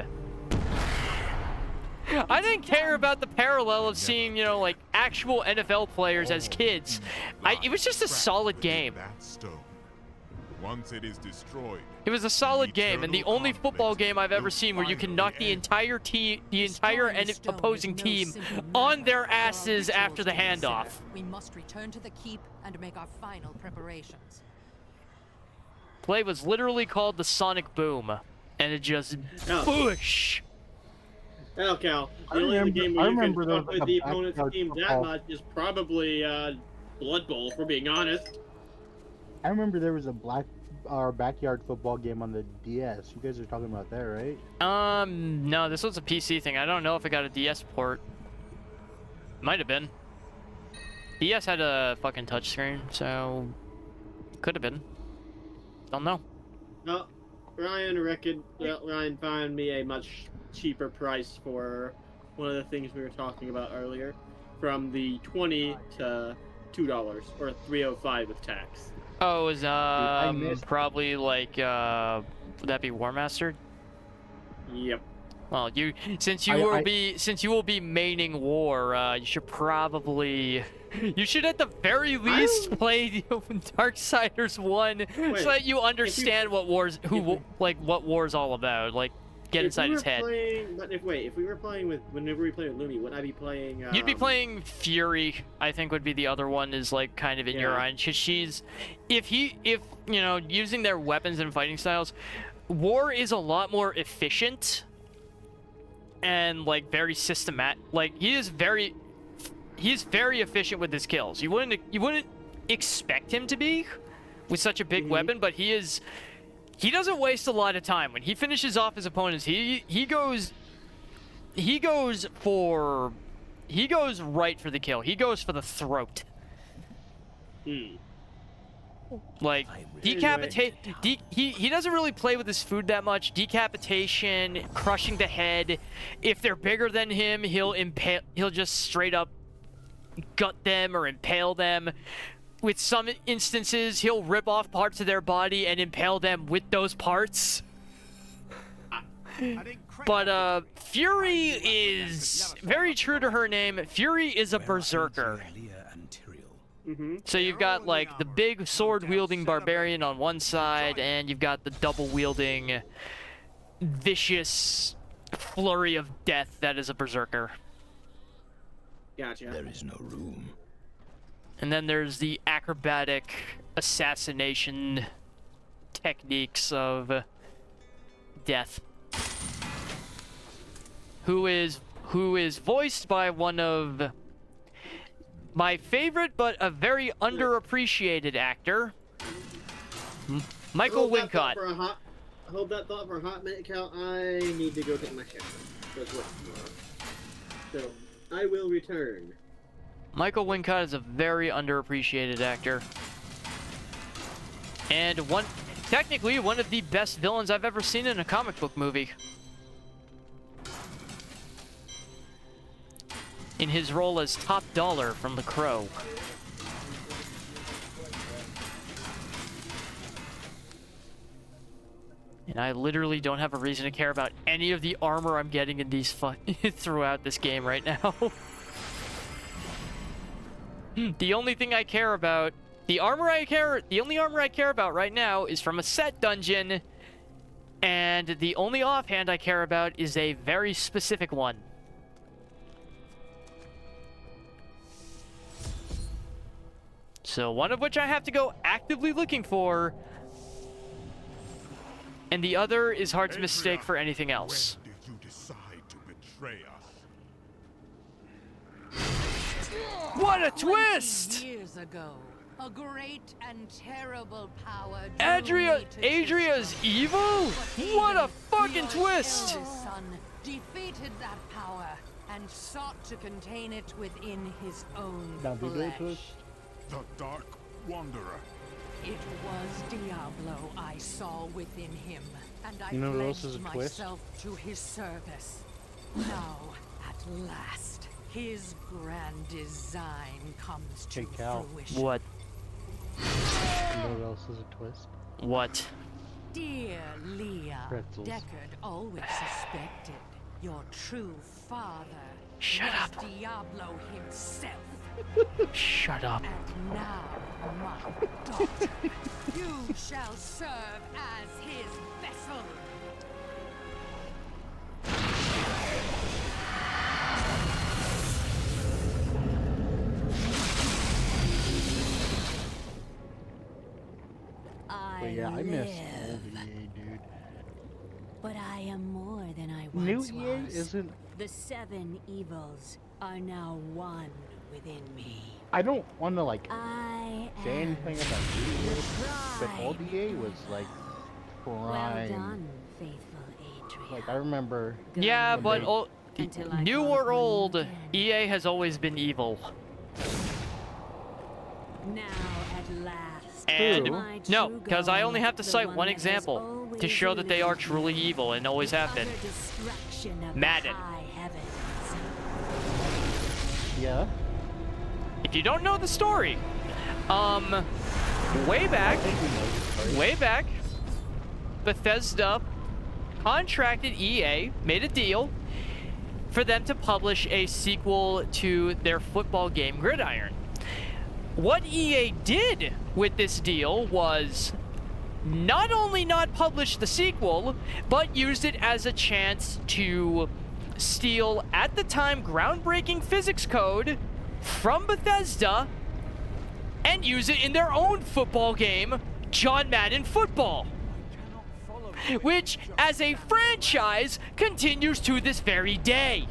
Speaker 1: I didn't care about the parallel of seeing, you know, like, actual NFL players as kids. It was just a solid game.
Speaker 5: That stone. Once it is destroyed,
Speaker 1: It was a solid game, and the only football game I've ever seen where you can knock the entire opposing team on their asses after the handoff.
Speaker 13: We must return to the keep and make our final preparations.
Speaker 1: Play was literally called the Sonic Boom, and it just boosh.
Speaker 2: Hell, Cal. The only game where you can
Speaker 3: there was
Speaker 2: fuck with
Speaker 3: like
Speaker 2: the
Speaker 3: a
Speaker 2: opponent's
Speaker 3: backyard
Speaker 2: team that
Speaker 3: football.
Speaker 2: much is probably Blood Bowl, if we're being honest.
Speaker 3: I remember there was a backyard football game on the DS. You guys are talking about that, right?
Speaker 1: No, this was a PC thing. I don't know if it got a DS port. Might have been. DS had a fucking touchscreen, so could have been. Don't know.
Speaker 2: No, Ryan found me a much cheaper price for one of the things we were talking about earlier, from the $20 to $2 or $3.05 with tax.
Speaker 1: Oh, it was probably like would that be War Master?
Speaker 2: Yep.
Speaker 1: Well, since you will be maining War, you should probably at the very least play Darksiders 1 so that you understand what War's what War's all about. Like, get inside his head.
Speaker 2: If we were playing with, whenever we play with Lumi, would I be playing?
Speaker 1: You'd be playing Fury, I think would be the other one, is like kind of in your eye. She's, if you know, using their weapons and fighting styles, War is a lot more efficient and like very systematic. Like he's very efficient with his kills. You wouldn't expect him to be with such a big weapon, but he doesn't waste a lot of time. When he finishes off his opponents, he goes right for the kill. He goes for the throat. Like decapitate. He doesn't really play with his food that much. Decapitation, crushing the head. If they're bigger than him, he'll just straight up gut them or impale them. With some instances, he'll rip off parts of their body and impale them with those parts. But Fury is very true to her name. Fury is a berserker. So you've got like the big sword-wielding barbarian on one side, and you've got the double-wielding, vicious flurry of death that is a berserker.
Speaker 2: Gotcha.
Speaker 10: There is no room.
Speaker 1: And then there's the acrobatic assassination techniques of Death, who is voiced by one of my favorite but a very underappreciated actor, Michael Wincott.
Speaker 2: Hold that thought for a hot minute, Cal. I need to go take my shower. So I will return.
Speaker 1: Michael Wincott is a very underappreciated actor. And technically one of the best villains I've ever seen in a comic book movie. In his role as Top Dollar from The Crow. And I literally don't have a reason to care about any of the armor I'm getting in these throughout this game right now. The only thing I care about, the only armor I care about right now is from a set dungeon, and the only offhand I care about is a very specific one. So one of which I have to go actively looking for, and the other is hard to mistake for anything else.
Speaker 5: When did you decide to betray us?
Speaker 1: What a twist!
Speaker 13: Years ago, a great and terrible power.
Speaker 1: Adria's evil? What a fucking twist!
Speaker 13: His son defeated that power and sought to contain it within his own flesh.
Speaker 5: The Dark Wanderer.
Speaker 13: It was Diablo I saw within him, and I
Speaker 3: You know what else
Speaker 13: pledged
Speaker 3: is a twist?
Speaker 13: myself to his service. Now, at last, his grand design comes to
Speaker 3: Hey, Cal.
Speaker 13: fruition.
Speaker 1: What?
Speaker 3: You know what else is a twist?
Speaker 1: What?
Speaker 13: Dear Leah,
Speaker 3: Pretzels.
Speaker 13: Deckard always suspected your true father
Speaker 1: Shut
Speaker 13: was
Speaker 1: up.
Speaker 13: Diablo himself.
Speaker 1: Shut up.
Speaker 13: And now, my daughter, you shall serve as his vessel.
Speaker 3: But yeah, I miss old EA, dude.
Speaker 14: But I am more than I
Speaker 3: New
Speaker 14: once
Speaker 3: EA
Speaker 14: was.
Speaker 3: isn't.
Speaker 14: The 7 evils are now one within me.
Speaker 3: I don't want to like
Speaker 14: I
Speaker 3: say
Speaker 14: am
Speaker 3: anything about new EA, but old EA was like
Speaker 14: well
Speaker 3: prime.
Speaker 14: done, faithful Adrian.
Speaker 3: Like I remember.
Speaker 1: Yeah,
Speaker 3: when
Speaker 1: but
Speaker 3: they-
Speaker 1: old,
Speaker 14: Until I
Speaker 1: new
Speaker 14: call
Speaker 1: or
Speaker 14: upon you
Speaker 1: old,
Speaker 14: again.
Speaker 1: EA has always been evil.
Speaker 14: Now at last.
Speaker 1: And
Speaker 14: my
Speaker 1: no,
Speaker 14: true
Speaker 1: because I only
Speaker 14: goal,
Speaker 1: have to
Speaker 14: the
Speaker 1: cite
Speaker 14: one
Speaker 1: one
Speaker 14: that has
Speaker 1: example to
Speaker 14: always
Speaker 1: show that they are
Speaker 14: eluded
Speaker 1: truly
Speaker 14: me.
Speaker 1: evil and always have been.
Speaker 14: Utter destruction of the
Speaker 1: Madden.
Speaker 14: high heavens.
Speaker 3: Yeah.
Speaker 1: If you don't know the story, way back, Bethesda contracted EA, made a deal for them to publish a sequel to their football game Gridiron. What EA did with this deal was not only not publish the sequel, but used it as a chance to steal, at the time, groundbreaking physics code from Bethesda and use it in their own football game, John Madden Football, which, as a franchise, continues to this very day.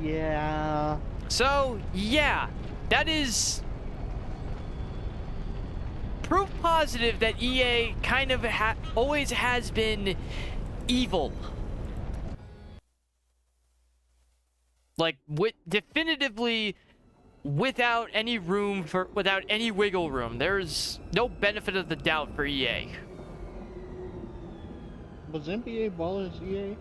Speaker 3: Yeah.
Speaker 1: So, yeah, that is proof positive that EA kind of always has been evil. Like, definitively without any wiggle room. There's no benefit of the doubt for EA.
Speaker 3: Was NBA Ballers EA?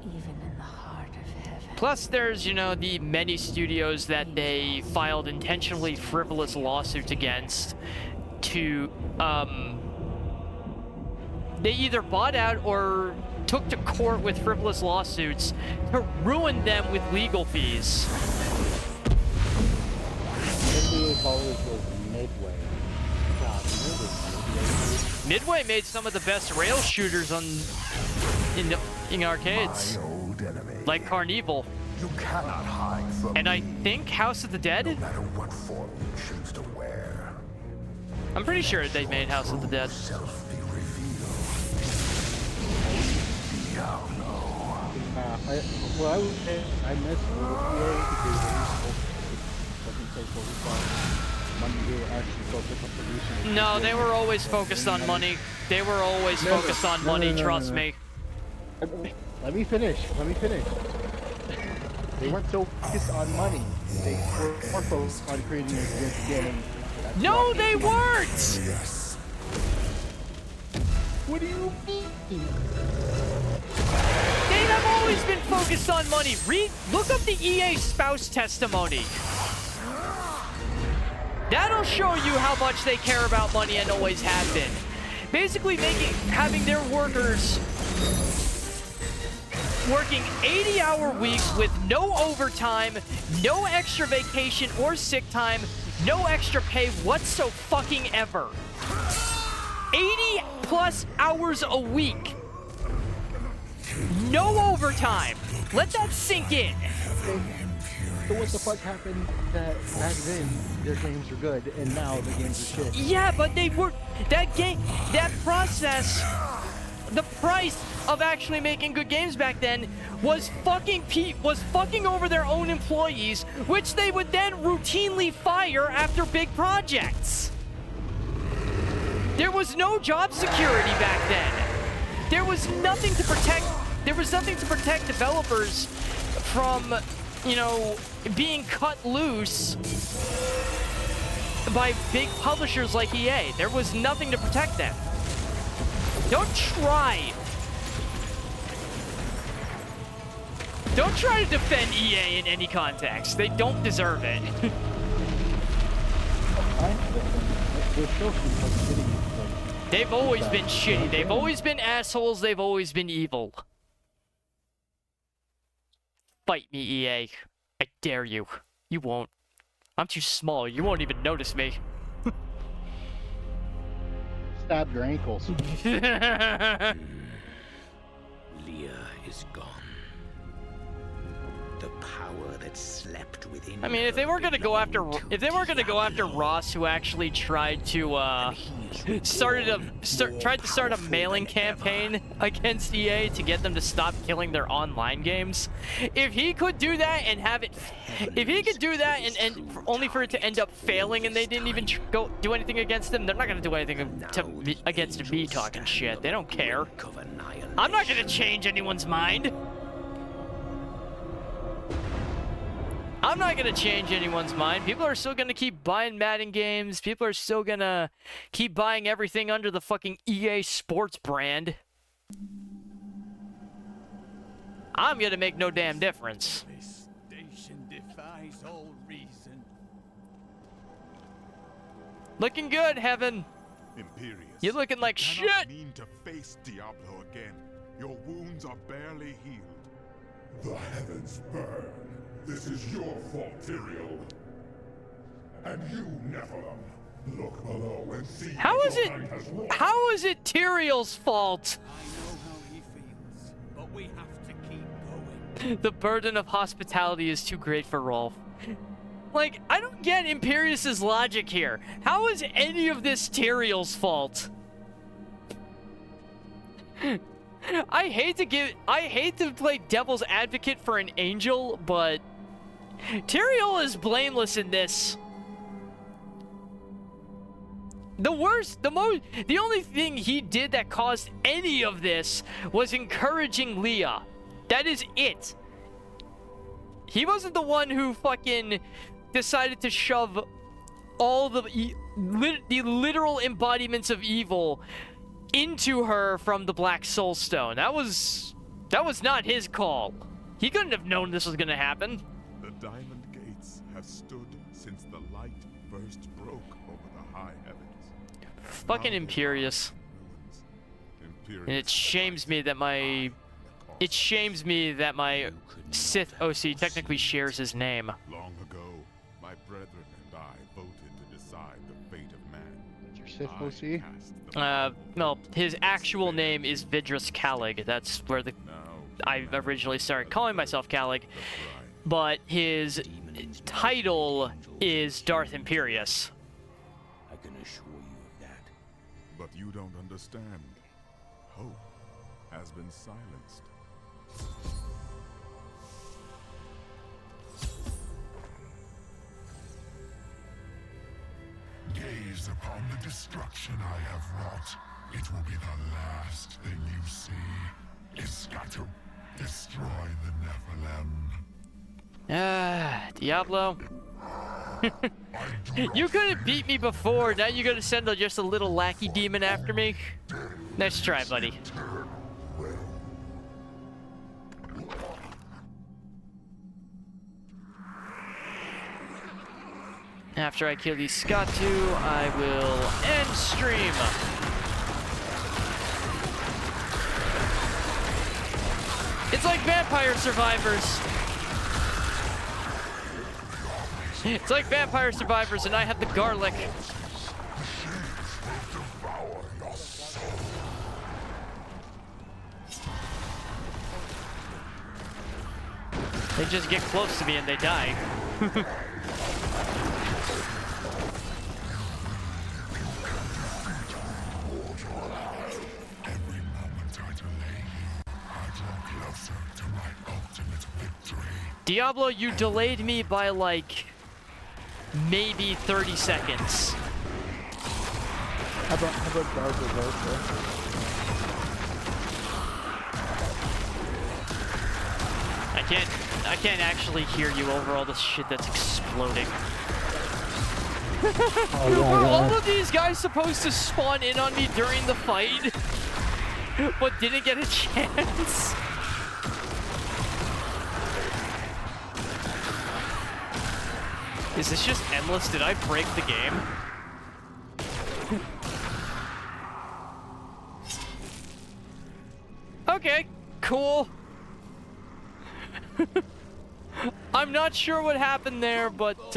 Speaker 14: Even in the heart of heaven.
Speaker 1: Plus, there's, you know, the many studios that they filed intentionally frivolous lawsuits against to, they either bought out or took to court with frivolous lawsuits to ruin them with legal fees.
Speaker 3: NBA Ballers was Midway. God, really?
Speaker 1: Midway made some of the best rail shooters in arcades, like Carnival.
Speaker 12: You cannot hide from
Speaker 1: And I think House of the Dead?
Speaker 12: no matter what form you choose to wear.
Speaker 1: I'm pretty sure they made House of the Dead.
Speaker 12: Self be revealed. Diablo.
Speaker 3: I would say I miss EA because they wasn't say focused on money. They were actually focused on producing.
Speaker 1: No, they were always focused on money. They were always focused on money, trust me.
Speaker 3: Let me finish. They weren't so focused on money. They were more focused on creating a good game. That's
Speaker 1: No,
Speaker 3: why
Speaker 1: they weren't!
Speaker 12: Yes.
Speaker 3: What do you mean?
Speaker 1: They have always been focused on money. Look up the EA spouse testimony. That'll show you how much they care about money and always have been. Basically having their workers working 80-hour weeks with no overtime, no extra vacation or sick time, no extra pay whatsoever. 80 plus hours a week. No overtime. Let that sink in.
Speaker 3: So what the fuck happened that back then their games were good and now the games are shit?
Speaker 1: Yeah, but they were that process, the price of actually making good games back then was fucking over their own employees, which they would then routinely fire after big projects. There was no job security back then. There was nothing to protect developers from, you know, being cut loose by big publishers like EA. There was nothing to protect them. Don't try. Don't try to defend EA in any context. They don't deserve it. They've always been shitty. They've always been assholes. They've always been evil. Fight me, EA. I dare you. You won't. I'm too small. You won't even notice me.
Speaker 3: Stab your ankles.
Speaker 10: Leah is gone. The power that slept within.
Speaker 1: I mean, if they were gonna go after, Ross, who actually tried to tried to start a mailing campaign against EA to get them to stop killing their online games, if he could do that and have it, if he could do that and only for it to end up failing and they didn't even go do anything against him, they're not gonna do anything against me talking shit. They don't care. I'm not gonna change anyone's mind. I'm not gonna change anyone's mind. People are still gonna keep buying Madden games. People are still gonna keep buying everything under the fucking EA Sports brand. I'm gonna make no damn difference.
Speaker 4: This station defies all reason.
Speaker 1: Looking good, Heaven.
Speaker 5: Imperius,
Speaker 1: You're looking like
Speaker 5: you cannot
Speaker 1: shit.
Speaker 5: mean to face Diablo again. Your wounds are barely healed.
Speaker 15: The heavens burn. This is your fault, Tyrael. And you, Nephilim, look below and see
Speaker 1: How
Speaker 15: what
Speaker 1: is
Speaker 15: your
Speaker 1: it?
Speaker 15: kind has wrought.
Speaker 1: How is it Tyrael's fault?
Speaker 7: I know how he feels, but we have to keep going.
Speaker 1: The burden of hospitality is too great for Rolf. Like, I don't get Imperius's logic here. How is any of this Tyrael's fault? I hate to play devil's advocate for an angel, but Tyrael is blameless in this. The only thing he did that caused any of this was encouraging Leah. That is it. He wasn't the one who fucking decided to shove all the literal embodiments of evil into her from the Black Soul Stone. That was not his call. He couldn't have known this was gonna happen.
Speaker 5: The Diamond Gates have stood since the light first broke over the high heavens.
Speaker 1: Fucking Imperius. And it shames me that my Sith OC technically shares his name.
Speaker 5: Long ago, my brethren and I voted to decide the fate of man.
Speaker 3: Your Sith OC?
Speaker 1: No, his actual name is Vidrus Calig. That's where I originally started calling myself Calig. But his title is Darth Imperius.
Speaker 10: I can assure you of that.
Speaker 5: But you don't understand. Hope has been silenced.
Speaker 15: Gaze upon the destruction I have wrought. It will be the last thing you see. Iskatu, destroy the Nephilim.
Speaker 1: Diablo. You couldn't beat me before. Now you're gonna send just a little lackey demon after me? Nice try, buddy. After I kill these Skatu, I will end stream. It's like Vampire Survivors. It's like Vampire Survivors, and I have the garlic. They just get close to me and they die. Diablo, you delayed me by like maybe 30 seconds.
Speaker 3: How about Dark Reversal?
Speaker 1: I can't actually hear you over all the shit that's exploding.
Speaker 3: Oh,
Speaker 1: Were all of these guys supposed to spawn in on me during the fight, but didn't get a chance? Is this just endless? Did I break the game? Okay, cool. I'm not sure what happened there, but,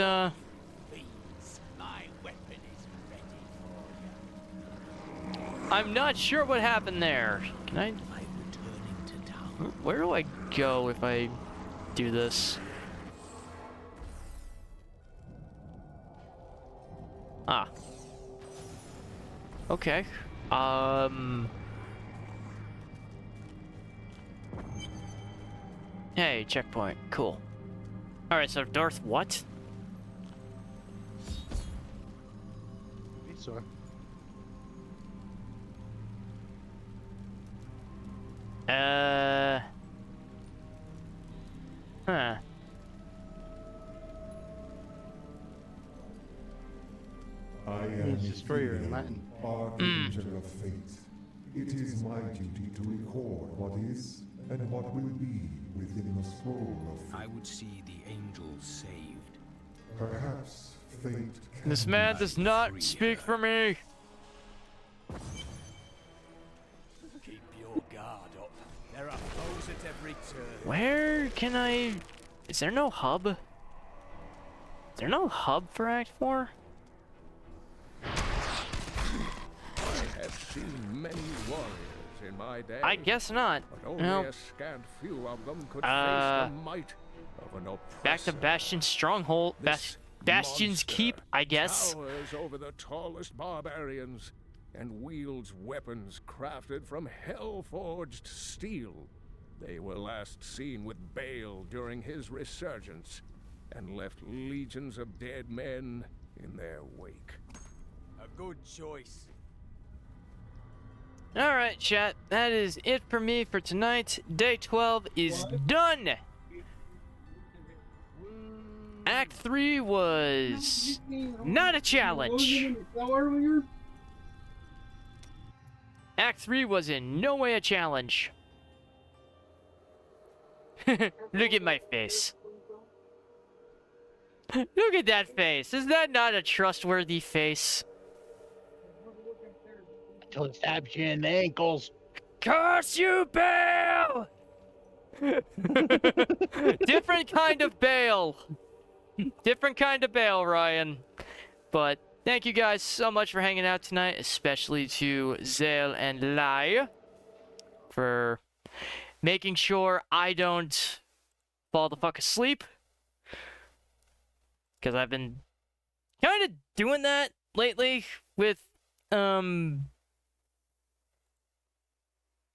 Speaker 1: I'm not sure what happened there. Can I... Where do I go if I do this? Ah. Okay. Hey, checkpoint. Cool. Alright, so Darth what?
Speaker 3: Sorry.
Speaker 1: Huh.
Speaker 15: I
Speaker 3: Means
Speaker 15: am
Speaker 3: destroyer in Latin.
Speaker 15: Archangel of Fate. It is my duty to record what is and what will be within the scroll of fate.
Speaker 10: I would see the angels saved.
Speaker 15: Perhaps fate can
Speaker 1: This man does not speak for me.
Speaker 7: Keep your guard up. There are foes at every turn.
Speaker 1: Where can I... Is there no hub? Is there no hub for Act 4?
Speaker 12: I have seen many warriors in my day.
Speaker 1: I guess not.
Speaker 12: But only
Speaker 1: No.
Speaker 12: a scant few of them could face the might of an oppressor.
Speaker 1: Back to Bastion's stronghold. Bastion's
Speaker 12: Monster
Speaker 1: keep, I guess.
Speaker 12: Towers over the tallest barbarians and wields weapons crafted from hell-forged steel. They were last seen with Baal during his resurgence and left legions of dead men in their wake.
Speaker 7: A good choice.
Speaker 1: Alright, chat. That is it for me for tonight. Day 12 is done. Act 3 was not a challenge. Act 3 was in no way a challenge. Look at my face. Look at that face. Is that not a trustworthy face?
Speaker 3: Until it stabs you in the ankles.
Speaker 1: Curse you, Bale! Different kind of Bale. Different kind of Bale, Ryan. But thank you guys so much for hanging out tonight, especially to Zale and Lai for making sure I don't fall the fuck asleep. Because I've been kind of doing that lately with, not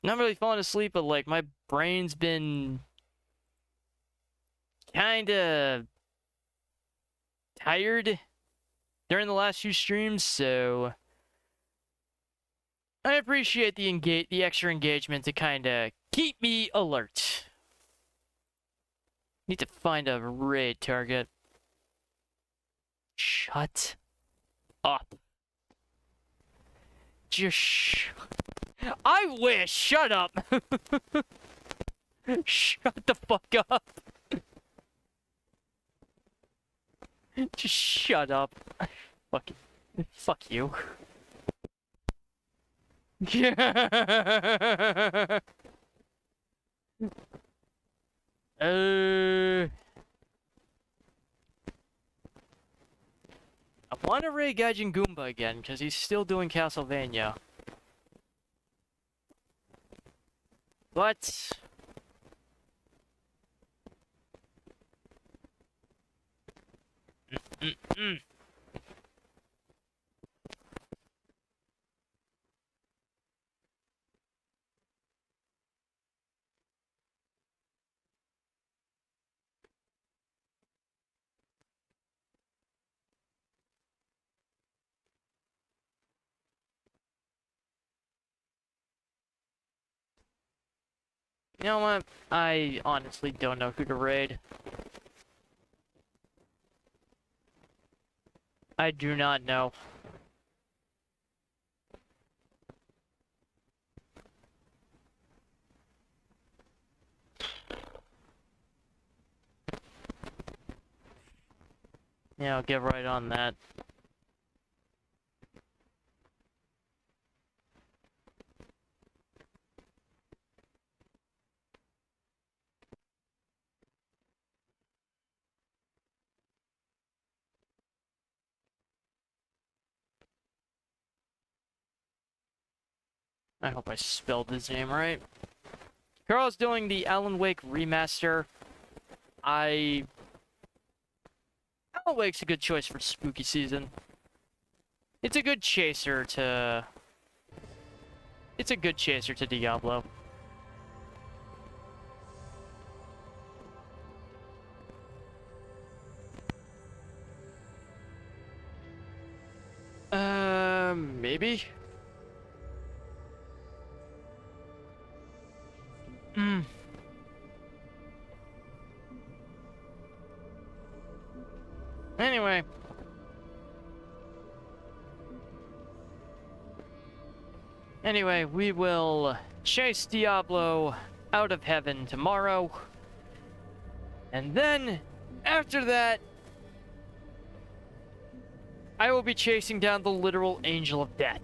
Speaker 1: really falling asleep, but like my brain's been kind of tired during the last few streams, so I appreciate the extra engagement to kind of keep me alert. Need to find a raid target. Shut up. Just I wish. Shut up. Shut the fuck up. Just shut up. Fuck you. Yeah. I want to raid Gaijin Goomba again, because he's still doing Castlevania. But... You know what? I honestly don't know who to raid. I do not know. Yeah, I'll get right on that. I hope I spelled his name right. Carl's doing the Alan Wake remaster. Alan Wake's a good choice for spooky season. It's a good chaser to... It's a good chaser to Diablo. Maybe? Anyway. Anyway, we will chase Diablo out of heaven tomorrow. And then, after that, I will be chasing down the literal angel of death.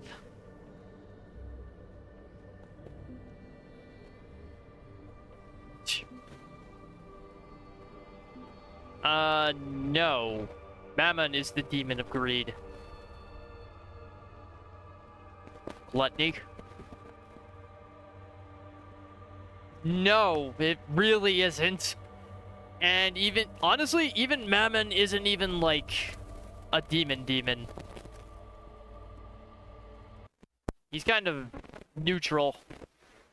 Speaker 1: No. Mammon is the demon of greed. Gluttony. No, it really isn't. And even, honestly, even Mammon isn't even, like, a demon. He's kind of neutral.